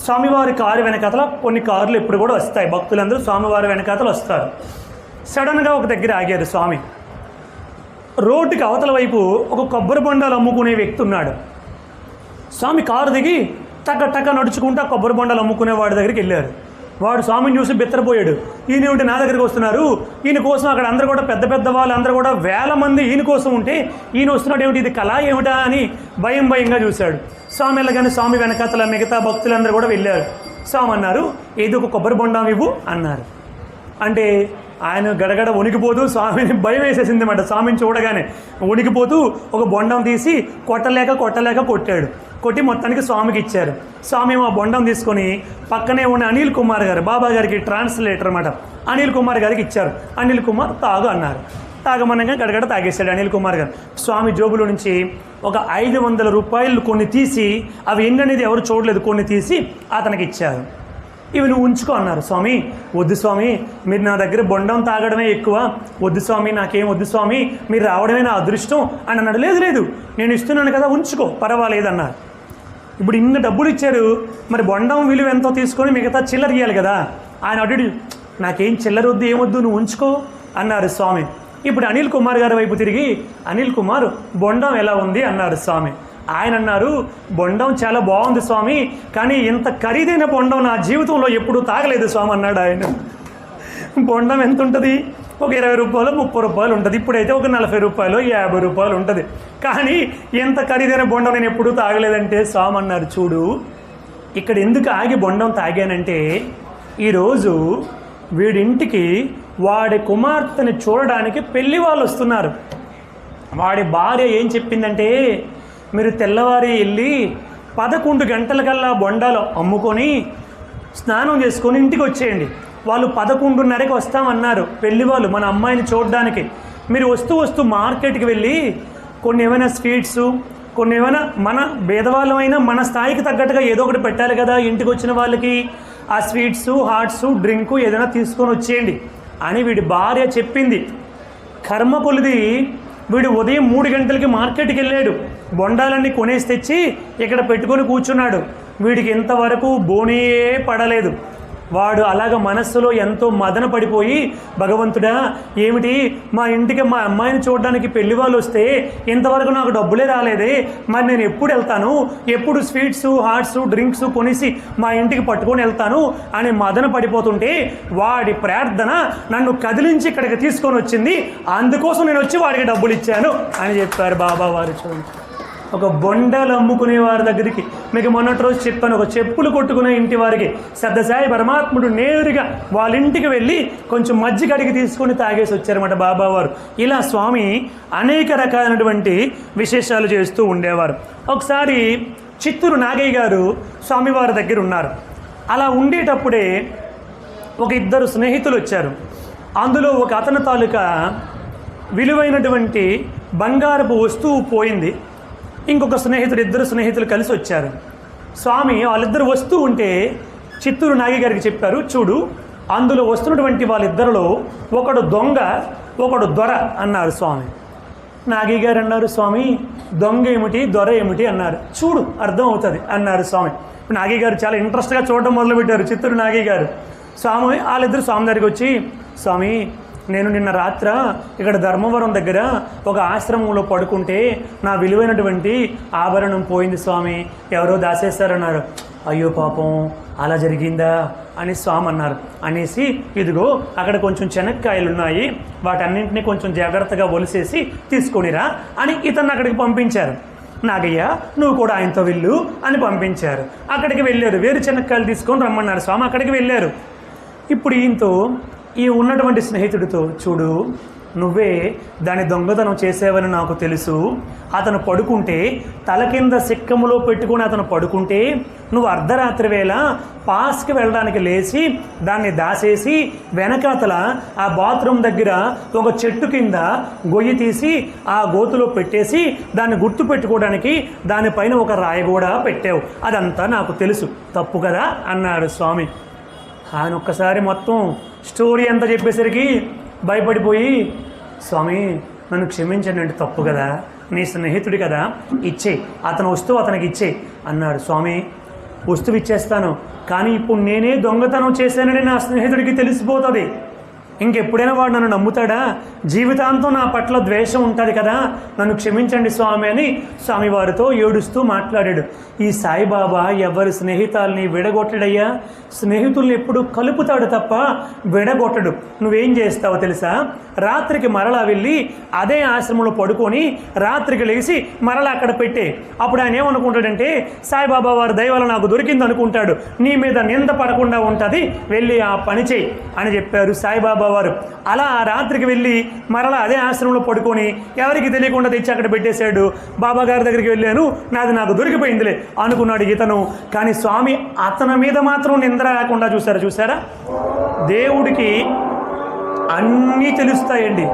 S1: స్వామివారి కారు వెనకాతల కొన్ని కార్లు ఎప్పుడు కూడా వస్తాయి, భక్తులందరూ స్వామివారి వెనకాతలు వస్తారు. సడన్గా ఒక దగ్గర ఆగారు స్వామి. రోడ్డుకి అవతల వైపు ఒక కొబ్బరి బొండాలు అమ్ముకునే వ్యక్తి ఉన్నాడు. స్వామి కారు దిగి టక్క టక్క నడుచుకుంటా కొబ్బరి బొండాలు అమ్ముకునే వాడి దగ్గరికి వెళ్ళారు. వాడు స్వామిని చూసి బిత్తరపోయాడు. ఈయన ఏమిటి నా దగ్గరికి వస్తున్నారు, ఈయన కోసం అక్కడ అందరూ కూడా పెద్ద పెద్ద వాళ్ళు అందరూ కూడా వేల మంది ఈయన కోసం ఉంటే ఈయన వస్తున్నాడు ఏమిటి, ఇది కళ ఏమిటా అని భయంగా చూశాడు. స్వామి వెళ్ళగానే స్వామి వెనకాతల మిగతా భక్తులందరూ కూడా వెళ్ళారు. స్వామి అన్నారు, ఏదో ఒక కొబ్బరి బొండం ఇవ్వు అన్నారు. అంటే ఆయన గడగడ వణికిపోతూ, స్వామిని భయం వేసేసింది అన్నమాట. స్వామిని చూడగానే వణికిపోతూ ఒక బొండం తీసి కొట్టలేక కొట్టాడు. కొట్టి మొత్తానికి స్వామికి ఇచ్చారు. స్వామి ఆ బొండం తీసుకొని పక్కనే ఉన్న అనిల్ కుమార్ గారు, బాబా గారికి ట్రాన్స్లేటర్ అన్నమాట, అనిల్ కుమార్ గారికి ఇచ్చారు. అనిల్ కుమార్ తాగు అన్నారు. తాగమనగా గడగడ తాగేశాడు అనిల్ కుమార్ గారు. స్వామి జోబులో నుంచి ఒక 500 రూపాయలు కొన్ని తీసి, అవి ఏంటనేది ఎవరు చూడలేదు, కొన్ని తీసి అతనికి ఇచ్చారు. ఇవి నువ్వు ఉంచుకో అన్నారు. స్వామి వద్దు స్వామి, మీరు నా దగ్గర బొండం తాగడమే ఎక్కువ, వద్దు స్వామి, నాకేం వద్దు స్వామి, మీరు రావడమే నా అదృష్టం అని అన్నాడు. లేదు నేను ఇస్తున్నాను కదా, ఉంచుకో పర్వాలేదు అన్నారు. ఇప్పుడు ఇన్ని డబ్బులు ఇచ్చారు, మరి బొండం విలువ ఎంతో తీసుకొని మిగతా చిల్లర ఇవ్వాలి కదా. ఆయన అడ్డు, నాకేం చిల్లర వద్దు, ఏమొద్దు, నువ్వు ఉంచుకో అన్నారు స్వామి. ఇప్పుడు అనిల్ కుమార్ గారి వైపు తిరిగి, అనిల్ కుమార్ బొండం ఎలా ఉంది అన్నారు స్వామి. ఆయన అన్నారు, బొండం చాలా బాగుంది స్వామి, కానీ ఇంత ఖరీదైన బొండం నా జీవితంలో ఎప్పుడూ తాగలేదు స్వామి అన్నాడు ఆయన. బొండం ఎంత ఉంటుంది, ఒక 20 రూపాయలు 30 రూపాయలు ఉంటుంది, ఇప్పుడైతే ఒక 40 రూపాయలు 50 రూపాయలు ఉంటుంది, కానీ ఎంత ఖరీదైన బొండం నేను ఎప్పుడూ తాగలేదంటే స్వామి అన్నారు, చూడు ఇక్కడ ఎందుకు ఆగి బొండం తాగానంటే, ఈరోజు వీడింటికి వాడి కుమార్తెని చూడడానికి పెళ్లి వాళ్ళు వస్తున్నారు. వాడి భార్య ఏం చెప్పిందంటే, మీరు తెల్లవారి వెళ్ళి 11 గంటలకల్లా బొండాలు అమ్ముకొని స్నానం చేసుకొని ఇంటికి వచ్చేయండి. వాళ్ళు 11:30కి వస్తామన్నారు పెళ్లి వాళ్ళు మన అమ్మాయిని చూడడానికి. మీరు వస్తూ మార్కెట్కి వెళ్ళి కొన్ని ఏమైనా స్వీట్స్, కొన్ని ఏమైనా మన భేదవాళ్ళమైనా మన స్థాయికి తగ్గట్టుగా ఏదో ఒకటి పెట్టాలి కదా ఇంటికి వచ్చిన వాళ్ళకి. ఆ స్వీట్స్, హాట్స్, డ్రింకు ఏదైనా తీసుకొని వచ్చేయండి అని వీడి భార్య చెప్పింది. కర్మ కొలిది వీడు ఉదయం 3 గంటలకి మార్కెట్కి వెళ్ళాడు. బొండాలన్నీ కొనేసి తెచ్చి ఇక్కడ పెట్టుకొని కూర్చున్నాడు. వీడికి ఇంతవరకు బోనియే పడలేదు. వాడు అలాగ మనస్సులో ఎంతో మదన పడిపోయి, భగవంతుడా ఏమిటి మా ఇంటికి మా అమ్మాయిని చూడడానికి పెళ్లి వాళ్ళు వస్తే ఇంతవరకు నాకు డబ్బులే రాలేదే, మరి నేను ఎప్పుడు వెళ్తాను, ఎప్పుడు స్వీట్స్, హాట్స్, డ్రింక్స్ కొనేసి మా ఇంటికి పట్టుకొని వెళ్తాను అని మదన పడిపోతుంటే వాడి ప్రార్థన నన్ను కదిలించి ఇక్కడికి తీసుకొని వచ్చింది, అందుకోసం నేను వచ్చి వాడికి డబ్బులు ఇచ్చాను అని చెప్పారు బాబా వారు. చూడండి ఒక బొండలు అమ్ముకునే వారి దగ్గరికి, మీకు మొన్నటి రోజు చెప్పాను, ఒక చెప్పులు కొట్టుకునే ఇంటి వారికి సత్యసాయి పరమాత్ముడు నేరుగా వాళ్ళ ఇంటికి వెళ్ళి కొంచెం మజ్జిగ అడిగి తీసుకొని తాగేసి వచ్చారన్నమాట బాబావారు. ఇలా స్వామి అనేక రకాలైనటువంటి విశేషాలు చేస్తూ ఉండేవారు. ఒకసారి చిత్తూరు నాగయ్య గారు స్వామివారి దగ్గర ఉన్నారు. అలా ఉండేటప్పుడే ఒక ఇద్దరు స్నేహితులు వచ్చారు. అందులో ఒక అతని తాలూకా విలువైనటువంటి బంగారపు వస్తువు పోయింది. ఇంకొక ఇద్దరు స్నేహితులు కలిసి వచ్చారు. స్వామి వాళ్ళిద్దరు వస్తూ ఉంటే చిత్తూరు నాగయ్య గారికి చెప్పారు, చూడు అందులో వస్తున్నటువంటి వాళ్ళిద్దరిలో ఒకడు దొంగ, ఒకడు దొర అన్నారు స్వామి. నాగయ్య గారు అన్నారు, స్వామి దొంగ ఏమిటి దొర ఏమిటి అన్నారు. చూడు అర్థం అవుతుంది అన్నారు స్వామి. నాగయ్య గారు చాలా ఇంట్రెస్ట్గా చూడడం మొదలుపెట్టారు చిత్తూరు నాగయ్య గారు. స్వామి వాళ్ళిద్దరు స్వామి దగ్గరికి వచ్చి, స్వామి నేను నిన్న రాత్ర ఇక్కడ ధర్మవరం దగ్గర ఒక ఆశ్రమంలో పడుకుంటే నా విలువైనటువంటి ఆభరణం పోయింది స్వామి, ఎవరో దాచేస్తారన్నారు. అయ్యో పాపం అలా జరిగిందా అని స్వామి అన్నారు. అనేసి ఇదిగో అక్కడ కొంచెం చెనక్కాయలు ఉన్నాయి, వాటన్నింటినీ కొంచెం జాగ్రత్తగా ఒలిసేసి తీసుకొనిరా అని ఇతన్ని అక్కడికి పంపించారు. నాగయ్య నువ్వు కూడా ఆయనతో వెళ్ళు అని పంపించారు. అక్కడికి వెళ్ళారు. వేరు చెనక్కాయలు తీసుకొని రమ్మన్నారు స్వామి. అక్కడికి వెళ్ళారు. ఇప్పుడు ఈయనతో ఈ ఉన్నటువంటి స్నేహితుడితో, చూడు నువ్వే దాని దొంగతనం చేసేవని నాకు తెలుసు, అతను పడుకుంటే తల కింద సిక్కములో పెట్టుకుని అతను పడుకుంటే నువ్వు అర్ధరాత్రి వేళ పాస్కి వెళ్ళడానికి లేచి దాన్ని దాచేసి వెనకాతల ఆ బాత్రూమ్ దగ్గర ఒక చెట్టు కింద గొయ్యి తీసి ఆ గోతులో పెట్టేసి దాన్ని గుర్తు పెట్టుకోవడానికి దానిపైన ఒక రాయి కూడా పెట్టావు, అదంతా నాకు తెలుసు, తప్పు కదా అన్నాడు స్వామి. ఆయన ఒక్కసారి మొత్తం స్టోరీ అంతా చెప్పేసరికి భయపడిపోయి, స్వామి నన్ను క్షమించండి అంటే తప్పు కదా, నీ స్నేహితుడి కదా, ఇచ్చే అతను వస్తువు అతనికి ఇచ్చే అన్నాడు. స్వామి వస్తువు ఇచ్చేస్తాను, కానీ ఇప్పుడు నేనే దొంగతనం చేశానని నా స్నేహితుడికి తెలిసిపోతుంది, ఇంకెప్పుడైనా వాడు నన్ను నమ్ముతాడా, జీవితాంతం నా పట్ల ద్వేషం ఉంటుంది కదా, నన్ను క్షమించండి స్వామి అని స్వామివారితో ఏడుస్తూ మాట్లాడాడు. ఈ సాయిబాబా ఎవరి స్నేహితాల్ని విడగొట్టడయ్యా, స్నేహితుల్ని ఎప్పుడు కలుపుతాడు తప్ప విడగొట్టడు. నువ్వేం చేస్తావో తెలుసా, రాత్రికి మరలా వెళ్ళి అదే ఆశ్రమంలో పడుకొని రాత్రికి లేచి మరలా అక్కడ పెట్టే, అప్పుడు ఆయన ఏమనుకుంటాడంటే సాయిబాబా వారి దయ వల్ల నాకు దొరికింది అనుకుంటాడు, నీ మీద నింద పడకుండా ఉంటుంది, వెళ్ళి ఆ పని చేయి అని చెప్పారు సాయిబాబా వారు. అలా ఆ రాత్రికి వెళ్ళి మరలా అదే ఆశ్రమంలో పడుకొని ఎవరికి తెలియకుండా తెచ్చి అక్కడ పెట్టేశాడు. బాబా గారి దగ్గరికి వెళ్ళాను, నాది నాకు దొరికిపోయిందిలే అనుకున్నాడు ఇతను. కానీ స్వామి అతని మీద మాత్రం నింద రాకుండా చూసారా. దేవుడికి అన్నీ తెలుస్తాయండి.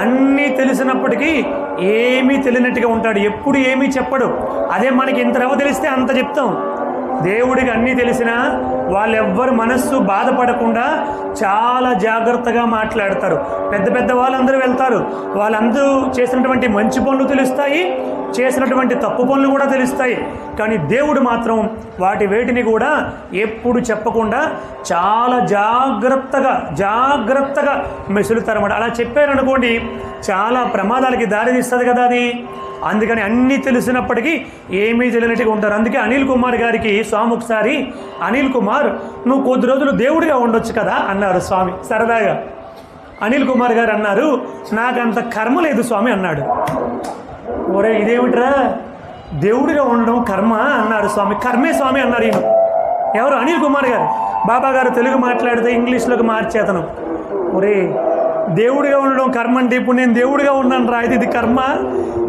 S1: అన్నీ తెలిసినప్పటికీ ఏమీ తెలియనట్టుగా ఉంటాడు, ఎప్పుడు ఏమీ చెప్పడు. అదే మనకి ఇంత రవ్వ తెలిస్తే అంత చెప్తాం. దేవుడికి అన్నీ తెలిసినా వాళ్ళెవ్వరు మనస్సు బాధపడకుండా చాలా జాగ్రత్తగా మాట్లాడతారు. పెద్ద పెద్ద వాళ్ళందరూ వెళ్తారు, వాళ్ళందరూ చేసినటువంటి మంచి పనులు తెలుస్తాయి, చేసినటువంటి తప్పు పనులు కూడా తెలుస్తాయి. కానీ దేవుడు మాత్రం వేటిని కూడా ఎప్పుడు చెప్పకుండా చాలా జాగ్రత్తగా మెసులుతారన్నమాట. అలా చెప్పారనుకోండి చాలా ప్రమాదాలకి దారి తీస్తుంది కదా అది. అందుకని అన్నీ తెలిసినప్పటికీ ఏమీ తెలియనట్టుగా ఉంటారు. అందుకే అనిల్ కుమార్ గారికి స్వామి ఒకసారి, అనిల్ కుమార్ నువ్వు కొద్ది రోజులు దేవుడిగా ఉండొచ్చు కదా అన్నారు స్వామి సరదాగా. అనిల్ కుమార్ గారు అన్నారు, నాకంత కర్మ లేదు స్వామి అన్నాడు. ఒరే ఇదేమిట్రా దేవుడిగా ఉండడం కర్మ అన్నాడు స్వామి. కర్మే స్వామి అన్నారు ఈయన. ఎవరు? అనిల్ కుమార్ గారు. బాబా గారు తెలుగు మాట్లాడితే ఇంగ్లీష్లోకి మార్చేతను. ఒరే దేవుడిగా ఉండడం కర్మ అంటే ఇప్పుడు నేను దేవుడిగా ఉన్నాను రా, ఇది కర్మ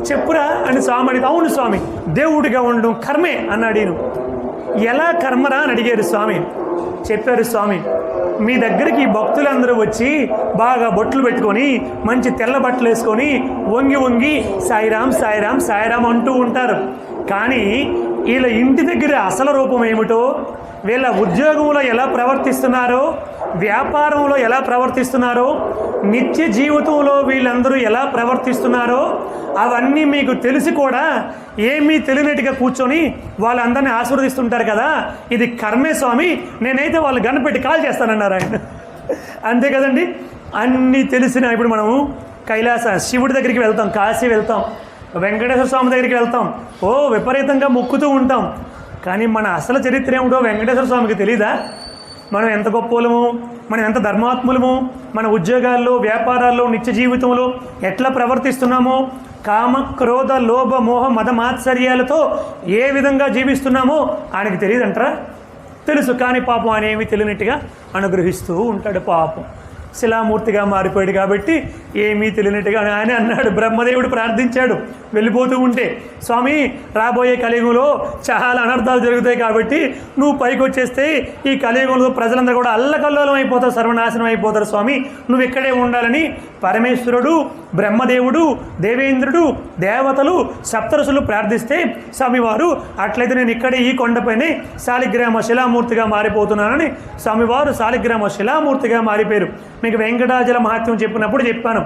S1: చెప్పురా అని స్వామి అడిగితే, అవును స్వామి దేవుడిగా ఉండడం కర్మే అన్నాడు ఈయన. ఎలా కర్మరా అని అడిగారు స్వామి. చెప్పారు స్వామి, మీ దగ్గరికి భక్తులందరూ వచ్చి బాగా బొట్లు పెట్టుకొని మంచి తెల్ల బట్టలు వేసుకొని వంగి సాయిరామ్ సాయిరామ్ సాయిరామ్ అంటూ ఉంటారు. కానీ వీళ్ళ ఇంటి దగ్గర అసలు రూపం ఏమిటో, వీళ్ళ ఉద్యోగంలో ఎలా ప్రవర్తిస్తున్నారో, వ్యాపారంలో ఎలా ప్రవర్తిస్తున్నారో, నిత్య జీవితంలో వీళ్ళందరూ ఎలా ప్రవర్తిస్తున్నారో అవన్నీ మీకు తెలిసి కూడా ఏమీ తెలియనట్టుగా కూర్చొని వాళ్ళందరినీ ఆశీర్వదిస్తుంటారు కదా, ఇది కర్మే స్వామి, నేనైతే వాళ్ళు గణపెట్టి కాల్ చేస్తానన్నారు ఆయన. అంతే కదండి. అన్నీ తెలిసిన ఇప్పుడు మనము కైలాస శివుడి దగ్గరికి వెళ్తాం, కాశీ వెళ్తాం, వెంకటేశ్వర స్వామి దగ్గరికి వెళ్తాం, విపరీతంగా మొక్కుతూ ఉంటాం. కానీ మన అసలు చరిత్ర ఏమిటో వెంకటేశ్వర స్వామికి తెలీదా? మనం ఎంత గొప్పలము, మనం ఎంత ధర్మాత్ములము, మన ఉద్యోగాల్లో వ్యాపారాల్లో నిత్య జీవితంలో ఎట్లా ప్రవర్తిస్తున్నామో కామ క్రోధ లోభ మోహ మద మాత్సర్యాలతో ఏ విధంగా జీవిస్తున్నామో ఆయనకి తెలియదంటారా? తెలుసు. కానీ పాపం ఆయన ఏమీ తెలియనట్టుగా అనుగ్రహిస్తూ ఉంటాడు. పాపం శిలామూర్తిగా మారిపోయాడు కాబట్టి ఏమీ తెలియనట్టుగా ఆయన అన్నాడు. బ్రహ్మదేవుడు ప్రార్థించాడు వెళ్ళిపోతూ ఉంటే, స్వామి రాబోయే కలియుగంలో చాలా అనర్థాలు జరుగుతాయి కాబట్టి నువ్వు పైకి వచ్చేస్తే ఈ కలియుగంలో ప్రజలందరూ కూడా అల్లకల్లోలం అయిపోతారు, సర్వనాశనం అయిపోతారు స్వామి, నువ్వు ఇక్కడే ఉండాలని పరమేశ్వరుడు, బ్రహ్మదేవుడు, దేవేంద్రుడు, దేవతలు, సప్తరుషులు ప్రార్థిస్తే స్వామివారు అట్లయితే నేను ఇక్కడే ఈ కొండపైనే శాలిగ్రామ శిలామూర్తిగా మారిపోతున్నానని స్వామివారు శాలిగ్రామ శిలామూర్తిగా మారిపోయారు. మీకు వెంకటాచల మహాత్మ్యం చెప్పినప్పుడు చెప్పాను.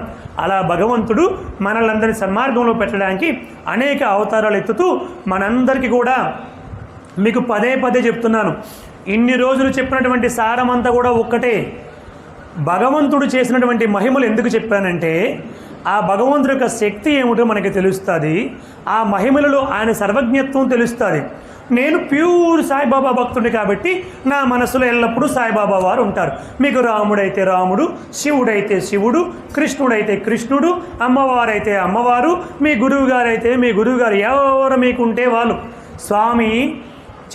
S1: అలా భగవంతుడు మనల్ని సన్మార్గంలో పెట్టడానికి అనేక అవతారాలు ఎత్తుతూ మనందరికీ కూడా మీకు పదే పదే చెప్తున్నాను. ఇన్ని రోజులు చెప్పినటువంటి సారమంతా కూడా ఒక్కటే. భగవంతుడు చేసినటువంటి మహిమలు ఎందుకు చెప్పానంటే ఆ భగవంతుడి యొక్క శక్తి ఏమిటో మనకి తెలుస్తుంది, ఆ మహిమలలో ఆయన సర్వజ్ఞత్వం తెలుస్తుంది. నేను ప్యూర్ సాయిబాబా భక్తుడి కాబట్టి నా మనసులో ఎల్లప్పుడూ సాయిబాబా వారు ఉంటారు. మీకు రాముడైతే రాముడు, శివుడైతే శివుడు, కృష్ణుడైతే కృష్ణుడు, అమ్మవారైతే అమ్మవారు, మీ గురువుగారైతే మీ గురువుగారు, ఎవరు మీకుంటే వాళ్ళు. స్వామి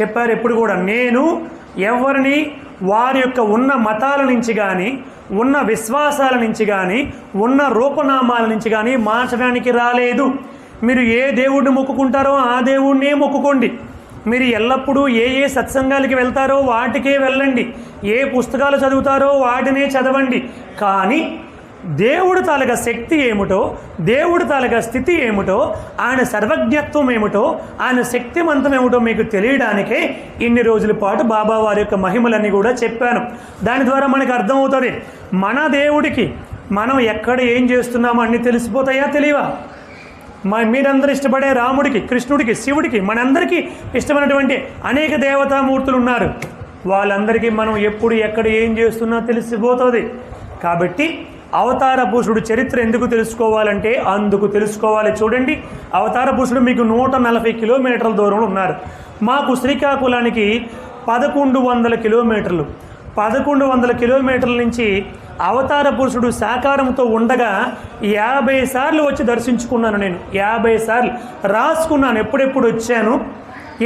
S1: చెప్పారు ఎప్పుడు కూడా, నేను ఎవరిని వారి యొక్క ఉన్న మతాల నుంచి కానీ, ఉన్న విశ్వాసాల నుంచి కానీ, ఉన్న రూపనామాల నుంచి కానీ మార్చడానికి రాలేదు. మీరు ఏ దేవుడిని మొక్కుకుంటారో ఆ దేవుడినే మొక్కుకోండి. మీరు ఎల్లప్పుడూ ఏ ఏ సత్సంగాలకి వెళ్తారో వాటికే వెళ్ళండి, ఏ పుస్తకాలు చదువుతారో వాటినే చదవండి. కానీ దేవుడు తాలూకా శక్తి ఏమిటో, దేవుడు తాలూకా స్థితి ఏమిటో, ఆయన సర్వజ్ఞత్వం ఏమిటో, ఆయన శక్తిమంతం ఏమిటో మీకు తెలియడానికే ఇన్ని రోజుల పాటు బాబా వారి యొక్క మహిమలన్నీ కూడా చెప్పాను. దాని ద్వారా మనకు అర్థమవుతుంది మన దేవుడికి మనం ఎక్కడ ఏం చేస్తున్నామో అన్నీ తెలిసిపోతాయా తెలియవా? మీరందరూ ఇష్టపడే రాముడికి, కృష్ణుడికి, శివుడికి, మనందరికీ ఇష్టమైనటువంటి అనేక దేవతామూర్తులు ఉన్నారు. వాళ్ళందరికీ మనం ఎప్పుడు ఎక్కడ ఏం చేస్తున్నా తెలిసిపోతుంది. కాబట్టి అవతార పురుషుడు చరిత్ర ఎందుకు తెలుసుకోవాలంటే అందుకు తెలుసుకోవాలి. చూడండి, అవతార పురుషుడు మీకు 140 కిలోమీటర్ల దూరంలో ఉన్నారు. మాకు శ్రీకాకుళానికి 1100 కిలోమీటర్లు. 1100 కిలోమీటర్ల నుంచి అవతార పురుషుడు సాకారంతో ఉండగా 50 సార్లు వచ్చి దర్శించుకున్నాను. నేను 50 సార్లు రాసుకున్నాను. ఎప్పుడెప్పుడు వచ్చాను,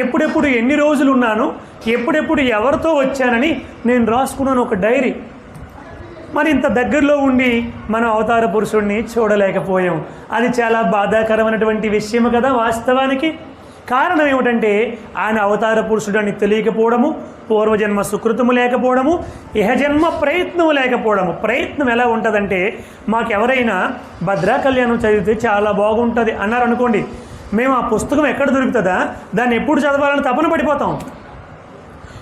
S1: ఎప్పుడెప్పుడు ఎన్ని రోజులు ఉన్నాను, ఎప్పుడెప్పుడు ఎవరితో వచ్చానని నేను రాసుకున్నాను ఒక డైరీ. మరి ఇంత దగ్గరలో ఉండి మనం అవతార పురుషుడిని చూడలేకపోయాం. అది చాలా బాధాకరమైనటువంటి విషయం కదా వాస్తవానికి. కారణం ఏమిటంటే ఆయన అవతార పురుషుడు అని తెలియకపోవడము, పూర్వజన్మ సుకృతము లేకపోవడము, ఇహజన్మ ప్రయత్నం లేకపోవడము. ప్రయత్నం ఎలా ఉంటుందంటే, మాకెవరైనా భద్రా కళ్యాణం చదివితే చాలా బాగుంటుంది అన్నారు అనుకోండి, మేము ఆ పుస్తకం ఎక్కడ దొరుకుతుందా దాన్ని ఎప్పుడు చదవాలని తపన పడిపోతాం.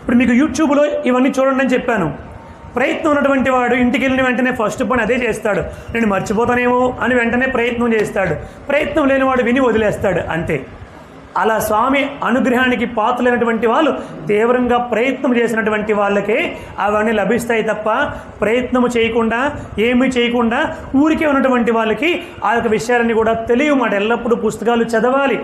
S1: ఇప్పుడు మీకు యూట్యూబ్లో ఇవన్నీ చూడండి అని చెప్పాను. ప్రయత్నం ఉన్నటువంటి వాడు ఇంటికి వెళ్ళిన వెంటనే ఫస్ట్ పని అదే చేస్తాడు. నేను మర్చిపోతానేమో అని వెంటనే ప్రయత్నం చేస్తాడు. ప్రయత్నం లేనివాడు విని వదిలేస్తాడు, అంతే. అలా స్వామి అనుగ్రహానికి పాత్రలైనటువంటి వాళ్ళు తీవ్రంగా ప్రయత్నం చేసినటువంటి వాళ్ళకే అవన్నీ లభిస్తాయి తప్ప ప్రయత్నము చేయకుండా ఏమీ చేయకుండా ఊరికే ఉన్నటువంటి వాళ్ళకి ఆ యొక్క విషయాలన్నీ కూడా తెలియవు మాట. ఎల్లప్పుడూ పుస్తకాలు చదవాలి,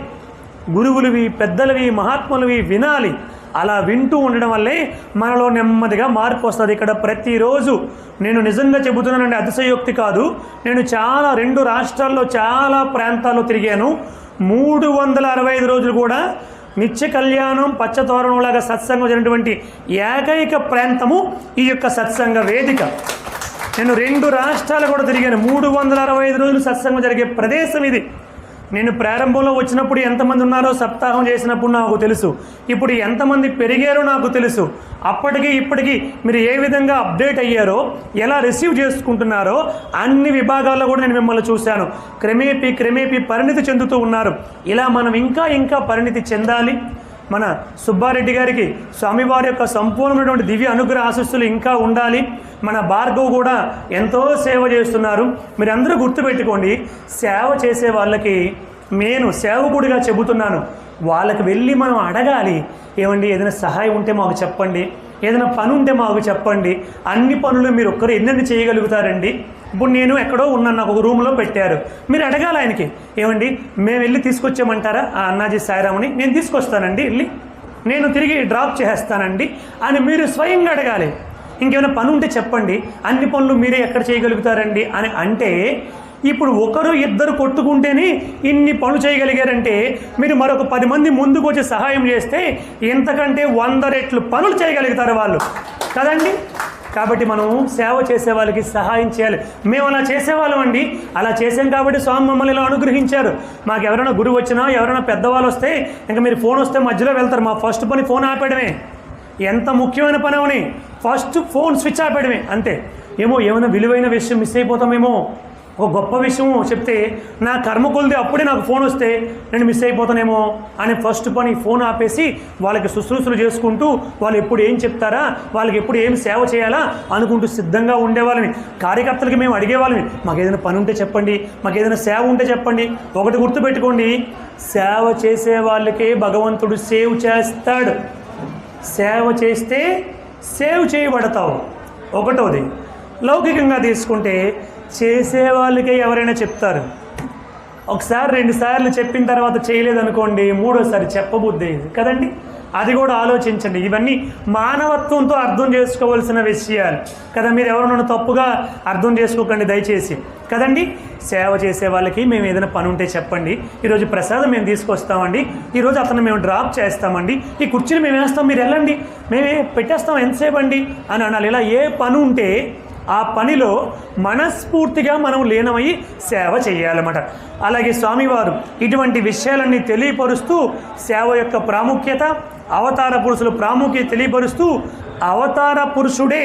S1: గురువులవి, పెద్దలవి, మహాత్ములవి వినాలి. అలా వింటూ ఉండడం వల్లే మనలో నెమ్మదిగా మార్పు వస్తుంది. ఇక్కడ ప్రతిరోజు నేను నిజంగా చెబుతున్నానండి, అతిశయోక్తి కాదు. నేను 2 రాష్ట్రాల్లో చాలా ప్రాంతాల్లో తిరిగాను. 365 రోజులు కూడా నిత్య కళ్యాణం పచ్చతోరణంలాగా సత్సంగం జరిగినటువంటి ఏకైక ప్రాంతము ఈ యొక్క సత్సంగ వేదిక. నేను 2 రాష్ట్రాలు కూడా తిరిగాను. 365 రోజులు సత్సంగం జరిగే ప్రదేశం ఇది. నేను ప్రారంభంలో వచ్చినప్పుడు ఎంతమంది ఉన్నారో సప్తాహం చేసినప్పుడు నాకు తెలుసు. ఇప్పుడు ఎంతమంది పెరిగారో నాకు తెలుసు. అప్పటికి ఇప్పటికీ మీరు ఏ విధంగా అప్డేట్ అయ్యారో, ఎలా రిసీవ్ చేసుకుంటున్నారో అన్ని విభాగాల్లో కూడా నేను మిమ్మల్ని చూశాను. క్రమేపీ పరిణితి చెందుతూ ఉన్నారు. ఇలా మనం ఇంకా పరిణితి చెందాలి. మన సుబ్బారెడ్డి గారికి స్వామివారి యొక్క సంపూర్ణమైనటువంటి దివ్య అనుగ్రహ ఆశీస్సులు ఇంకా ఉండాలి. మన భార్గవ్ కూడా ఎంతో సేవ చేస్తున్నారు. మీరందరూ గుర్తుపెట్టుకోండి, సేవ చేసే వాళ్ళకి నేను సేవకుడిగా చెబుతున్నాను, వాళ్ళకి వెళ్ళి మనం అడగాలి, ఏమండి ఏదైనా సహాయం ఉంటే మాకు చెప్పండి, ఏదైనా పని ఉంటే మాకు చెప్పండి. అన్ని పనులు మీరు ఒక్కరు ఎన్నెన్ని చేయగలుగుతారండి? ఇప్పుడు నేను ఎక్కడో ఉన్నాను, నాకు ఒక రూమ్లో పెట్టారు, మీరు అడగాలి ఆయనకి, ఏమండి మేము వెళ్ళి తీసుకొచ్చామంటారా ఆ అన్నాజీ సాయిరాముని? నేను తీసుకొస్తానండి, వెళ్ళి నేను తిరిగి డ్రాప్ చేస్తానండి అని మీరు స్వయంగా అడగాలి. ఇంకేమైనా పని ఉంటే చెప్పండి, అన్ని పనులు మీరే ఎక్కడ చేయగలుగుతారండి అని అంటే ఇప్పుడు ఒకరు ఇద్దరు కొట్టుకుంటేనే ఇన్ని పనులు చేయగలిగారంటే మీరు మరొక 10 మంది ముందుకు వచ్చి సహాయం చేస్తే ఇంతకంటే 100 రెట్లు పనులు చేయగలుగుతారు వాళ్ళు కదండి. కాబట్టి మనం సేవ చేసే వాళ్ళకి సహాయం చేయాలి. మేము అలా చేసేవాళ్ళం అండి, అలా చేసాం కాబట్టి స్వామి మమ్మల్ని ఇలా అనుగ్రహించారు. మాకు ఎవరైనా గురువు వచ్చినా ఎవరైనా పెద్దవాళ్ళు వస్తే ఇంకా మీరు ఫోన్ వస్తే మధ్యలో వెళ్తారు. మా ఫస్ట్ పని ఫోన్ ఆపేయడమే. ఎంత ముఖ్యమైన పని అవని ఫస్ట్ ఫోన్ స్విచ్ ఆపేయడమే అంతే. ఏమైనా విలువైన విషయం మిస్ అయిపోతామేమో, ఒక గొప్ప విషయం చెప్తే నా కర్మ కొలిది అప్పుడే నాకు ఫోన్ వస్తే నేను మిస్ అయిపోతానేమో అని ఫస్ట్ పని ఫోన్ ఆపేసి వాళ్ళకి శుశ్రూషలు చేసుకుంటూ వాళ్ళు ఎప్పుడు ఏం చెప్తారా, వాళ్ళకి ఎప్పుడు ఏం సేవ చేయాలా అనుకుంటూ సిద్ధంగా ఉండేవాళ్ళని. కార్యకర్తలకి మేము అడిగేవాళ్ళని, మాకు ఏదైనా పని ఉంటే చెప్పండి, మాకు ఏదైనా సేవ ఉంటే చెప్పండి. ఒకటి గుర్తుపెట్టుకోండి, సేవ చేసే వాళ్ళకే భగవంతుడు సేవ్ చేస్తాడు. సేవ చేస్తే సేవ్ చేయబడతావు. ఒకటోది. లౌకికంగా తీసుకుంటే చేసే వాళ్ళకే ఎవరైనా చెప్తారు. ఒకసారి 2 సార్లు చెప్పిన తర్వాత చేయలేదనుకోండి, 3వసారి చెప్పబుద్ధి కదండి. అది కూడా ఆలోచించండి. ఇవన్నీ మానవత్వంతో అర్థం చేసుకోవాల్సిన విషయాలు కదా. మీరు ఎవరు తప్పుగా అర్థం చేసుకోకండి దయచేసి కదండి. సేవ చేసే వాళ్ళకి మేము ఏదైనా పని ఉంటే చెప్పండి, ఈరోజు ప్రసాదం మేము తీసుకొస్తామండి, ఈరోజు అతను మేము డ్రాప్ చేస్తామండి, ఈ కుర్చీలు మేము వేస్తాం, మీరు వెళ్ళండి, మేమే పెట్టేస్తాం, ఎంతసేపు అండి అని అనాలి. ఇలా ఏ పని ఉంటే ఆ పనిలో మనస్ఫూర్తిగా మనం లీనమయ్యి సేవ చేయాలన్నమాట. అలాగే స్వామివారు ఇటువంటి విషయాలన్నీ తెలియపరుస్తూ సేవ యొక్క ప్రాముఖ్యత, అవతార పురుషుల ప్రాముఖ్యత తెలియపరుస్తూ అవతార పురుషుడే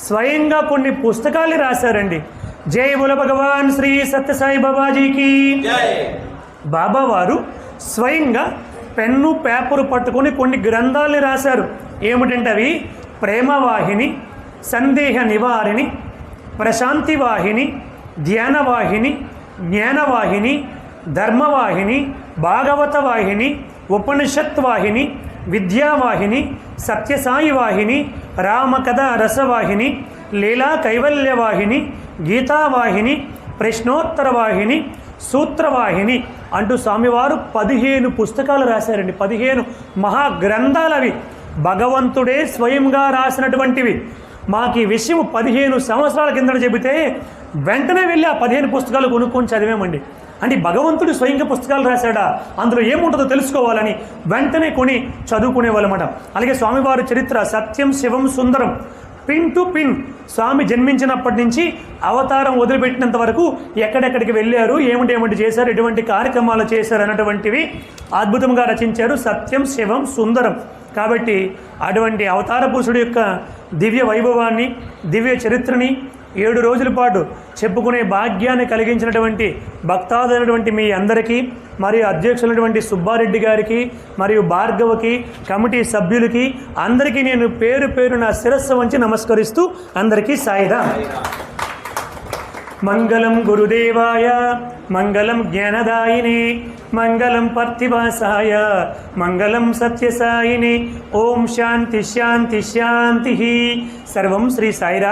S1: స్వయంగా కొన్ని పుస్తకాలు రాశారండి. జై బోలో భగవాన్ శ్రీ సత్యసాయి బాబాజీకి. బాబా వారు స్వయంగా పెన్ను పేపరు పట్టుకొని కొన్ని గ్రంథాలని రాశారు. ఏమిటంటే అవి ప్రేమవాహిని, సందేహ నివారిణి, ప్రశాంతివాహిని, ధ్యానవాహిని, జ్ఞానవాహిని, ధర్మవాహిని, భాగవత వాహిని, ఉపనిషత్ వాహిని, విద్యావాహిని, సత్యసాయి వాహిని, రామకథ రసవాహిని, లీలా కైవల్యవాహిని, గీతావాహిని, ప్రశ్నోత్తర వాహిని, సూత్రవాహిని అంటూ స్వామివారు 15 పుస్తకాలు రాశారండి. 15 మహాగ్రంథాలవి భగవంతుడే స్వయంగా రాసినటువంటివి. మాకు ఈ విషయం 15 సంవత్సరాల కిందట చెబితే వెంటనే వెళ్ళి ఆ 15 పుస్తకాలు కొనుక్కొని చదివామండి. అంటే భగవంతుడు స్వయంగా పుస్తకాలు రాశాడా, అందులో ఏముంటుందో తెలుసుకోవాలని వెంటనే కొని చదువుకునేవాళ్ళమాట. అలాగే స్వామివారి చరిత్ర సత్యం శివం సుందరం, పిన్ టు పిన్ స్వామి జన్మించినప్పటి నుంచి అవతారం వదిలిపెట్టినంత వరకు ఎక్కడెక్కడికి వెళ్ళారు, ఏమిటి చేశారు, ఎటువంటి కార్యక్రమాలు చేశారు అన్నటువంటివి అద్భుతంగా రచించారు. సత్యం శివం సుందరం. కాబట్టి అటువంటి అవతార పురుషుడి యొక్క దివ్య వైభవాన్ని, దివ్య చరిత్రని 7 రోజుల పాటు చెప్పుకునే భాగ్యాన్ని కలిగించినటువంటి భక్తాదులైనటువంటి మీ అందరికీ, మరియు అధ్యక్షులైనటువంటి సుబ్బారెడ్డి గారికి, మరియు భార్గవకి, కమిటీ సభ్యులకి అందరికీ నేను పేరు పేరు నా శిరస్సు వంచి నమస్కరిస్తూ అందరికీ సాయిరాం. మంగళం గురుదేవాయ, మంగళం జ్ఞానదాయినే, మంగళం పర్థివాసాయ, మంగళం సత్యసాయినే. ఓం శాంతి శాంతి శాంతి. సర్వం శ్రీ సాయిరాం.